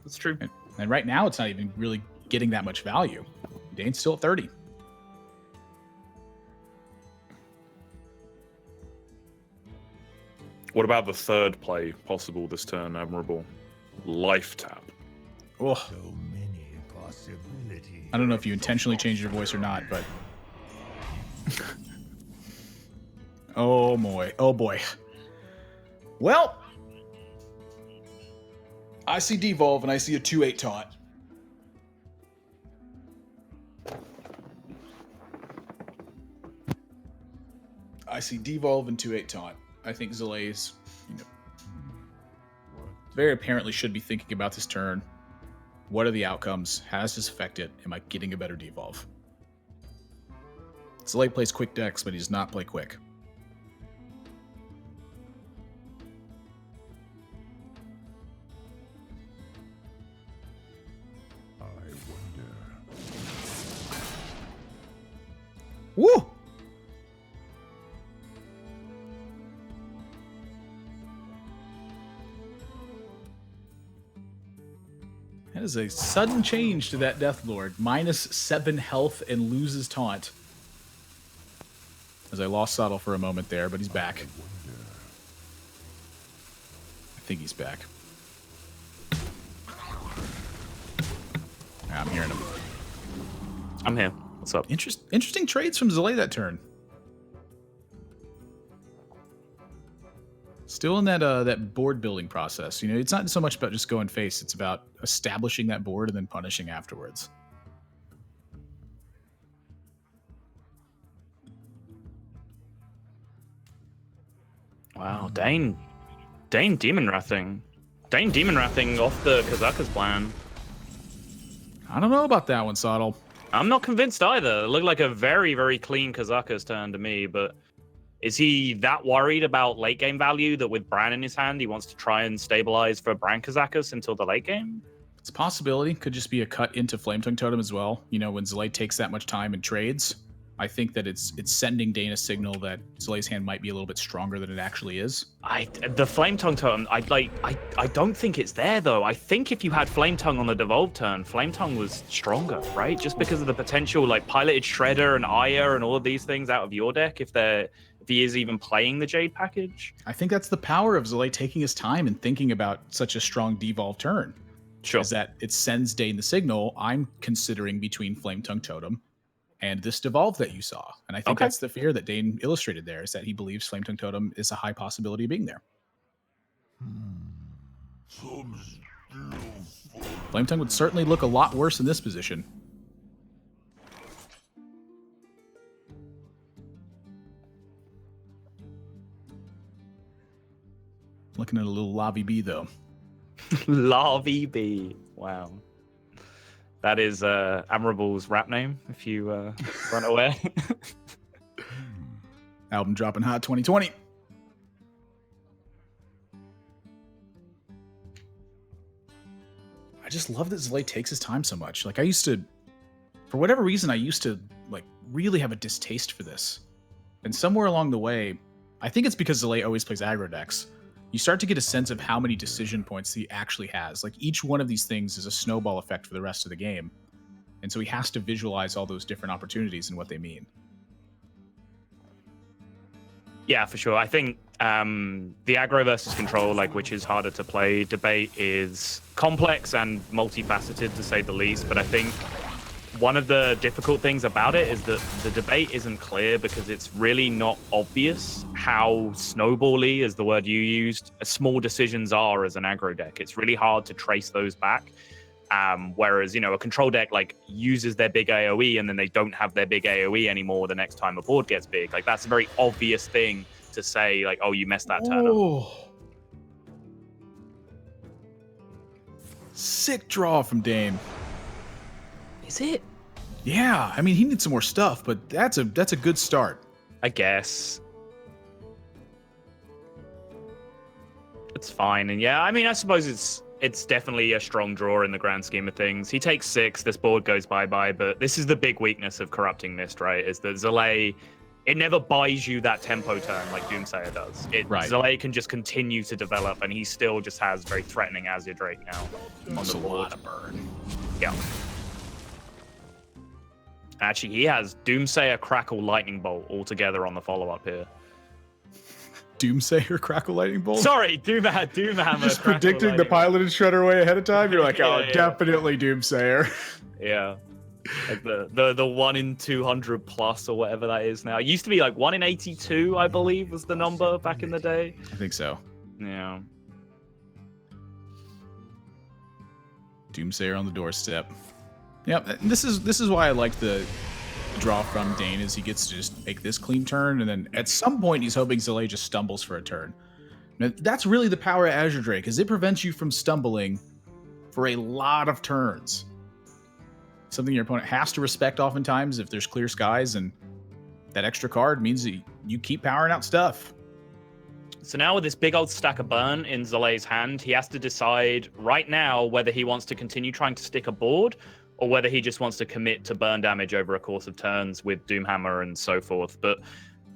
That's true. And right now, it's not even really getting that much value. Dane's still at 30. What about the third play possible this turn, Admirable? Life Tap. Oh. So many possibilities. I don't know if you intentionally changed your voice or not, but... oh, boy. Oh, boy. Well... I see Devolve, and I see a 2/8 taunt. I see Devolve and 2/8 taunt. I think Zalae's, you know, very apparently should be thinking about this turn. What are the outcomes? How does this affect it? Am I getting a better Devolve? Zalae plays quick decks, but he does not play quick. Woo! That is a sudden change to that Deathlord. -7 health and loses taunt. As I lost Saddle for a moment there, but he's back. I think he's back. Yeah, I'm hearing him. I'm here. What's up? Interesting trades from Zalae that turn. Still in that board building process. You know, it's not so much about just going face. It's about establishing that board and then punishing afterwards. Wow, Dane Demon Wrathing. Dane Demon Wrathing off the Kazuka's plan. I don't know about that one, Saddle. I'm not convinced either. It looked like a very, very clean Kazuka's turn to me, but is he that worried about late game value that with Bran in his hand, he wants to try and stabilize for Bran Kazakus until the late game? It's a possibility. Could just be a cut into Flametongue Totem as well. You know, when Zalae takes that much time and trades, I think that it's sending Dane a signal that Zalae's hand might be a little bit stronger than it actually is. The Flametongue Totem, I don't think it's there though. I think if you had Flametongue on the Devolve turn, Flametongue was stronger, right? Just because of the potential like piloted Shredder and Aya and all of these things out of your deck if he is even playing the Jade package. I think that's the power of Zalae taking his time and thinking about such a strong Devolve turn. Sure. Is that it sends Dane the signal, I'm considering between Flametongue Totem and this Devolve that you saw. And I think that's the fear that Dane illustrated there, is that he believes Flametongue Totem is a high possibility of being there. Flametongue would certainly look a lot worse in this position. Looking at a little Lavi B, though. Lavi B. Wow. That is Admirable's rap name, if you weren't aware. Album dropping hot 2020. I just love that Zalae takes his time so much. Like, I used to, for whatever reason, I used to like really have a distaste for this. And somewhere along the way, I think it's because Zalae always plays aggro decks. You start to get a sense of how many decision points he actually has. Like, each one of these things is a snowball effect for the rest of the game. And so he has to visualize all those different opportunities and what they mean. Yeah, for sure. I think the aggro versus control, like which is harder to play debate, is complex and multifaceted to say the least. But I think one of the difficult things about it is that the debate isn't clear because it's really not obvious how snowbally, is the word you used, small decisions are as an aggro deck. It's really hard to trace those back. Whereas, you know, a control deck like uses their big AoE and then they don't have their big AoE anymore the next time a board gets big. Like that's a very obvious thing to say, like, oh, you messed that turn up. Sick draw from Dane. Is it? Yeah, I mean, he needs some more stuff, but that's a good start. I guess. It's fine. And yeah, I mean, I suppose it's definitely a strong draw in the grand scheme of things. He takes 6, this board goes bye-bye, but this is the big weakness of Corrupting Mist, right? Is that Zalae, it never buys you that tempo turn like Doomsayer does. Right. Zalae can just continue to develop, and he still just has very threatening Azure Drake now on the board. A lot of burn. Yeah. Actually, he has Doomsayer, Crackle, Lightning Bolt all together on the follow-up here. Doomsayer, Crackle, Lightning Bolt? Sorry, Doomhammer. Just predicting the piloted shredder way ahead of time? You're like, oh, yeah. Definitely Doomsayer. Yeah. Like the 1 in 200 plus or whatever that is now. It used to be like 1 in 82, I believe, was the number back in the day. I think so. Yeah. Doomsayer on the doorstep. Yep, and this is why I like the draw from Dane, is he gets to just make this clean turn, and then at some point he's hoping Zalae just stumbles for a turn. Now, that's really the power of Azure Drake, is it prevents you from stumbling for a lot of turns. Something your opponent has to respect oftentimes if there's clear skies, and that extra card means that you keep powering out stuff. So now with this big old stack of burn in Zalae's hand, he has to decide right now whether he wants to continue trying to stick a board or whether he just wants to commit to burn damage over a course of turns with Doomhammer and so forth. But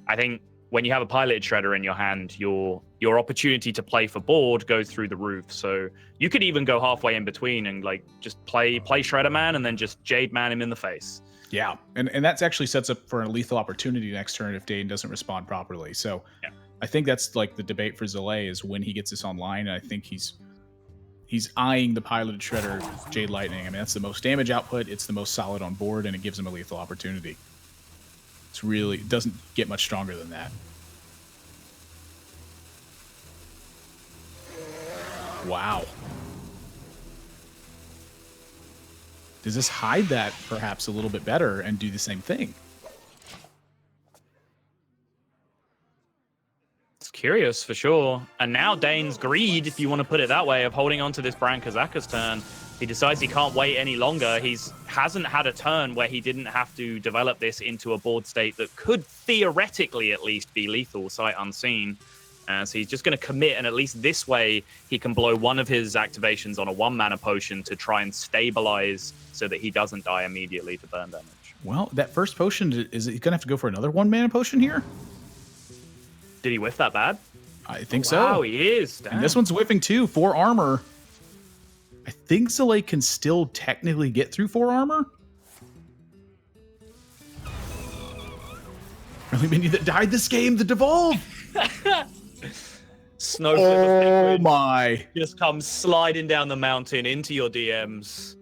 I think when you have a piloted shredder in your hand, your opportunity to play for board goes through the roof. So you could even go halfway in between and like just play Shredder Man and then just Jade Man him in the face. Yeah, and that actually sets up for a lethal opportunity next turn if Dane doesn't respond properly. So yeah. I think that's like the debate for Zalae is when he gets this online, and I think he's eyeing the piloted shredder Jade Lightning. I mean, that's the most damage output, it's the most solid on board, and it gives him a lethal opportunity. It doesn't get much stronger than that. Wow. Does this hide that perhaps a little bit better and do the same thing? It's curious for sure. And now Dane's greed, if you want to put it that way, of holding on to this Bran Kazaka's turn. He decides he can't wait any longer. Hasn't had a turn where he didn't have to develop this into a board state that could theoretically at least be lethal, sight unseen. So he's just going to commit, and at least this way he can blow one of his activations on a 1-mana potion to try and stabilize so that he doesn't die immediately to burn damage. Well, that first potion, is he going to have to go for another 1-mana potion here? Did he whiff that bad? I think so. Wow, he is. Damn. And this one's whiffing too, 4 armor. I think Zalae can still technically get through 4 armor. Really many that died this game, the Devolve. Snowflake oh my. Just comes sliding down the mountain into your DMs.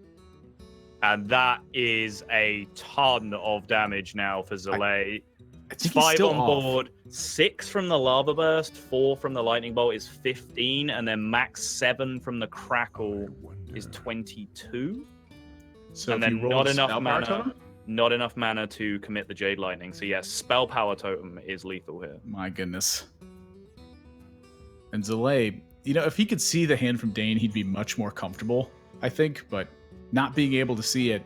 And that is a ton of damage now for Zalae. I think 5 on board, 6 from the Lava Burst, 4 from the Lightning Bolt is 15, and then max 7 from the Crackle is 22. So and then not enough mana to commit the Jade Lightning. So yes, Spell Power Totem is lethal here. My goodness. And Zalae, you know, if he could see the hand from Dane, he'd be much more comfortable, I think. But not being able to see it,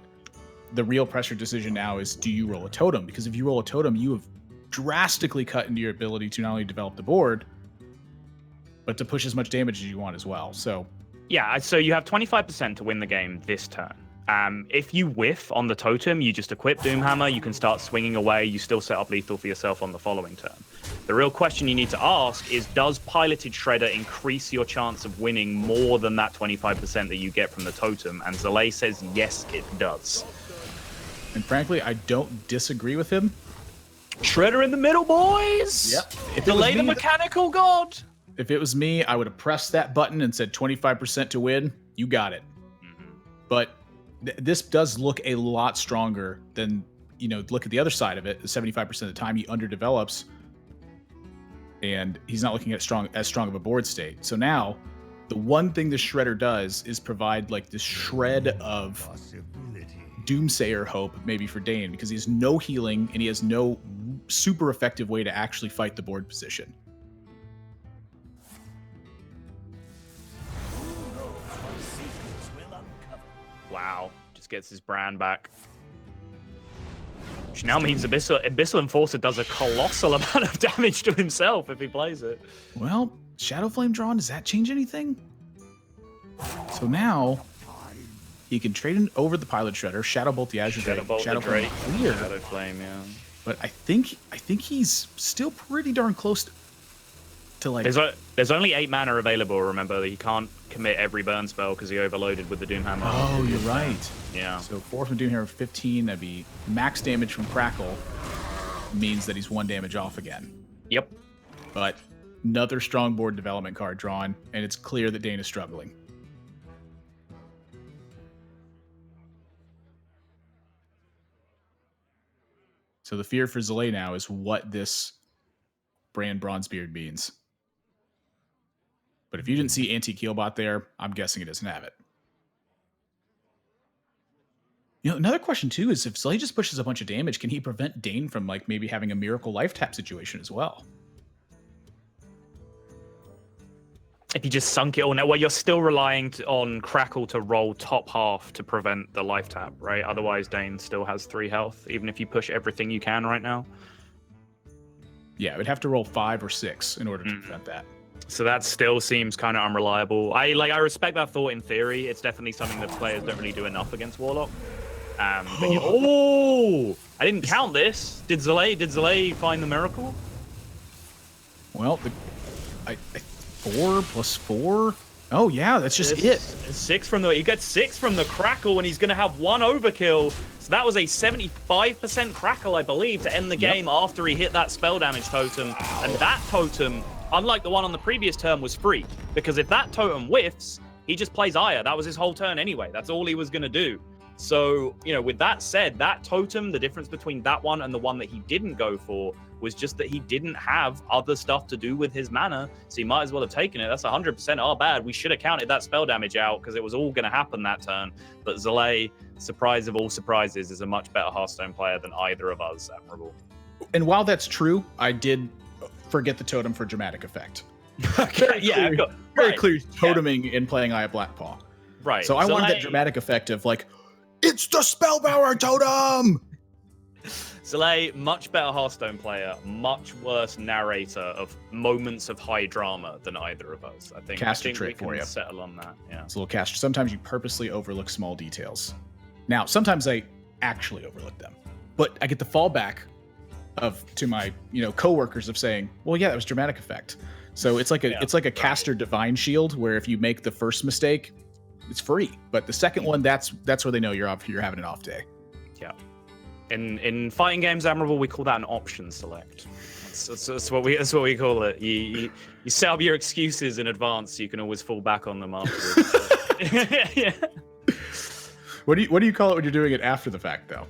the real pressure decision now is, do you roll a totem? Because if you roll a totem, you have drastically cut into your ability to not only develop the board, but to push as much damage as you want as well. So yeah, so you have 25% to win the game this turn. If you whiff on the totem, you just equip Doomhammer, you can start swinging away, you still set up lethal for yourself on the following turn. The real question you need to ask is, does Piloted Shredder increase your chance of winning more than that 25% that you get from the totem? And Zalae says yes, it does. And frankly, I don't disagree with him. Shredder in the middle, boys. Yep. If Delay the mechanical god. If it was me, I would have pressed that button and said 25% to win. You got it. But this does look a lot stronger than, you know, look at the other side of it. 75% of the time he underdevelops, and he's not looking at as strong of a board state. So now, the one thing the Shredder does is provide like this shred of Doomsayer hope, maybe for Dane, because he has no healing and he has no super effective way to actually fight the board position. Wow, just gets his brand back. Which now means Abyssal Enforcer does a colossal amount of damage to himself if he plays it. Well, Shadow Flame drawn, does that change anything? So now he can trade in over the Pilot Shredder, Shadow Bolt the Azure Drake, Shadow Flame clear. Shadow Flame, yeah. But I think he's still pretty darn close to like. There's only 8 mana available. Remember, he can't commit every burn spell because he overloaded with the Doomhammer. Oh, you're right. Yeah. So 4 from Doomhammer, 15. That'd be max damage from Crackle. Means that he's 1 damage off again. Yep. But another strong board development card drawn, and it's clear that Dane is struggling. So the fear for Zalae now is what this brand Bronzebeard means. But if you didn't see Anti-Keelbot there, I'm guessing it doesn't have it. You know, another question too is if Zalae just pushes a bunch of damage, can he prevent Dane from like maybe having a Miracle Life Tap situation as well? If you just sunk it all now, well, you're still relying on Crackle to roll top half to prevent the life tap, right? Otherwise, Dane still has 3 health, even if you push everything you can right now. Yeah, it would have to roll 5 or 6 in order to prevent that. So that still seems kind of unreliable. I respect that thought in theory. It's definitely something that players don't really do enough against Warlock. But oh, I didn't count this. Did Zalae find the miracle? Well, 4 plus 4. Oh yeah, that's just it. 6 from he gets 6 from the Crackle, and he's going to have 1 overkill. So that was a 75% Crackle, I believe, to end the game after he hit that spell damage totem. And that totem, unlike the one on the previous turn, was free, because if that totem whiffs, he just plays Aya. That was his whole turn anyway. That's all he was going to do. So, you know, with that said, that totem, the difference between that one and the one that he didn't go for was just that he didn't have other stuff to do with his mana, so he might as well have taken it. That's 100% our bad. We should have counted that spell damage out because it was all going to happen that turn. But Zalae, surprise of all surprises, is a much better Hearthstone player than either of us, Admirable. And while that's true, I did forget the totem for dramatic effect. Very clear toteming in playing Eye of Blackpaw. Right. So I wanted that dramatic effect of like, it's the Spellbower totem! Zalae, much better Hearthstone player, much worse narrator of moments of high drama than either of us. I think Caster trait we for can you. settle on that. Yeah. It's a little caster. Sometimes you purposely overlook small details. Now, sometimes I actually overlook them, but I get the fallback to my coworkers of saying, "Well, yeah, that was dramatic effect." So it's like a caster divine shield where if you make the first mistake, it's free, but the second one, that's where they know you're having an off day. Yeah. In fighting games, Admirable, we call that an option select. That's what we call it. You set up your excuses in advance, so you can always fall back on them afterwards. Yeah. What do you call it when you're doing it after the fact, though?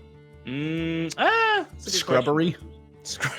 Scrubbery.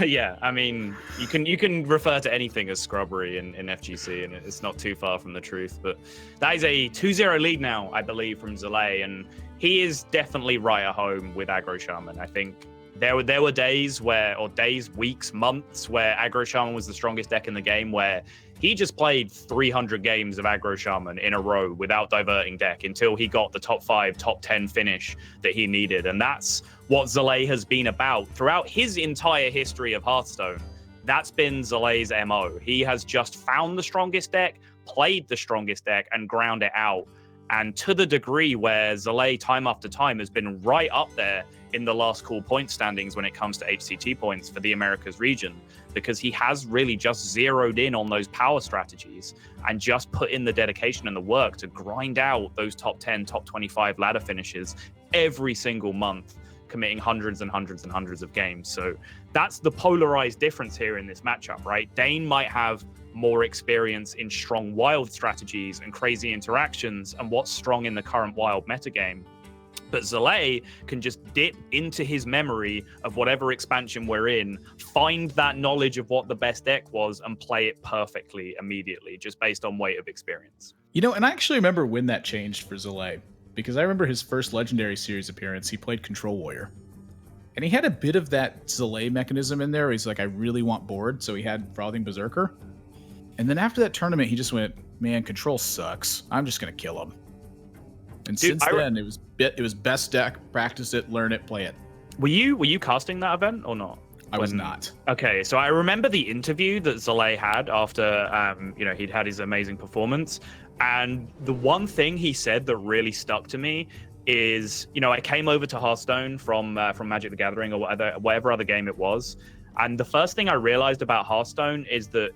Yeah, I mean, you can refer to anything as scrubbery in FGC, and it's not too far from the truth. But that is a 2-0 lead now, I believe, from Zalae, and he is definitely right at home with Aggro Shaman. I think there were days, weeks, months where Aggro Shaman was the strongest deck in the game, where he just played 300 games of Aggro Shaman in a row without diverting deck until he got the top 5, top 10 finish that he needed. And that's what Zalae has been about throughout his entire history of Hearthstone. That's been Zalae's MO. He has just found the strongest deck, played the strongest deck, and ground it out. And to the degree where Zalae, time after time, has been right up there in the last call point standings when it comes to HCT points for the Americas region, because he has really just zeroed in on those power strategies and just put in the dedication and the work to grind out those top 10, top 25 ladder finishes every single month. committing hundreds and hundreds and hundreds of games. So that's the polarized difference here in this matchup, right? Dane might have more experience in strong wild strategies and crazy interactions and what's strong in the current wild metagame. But Zalae can just dip into his memory of whatever expansion we're in, find that knowledge of what the best deck was, and play it perfectly immediately, just based on weight of experience. You know, and I actually remember when that changed for Zalae, because I remember his first Legendary Series appearance, he played Control Warrior. And he had a bit of that Zalae mechanism in there. He's like, I really want board, so he had Frothing Berserker. And then after that tournament, he just went, man, Control sucks. I'm just going to kill him. And Dude, since then, it was best deck, practice it, learn it, play it. Were you casting that event or not? I was not. Okay, so I remember the interview that Zalae had after he'd had his amazing performance, and the one thing he said that really stuck to me is, I came over to Hearthstone from Magic the Gathering or whatever other game it was, and the first thing I realized about Hearthstone is that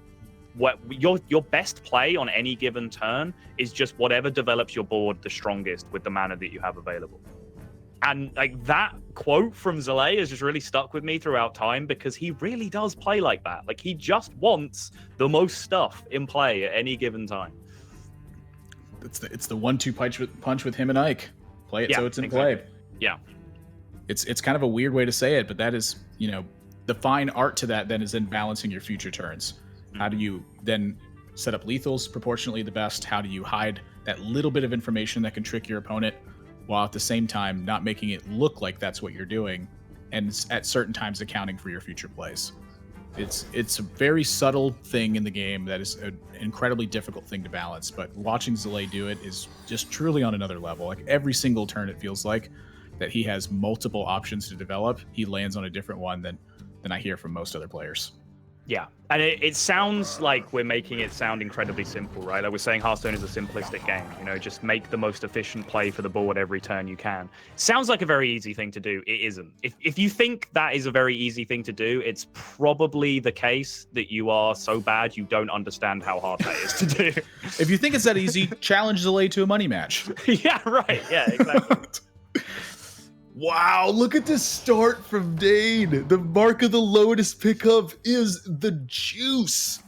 what your best play on any given turn is just whatever develops your board the strongest with the mana that you have available. And like that quote from Zalae has just really stuck with me throughout time, because he really does play like that. Like, he just wants the most stuff in play at any given time. It's the 1-2 punch with him and Ike. Play it so it's in play. Yeah. It's kind of a weird way to say it, but that is, the fine art to that then is then balancing your future turns. How do you then set up lethals proportionately the best? How do you hide that little bit of information that can trick your opponent, while at the same time not making it look like that's what you're doing, and at certain times accounting for your future plays? It's a very subtle thing in the game that is an incredibly difficult thing to balance, but watching Zalae do it is just truly on another level. Like, every single turn, it feels like that he has multiple options to develop. He lands on a different one than I hear from most other players. Yeah, and it sounds like we're making it sound incredibly simple, right? Like, we're saying Hearthstone is a simplistic game, just make the most efficient play for the board every turn you can. Sounds like a very easy thing to do. It isn't. If you think that is a very easy thing to do, it's probably the case that you are so bad you don't understand how hard that is to do. If you think it's that easy, challenge Zalae to a money match. Yeah, right. Yeah, exactly. Wow, look at this start from Dane. The Mark of the Lotus pickup is the juice.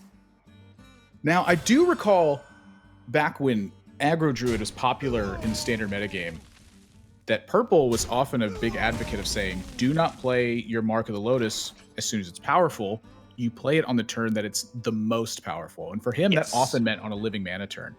Now, I do recall back when Aggro Druid was popular in standard metagame, that Purple was often a big advocate of saying, do not play your Mark of the Lotus as soon as it's powerful. You play it on the turn that it's the most powerful. And for him, that often meant on a living mana turn.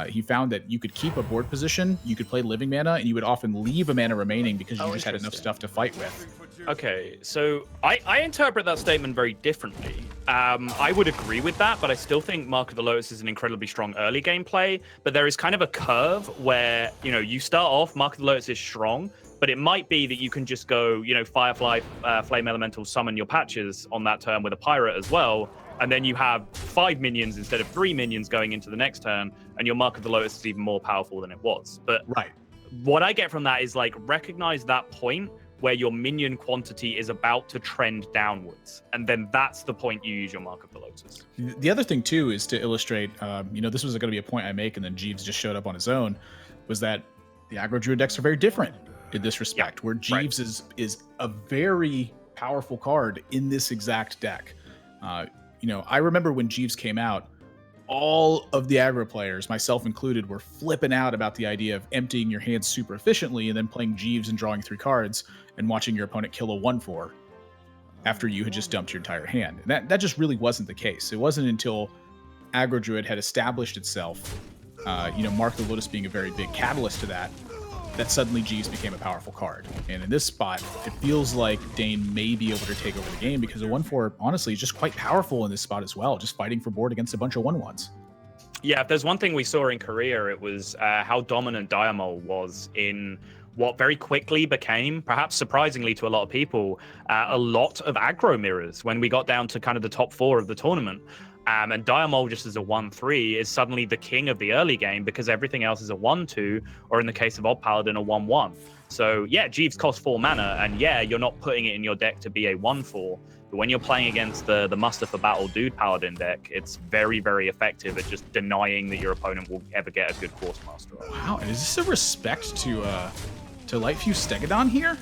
He found that you could keep a board position, you could play living mana, and you would often leave a mana remaining because you just had enough stuff to fight with. Okay, so I interpret that statement very differently. I would agree with that, but I still think Mark of the Lotus is an incredibly strong early game play, but there is kind of a curve where, you start off, Mark of the Lotus is strong, but it might be that you can just go, Firefly, Flame Elemental, summon your patches on that turn with a Pirate as well, and then you have 5 minions instead of 3 minions going into the next turn, and your Mark of the Lotus is even more powerful than it was. But right, what I get from that is, like, recognize that point where your minion quantity is about to trend downwards, and then that's the point you use your Mark of the Lotus. The other thing, too, is to illustrate, this was going to be a point I make, and then Jeeves just showed up on his own, was that the Aggro Druid decks are very different in this respect, where Jeeves is a very powerful card in this exact deck. I remember when Jeeves came out, all of the aggro players, myself included, were flipping out about the idea of emptying your hands super efficiently and then playing Jeeves and drawing 3 cards and watching your opponent kill a 1/4 after you had just dumped your entire hand. And that just really wasn't the case. It wasn't until Aggro Druid had established itself, Mark of the Lotus being a very big catalyst to that suddenly Jeeves became a powerful card. And in this spot, it feels like Dane may be able to take over the game because a 1/4, honestly, is just quite powerful in this spot as well, just fighting for board against a bunch of 1/1s. Yeah, if there's one thing we saw in Korea, it was how dominant Diamol was in what very quickly became, perhaps surprisingly to a lot of people, a lot of aggro mirrors when we got down to kind of the top 4 of the tournament. And Diamol, just as a 1/3, is suddenly the king of the early game because everything else is a 1/2, or in the case of Odd Paladin, a 1/1. So yeah, Jeeves costs 4 mana, and yeah, you're not putting it in your deck to be a 1/4. But when you're playing against the Muster for Battle Dude Paladin deck, it's very, very effective at just denying that your opponent will ever get a good Quartermaster. Wow, and is this a respect to Lightfuse Stegodon here?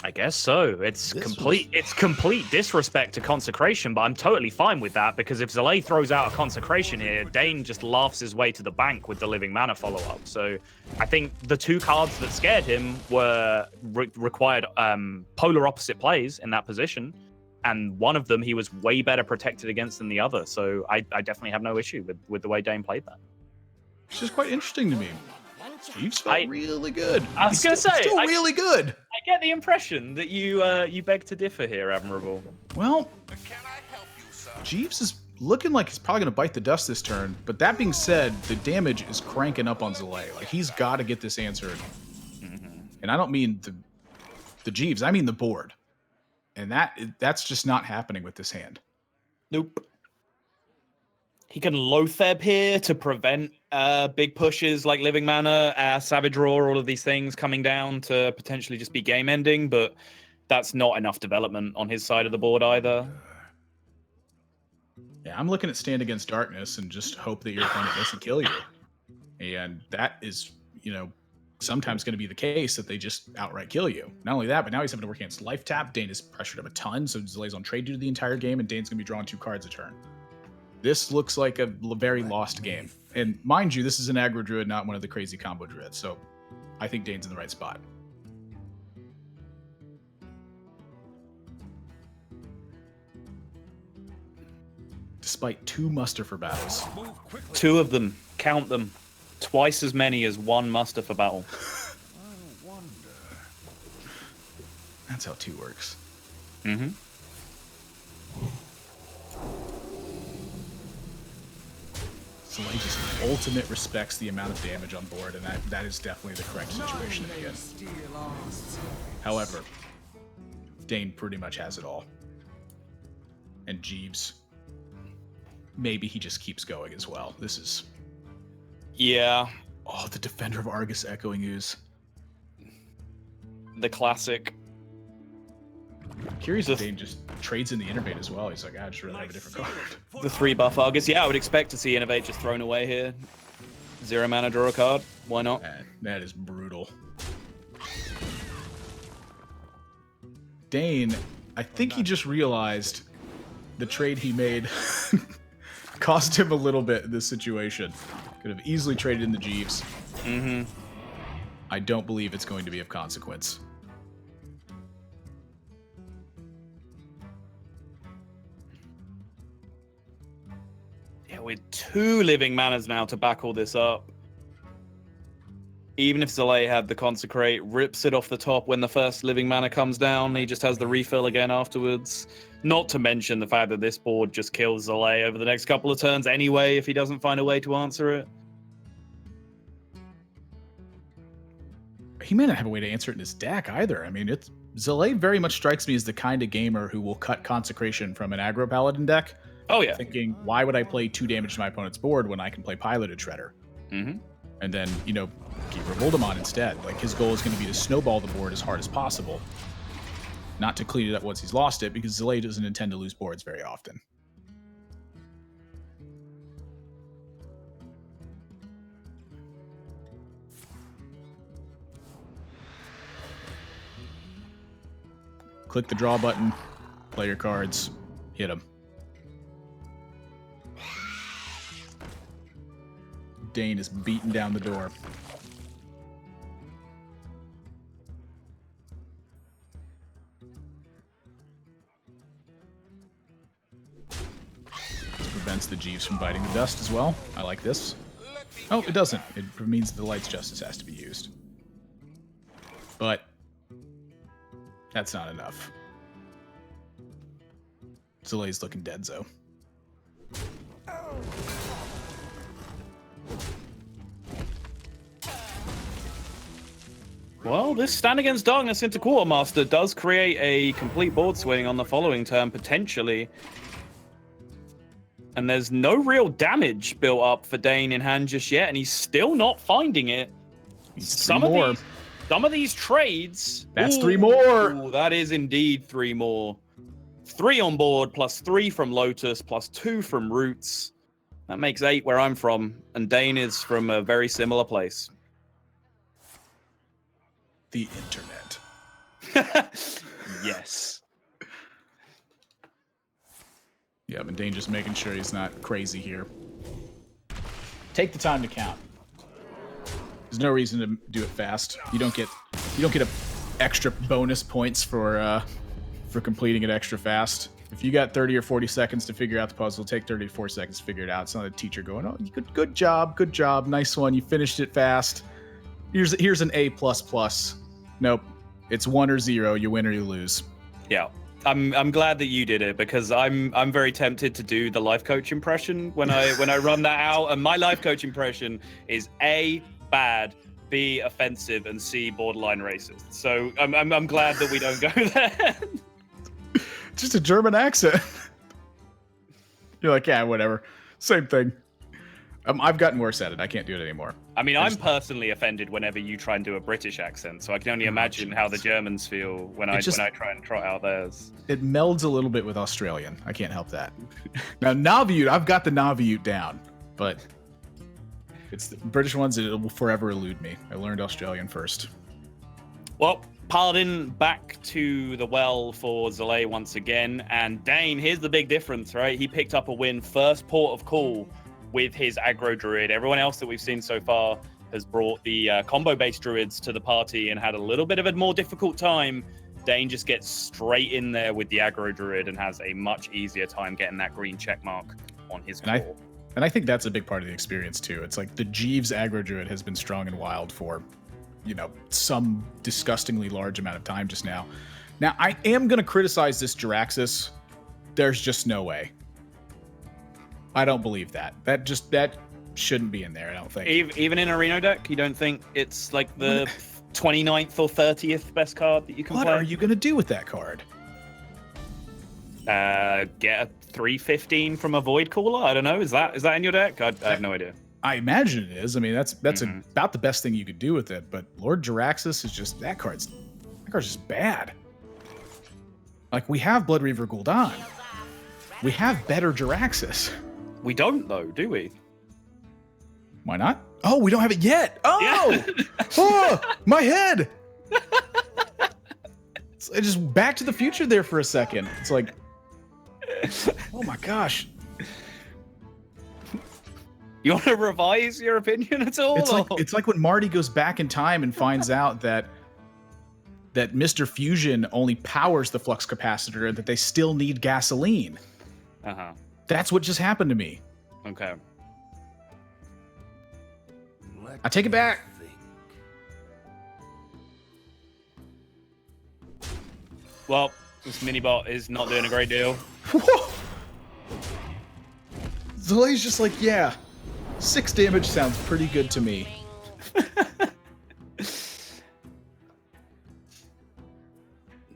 I guess so. It's complete disrespect to consecration, but I'm totally fine with that because if Zalae throws out a consecration here, Dane just laughs his way to the bank with the living mana follow-up. So I think the two cards that scared him were required polar opposite plays in that position, and one of them he was way better protected against than the other. So I definitely have no issue with the way Dane played that. It's just quite interesting to me. Chiefs felt really good. I was going to say, still really good. I get the impression that you beg to differ here, Admirable. Well, Jeeves is looking like he's probably going to bite the dust this turn. But that being said, the damage is cranking up on Zalae. Like, he's got to get this answered. And I don't mean the Jeeves, I mean the board. And that's just not happening with this hand. Nope. He can Lotheb here to prevent big pushes like Living Mana, Savage Roar, all of these things coming down to potentially just be game ending, but that's not enough development on his side of the board either. Yeah, I'm looking at Stand Against Darkness and just hope that your opponent doesn't kill you. And that is, sometimes going to be the case that they just outright kill you. Not only that, but now he's having to work against Life Tap. Dane has pressured him a ton, so Zalae's on trade duty the entire game, and Dane's going to be drawing 2 cards a turn. This looks like a very lost game. And mind you, this is an aggro druid, not one of the crazy combo druids. So I think Dane's in the right spot. Despite 2 muster for battles. 2 of them. Count them. Twice as many as 1 muster for battle. That's how 2 works. Mm-hmm. Zalae just ultimate respects the amount of damage on board, and that is definitely the correct situation to be in. However, Dane pretty much has it all. And Jeeves, maybe he just keeps going as well. This is... Yeah. Oh, the Defender of Argus Echoing Ooze. The classic. Curious if Dane just trades in the Innervate as well. He's like, I'd just rather have a different card. The 3 buff Argus. Yeah, I would expect to see Innervate just thrown away here. 0 mana, draw a card. Why not? That is brutal. Dane, I think he just realized the trade he made cost him a little bit in this situation. Could have easily traded in the Jeeves. Mm-hmm. I don't believe it's going to be of consequence. Yeah, with 2 living manas now to back all this up. Even if Zalae had the Consecrate, rips it off the top when the first living mana comes down, he just has the refill again afterwards. Not to mention the fact that this board just kills Zalae over the next couple of turns anyway if he doesn't find a way to answer it. He may not have a way to answer it in his deck either. I mean, Zalae very much strikes me as the kind of gamer who will cut Consecration from an aggro Paladin deck. Oh, yeah. Thinking, why would I play 2 damage to my opponent's board when I can play Piloted Shredder? Mm-hmm. And then, keep Revoldemon instead. Like, his goal is going to be to snowball the board as hard as possible. Not to clean it up once he's lost it, because Zalae doesn't intend to lose boards very often. Click the draw button, play your cards, hit them. Dane is beating down the door. This prevents the Jeeves from biting the dust as well. I like this. Oh, it doesn't. It means the Light's Justice has to be used. But that's not enough. Zalae's looking dead, though. Well, this Stand Against Darkness into Quartermaster does create a complete board swing on the following turn, potentially. And there's no real damage built up for Dane in hand just yet, and he's still not finding it. Some of these trades... That's 3 more! That is indeed 3 more. 3 on board, plus 3 from Lotus, plus 2 from Roots. That makes 8 where I'm from, and Dane is from a very similar place. The internet. Yes. Yeah, but Dane just making sure he's not crazy here. Take the time to count. There's no reason to do it fast. You don't get a extra bonus points for completing it extra fast. If you got 30 or 40 seconds to figure out the puzzle, take 30 to 40 seconds to figure it out. It's not a teacher going, "Oh, good job, nice one. You finished it fast. Here's an A++." Nope, it's 1 or 0. You win or you lose. Yeah. I'm glad that you did it, because I'm very tempted to do the life coach impression when I run that out, and my life coach impression is A, bad, B, offensive, and C, borderline racist. So I'm glad that we don't go there. Just a German accent. You're like, yeah, whatever, same thing. I've gotten worse at it. I can't do it anymore. I mean, I'm personally offended whenever you try and do a British accent, so I can only imagine how the Germans feel when I try and trot out theirs. It melds a little bit with Australian. I can't help that. Now, Naviute, I've got the Naviute down, but it's the British ones that will forever elude me. I learned Australian first. Well, Paladin back to the well for Zalae once again, and Dane, here's the big difference, right? He picked up a win, first port of call with his aggro druid. Everyone else that we've seen so far has brought the combo-based druids to the party and had a little bit of a more difficult time. Dane just gets straight in there with the aggro druid and has a much easier time getting that green check mark on his core. And I think that's a big part of the experience too. It's like the Jeeves aggro druid has been strong and wild for, some disgustingly large amount of time just now. Now, I am going to criticize this Jiraxis. There's just no way. I don't believe that. That shouldn't be in there, I don't think. Even in a Reno deck, you don't think it's like the 29th or 30th best card that you can play? What are you going to do with that card? Get a 315 from a Void Caller? I don't know. Is that in your deck? I have no idea. I imagine it is. I mean, that's about the best thing you could do with it. But Lord Jiraxis is just that card's just bad. Like, we have Blood Reaver Gul'dan. We have better Jiraxis. We don't, though, do we? Why not? Oh, we don't have it yet. Oh, yeah. Oh, my head. It's just Back to the Future there for a second. It's like, oh my gosh. You want to revise your opinion at all? It's like when Marty goes back in time and finds out that Mr. Fusion only powers the flux capacitor and that they still need gasoline. Uh-huh. That's what just happened to me. Okay. I take it back. Well, this mini-bot is not doing a great deal. Zalae's just like, yeah, 6 damage sounds pretty good to me.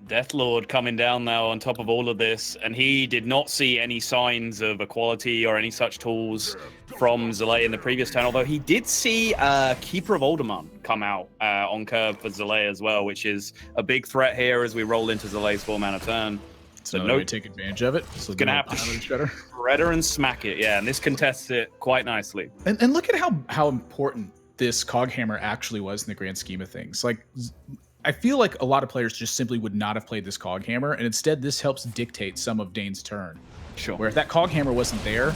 Deathlord coming down now on top of all of this, and he did not see any signs of equality or any such tools from Zalae in the previous turn, although he did see Keeper of Alderman come out on curve for Zalae as well, which is a big threat here as we roll into Zalae's 4-mana turn. So no way to take advantage of it. So gonna have to shred her and smack it, yeah, and this contests it quite nicely. And look at how important this Coghammer actually was in the grand scheme of things. Like, I feel like a lot of players just simply would not have played this Coghammer, and instead this helps dictate some of Dane's turn. Sure. Where if that Coghammer wasn't there,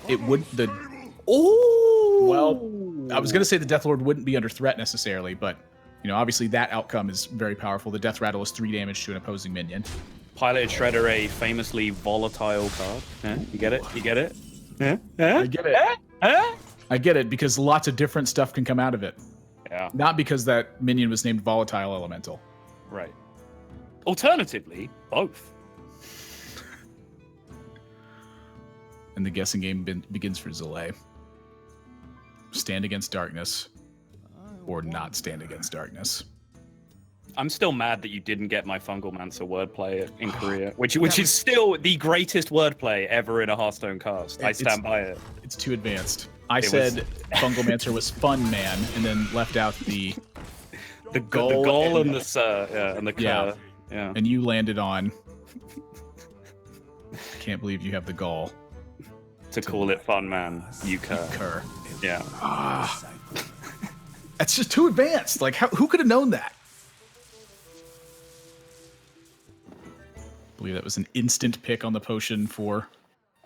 it would I was gonna say the Deathlord wouldn't be under threat necessarily, but obviously that outcome is very powerful. The Death Rattle is 3 damage to an opposing minion. Piloted Shredder, a famously volatile card. You get it? You get it? I get it. I get it, because lots of different stuff can come out of it. Yeah. Not because that minion was named Volatile Elemental. Right. Alternatively, both. And the guessing game begins for Zalae. Stand against darkness, or not stand against darkness. I'm still mad that you didn't get my Fungalmancer wordplay in Korea, which is still the greatest wordplay ever in a Hearthstone cast. I stand by it. It's too advanced. I said Fungalmancer was fun, man, and then left out the goal and the and the yeah. And you landed on. Can't believe you have the gall to call it fun, man. You cur. Yeah. That's just too advanced. Like, who could have known that? believe that was an instant pick on the potion for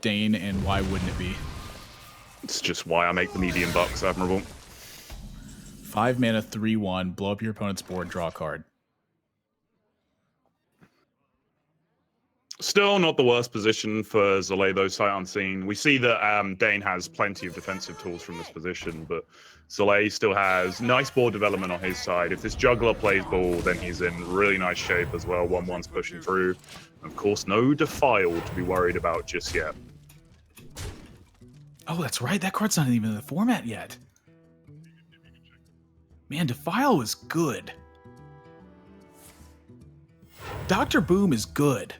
Dane, and why wouldn't it be? It's just why I make the medium bucks admirable. 5 mana, 3/1, blow up your opponent's board, draw a card. Still not the worst position for Zalae, though, sight unseen. We see that Dane has plenty of defensive tools from this position, but Zalae still has nice board development on his side. If this juggler plays ball, then he's in really nice shape as well. 1/1's pushing through. Of course, no Defile to be worried about just yet. Oh, that's right. That card's not even in the format yet. Man, Defile is good. Dr. Boom is good.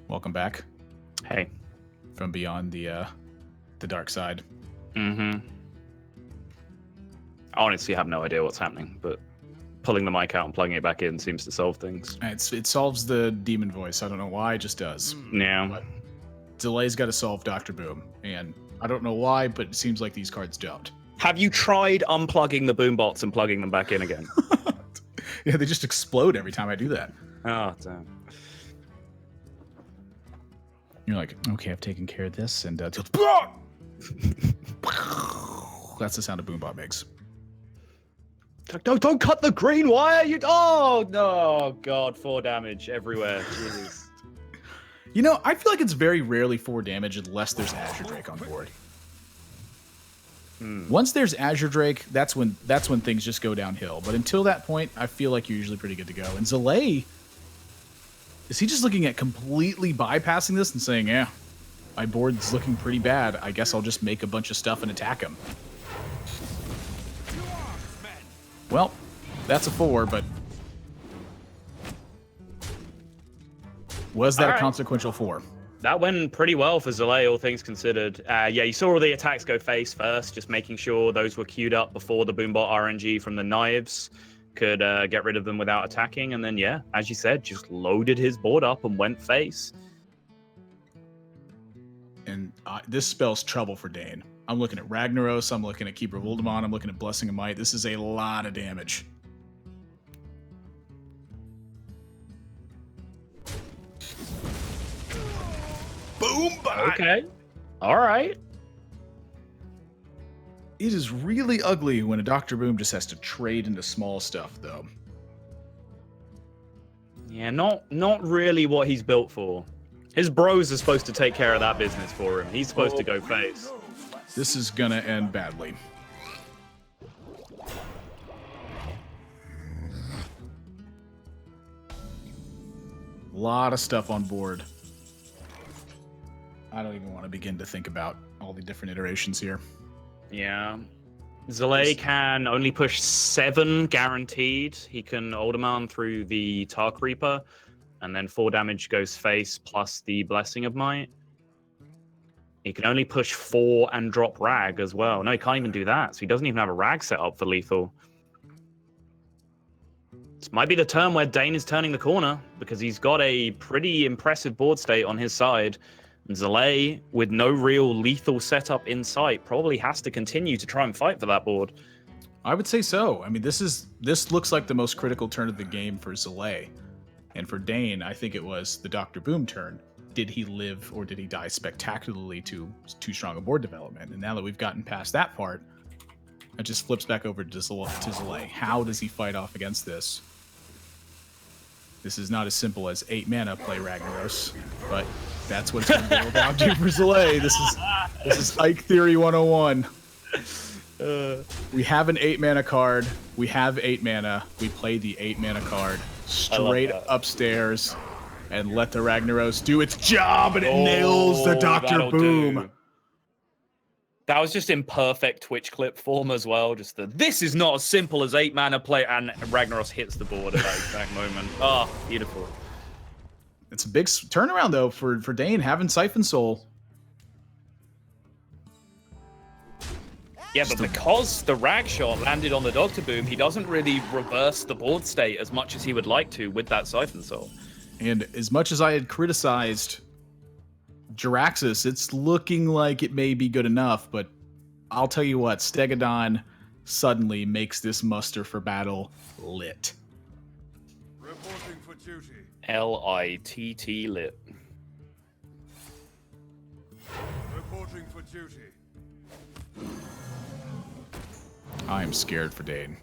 Welcome back. Hey. From beyond the dark side. Mm-hmm. I honestly have no idea what's happening, but pulling the mic out and plugging it back in seems to solve things. It solves the demon voice. I don't know why, it just does. Yeah. But Delay's got to solve Dr. Boom, and I don't know why, but it seems like these cards don't. Have you tried unplugging the boom bots and plugging them back in again? Yeah, they just explode every time I do that. Oh, damn. You're like, okay, I've taken care of this, and that's the sound a boombot makes. Don't cut the green wire! Oh no, God, 4 damage everywhere. Jesus. You know, I feel like it's very rarely 4 damage unless there's Azure Drake on board. Once there's Azure Drake, that's when things just go downhill. But until that point, I feel like you're usually pretty good to go. And Zalae, is he just looking at completely bypassing this and saying, yeah, my board's looking pretty bad. I guess I'll just make a bunch of stuff and attack him. Well, that's a 4, but was that a consequential 4? That went pretty well for Zalae, all things considered. Yeah, you saw all the attacks go face first, just making sure those were queued up before the Boombot RNG from the knives could get rid of them without attacking. And then, yeah, as you said, just loaded his board up and went face. And this spells trouble for Dane. I'm looking at Ragnaros, I'm looking at Keeper of Uldamon, I'm looking at Blessing of Might. This is a lot of damage. Boom! Okay. All right. It is really ugly when a Dr. Boom just has to trade into small stuff, though. Yeah, not really what he's built for. His bros are supposed to take care of that business for him. He's supposed to go face. This is gonna end badly. A lot of stuff on board. I don't even want to begin to think about all the different iterations here. Yeah. Zalae can only push 7 guaranteed. He can Alderman through the Tark Reaper, and then 4 damage goes face plus the Blessing of Might. He can only push 4 and drop Rag as well. No, he can't even do that, so he doesn't even have a Rag set up for lethal. This might be the turn where Dane is turning the corner, because he's got a pretty impressive board state on his side. And Zalae, with no real lethal setup in sight, probably has to continue to try and fight for that board. I would say so. I mean, this looks like the most critical turn of the game for Zalae. And for Dane, I think it was the Dr. Boom turn. Did he live or did he die spectacularly to too strong a board development? And now that we've gotten past that part, it just flips back over to Zalae. How does he fight off against this? This is not as simple as 8 mana play Ragnaros, but that's what it's going to boil down to for Zalae. This is Ike Theory 101. We have an 8 mana card. We have 8 mana. We play the 8 mana card straight upstairs and let the Ragnaros do its job, and it nails the Dr. Boom. That was just in perfect Twitch clip form as well. Just this is not as simple as 8 mana play, and Ragnaros hits the board at that exact moment. Oh, beautiful. It's a big turnaround, though, for Dane having Siphon Soul. Yeah, but because the Rag shot landed on the Dr. Boom, he doesn't really reverse the board state as much as he would like to with that Siphon Soul. And as much as I had criticized Jiraxis, it's looking like it may be good enough, but I'll tell you what, Stegadon suddenly makes this muster for battle lit. Reporting for duty. L-I-T-T lit. Reporting for duty. I'm scared for Dane.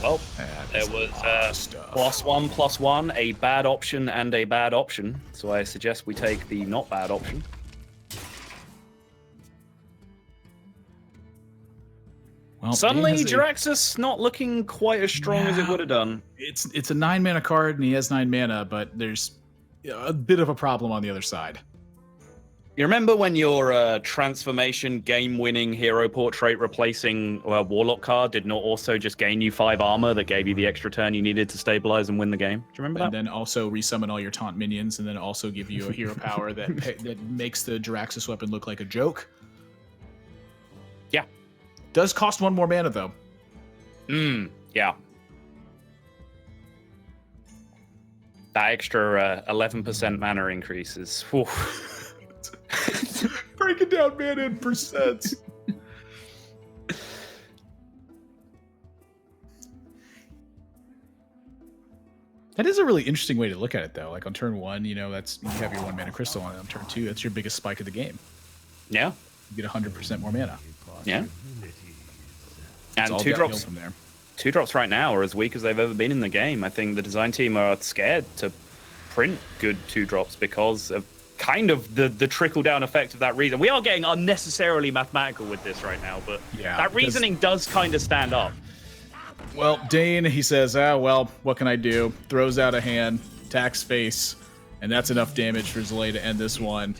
Well, That there is was a lot of stuff. +1/+1, a bad option and a bad option. So I suggest we take the not bad option. Well, Suddenly, Dane has Jiraxxus not looking quite as strong as it would have done. It's a 9-mana card, and he has 9 mana, but there's a bit of a problem on the other side. You remember when your transformation game-winning hero portrait replacing Warlock card did not also just gain you 5 armor that gave you the extra turn you needed to stabilize and win the game? Do you remember And that? then also resummon all your taunt minions, and then also give you a hero power that makes the Jiraxxus weapon look like a joke. Yeah. Does cost 1 more mana, though. Yeah. That extra 11% mana increase is... whew. Breaking down mana in percents. That is a really interesting way to look at it, though. Like on turn 1, you know, that's you have your 1 mana crystal, and on turn 2, that's your biggest spike of the game. Yeah. You get 100% more mana. Yeah. It's And all 2 downhill drops from there. 2 drops right now are as weak as they've ever been in the game. I think the design team are scared to print good 2 drops because of kind of the trickle-down effect of that reason. We are getting unnecessarily mathematical with this right now, but Yeah, that reasoning does kind of stand up. Well, Dane, he says, well, what can I do? Throws out a hand, attacks face, and that's enough damage for Zalae to end this one.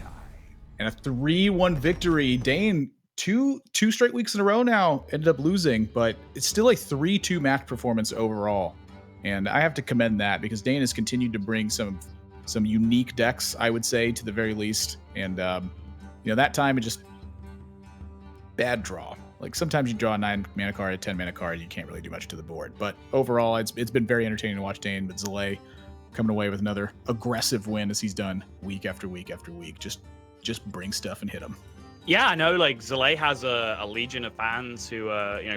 And a 3-1 victory. Dane, two straight weeks in a row now, ended up losing, but it's still a 3-2 match performance overall. And I have to commend that because Dane has continued to bring some unique decks, I would say, to the very least. And, that time it just bad draw. Like sometimes you draw a 9 mana card, a 10 mana card, you can't really do much to the board. But overall, it's been very entertaining to watch Dane. But Zalae coming away with another aggressive win as he's done week after week after week. Just bring stuff and hit him. Yeah, I know, like, Zalae has a legion of fans who,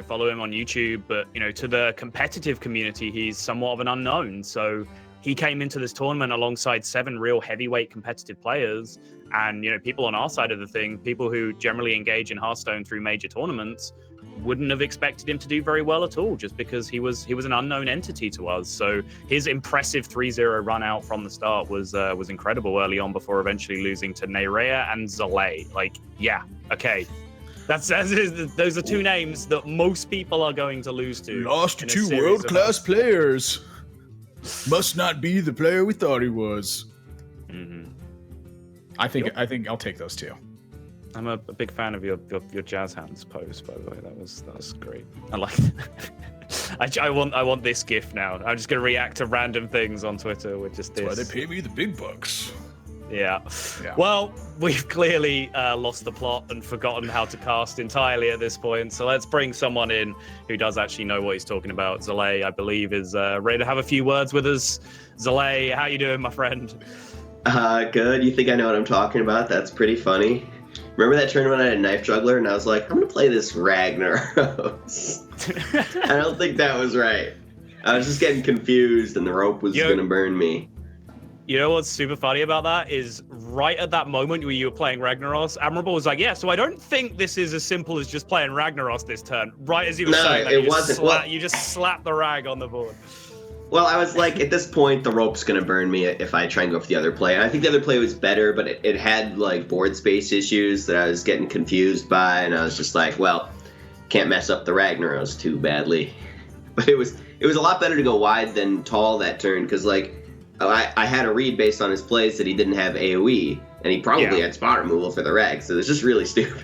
follow him on YouTube, but, to the competitive community, he's somewhat of an unknown. So he came into this tournament alongside 7 real heavyweight competitive players. And, people on our side of the thing, people who generally engage in Hearthstone through major tournaments, wouldn't have expected him to do very well at all, just because he was an unknown entity to us. So his impressive 3-0 run out from the start was incredible early on before eventually losing to Naryia and Zalae. Like, yeah, okay. Those are 2 names that most people are going to lose to. Lost to 2 world-class players. Must not be the player we thought he was. Mm-hmm. I think I'll take those 2. I'm a big fan of your jazz hands post, by the way. That was great. I like it. I want this GIF now. I'm just gonna react to random things on Twitter with just this. That's why they pay me the big bucks. Yeah. Well, we've clearly lost the plot and forgotten how to cast entirely at this point. So let's bring someone in who does actually know what he's talking about. Zalae, I believe, is ready to have a few words with us. Zalae, how you doing, my friend? Good. You think I know what I'm talking about? That's pretty funny. Remember that tournament I had a Knife Juggler, and I was like, I'm going to play this Ragnaros. I don't think that was right. I was just getting confused, and the rope was going to burn me. You know what's super funny about that is right at that moment where you were playing Ragnaros, Admirable was like, yeah, so I don't think this is as simple as just playing Ragnaros this turn. Right as you were saying that, it wasn't. You just slapped the rag on the board. Well, I was like, at this point, the rope's going to burn me if I try and go for the other play. And I think the other play was better, but it had, like, board space issues that I was getting confused by. And I was just like, well, can't mess up the Ragnaros too badly. But it was a lot better to go wide than tall that turn, because, like, I had a read based on his plays that he didn't have AoE, and he probably had spot removal for the rag, so it's just really stupid.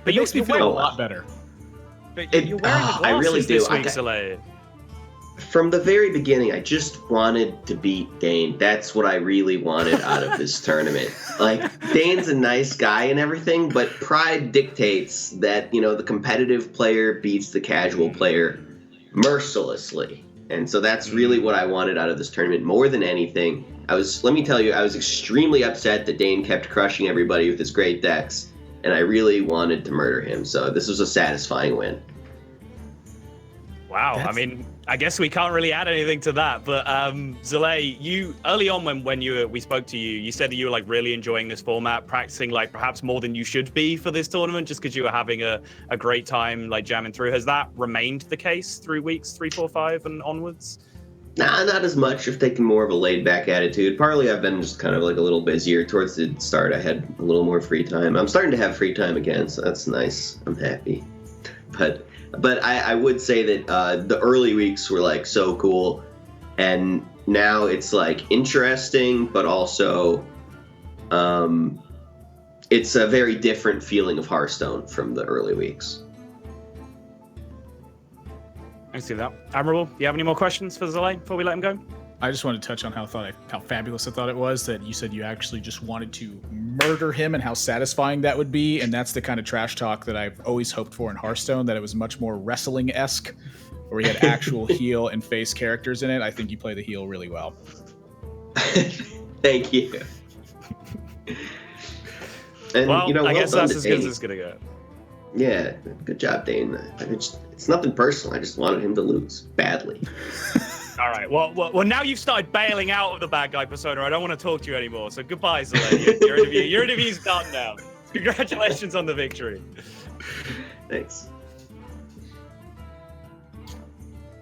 But it makes me feel a lot better. But you're wearing the glasses I really do. this week, Zalae. From the very beginning, I just wanted to beat Dane. That's what I really wanted out of this tournament. Like, Dane's a nice guy and everything, but pride dictates that, the competitive player beats the casual player mercilessly. And so that's really what I wanted out of this tournament more than anything. let me tell you, I was extremely upset that Dane kept crushing everybody with his great decks, and I really wanted to murder him. So this was a satisfying win. Wow, I mean, I guess we can't really add anything to that. But Zalae, you early on when we spoke to you, you said that you were like really enjoying this format, practicing like perhaps more than you should be for this tournament, just because you were having a great time like jamming through. Has that remained the case through weeks 3, 4, 5 and onwards? Nah, not as much. I've taken more of a laid-back attitude. Partly I've been just kind of like a little busier. Towards the start, I had a little more free time. I'm starting to have free time again, so that's nice. I'm happy. But I would say that the early weeks were like so cool, and now it's like interesting, but also it's a very different feeling of Hearthstone from the early weeks. I see that. Admirable, do you have any more questions for Zalae before we let him go? I just wanted to touch on how fabulous I thought it was that you said you actually just wanted to murder him and how satisfying that would be. And that's the kind of trash talk that I've always hoped for in Hearthstone, that it was much more wrestling-esque, where we had actual heel and face characters in it. I think you play the heel really well. Thank you. And, well, you know, I guess that's done as to good as Dane. it's going to go. Yeah, good job, Dane. It's nothing personal. I just wanted him to lose badly. All right. Well, now you've started bailing out of the bad guy persona. I don't want to talk to you anymore. So goodbye, Zalae. Your interview's done now. Congratulations on the victory. Thanks.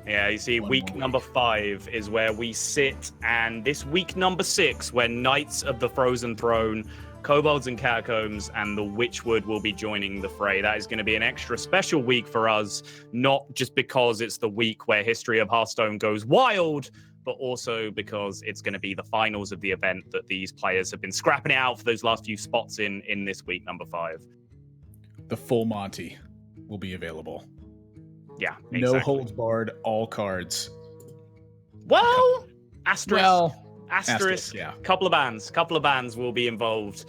Yeah, you see, week number 5 is where we sit, and this week number 6, when Knights of the Frozen Throne, Kobolds and Catacombs, and the Witchwood will be joining the fray. That is going to be an extra special week for us, not just because it's the week where History of Hearthstone goes wild, but also because it's going to be the finals of the event that these players have been scrapping it out for those last few spots in this week number 5. The full Monty will be available. Yeah, exactly. No holds barred, all cards. Well, asterisk. Asterisk, yeah. Couple of bands will be involved,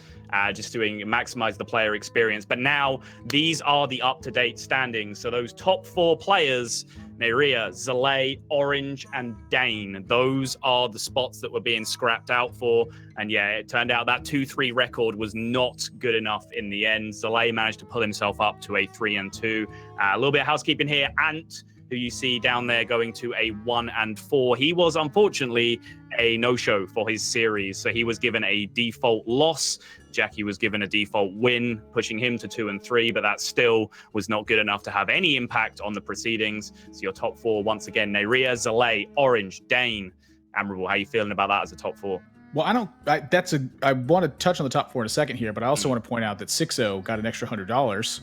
just doing maximize the player experience. But now these are the up-to-date standings. So those top 4 players, Naryia, Zalae, Orange, and Dane, those are the spots that were being scrapped out for. And yeah, it turned out that 2-3 record was not good enough in the end. Zalae managed to pull himself up to a 3-2. A little bit of housekeeping here. Ant, who you see down there, going to a 1-4. He was unfortunately a no-show for his series, so he was given a default loss. Jackie was given a default win, pushing him to 2-3, but that still was not good enough to have any impact on the proceedings. So your top 4, once again, Naryia, Zalae, Orange, Dane. Admirable, how are you feeling about that as a top 4? Well, I want to touch on the top 4 in a second here, but I also want to point out that 6-0 got an extra $100.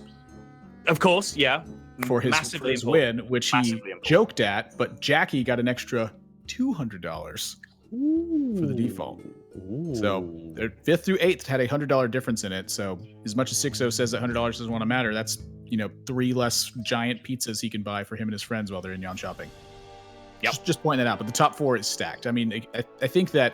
Of course, yeah. For his win, which he joked at, but Jackie got an extra $200 for the default. Ooh. So their 5th through 8th had a $100 difference in it. So as much as 6-0 says that $100 doesn't want to matter, that's 3 less giant pizzas he can buy for him and his friends while they're in Yon shopping. Yep. Just pointing that out. But the top 4 is stacked. I mean, I think that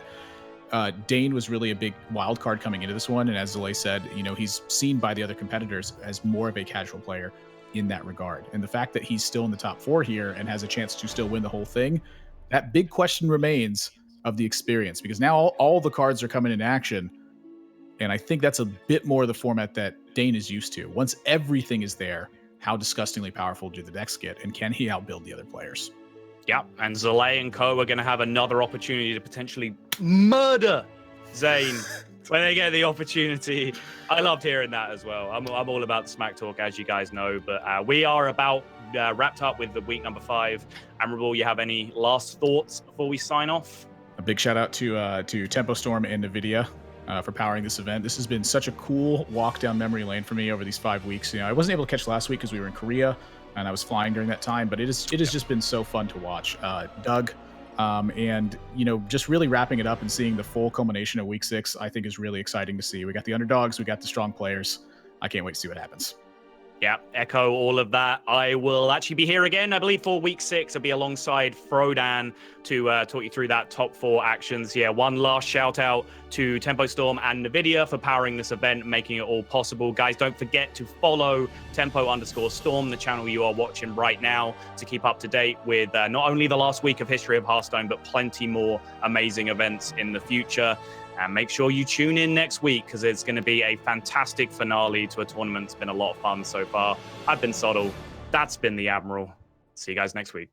Dane was really a big wild card coming into this one, and as Zalae said, he's seen by the other competitors as more of a casual player in that regard. And the fact that he's still in the top 4 here and has a chance to still win the whole thing, that big question remains of the experience, because now all the cards are coming in action, and I think that's a bit more of the format that Dane is used to. Once everything is there, how disgustingly powerful do the decks get, and can he outbuild the other players? Yeah, and Zalae and co are going to have another opportunity to potentially murder Zane when they get the opportunity. I loved hearing that as well. I'm all about the smack talk, as you guys know, but we are about wrapped up with the week number 5. Admirable, you have any last thoughts before we sign off? A big shout out to Tempo Storm and NVIDIA for powering this event. This has been such a cool walk down memory lane for me over these 5 weeks. I wasn't able to catch last week because we were in Korea and I was flying during that time, but it has just been so fun to watch. Doug, and just really wrapping it up and seeing the full culmination of week 6, I think is really exciting to see. We got the underdogs, we got the strong players. I can't wait to see what happens. Yeah, echo all of that. I will actually be here again, I believe, for week 6. I'll be alongside Frodan to talk you through that top 4 actions. Yeah, one last shout out to Tempo Storm and Nvidia for powering this event, making it all possible. Guys, don't forget to follow Tempo_Storm, the channel you are watching right now, to keep up to date with not only the last week of History of Hearthstone, but plenty more amazing events in the future. And make sure you tune in next week because it's going to be a fantastic finale to a tournament. It's been a lot of fun so far. I've been Soddle. That's been the Admiral. See you guys next week.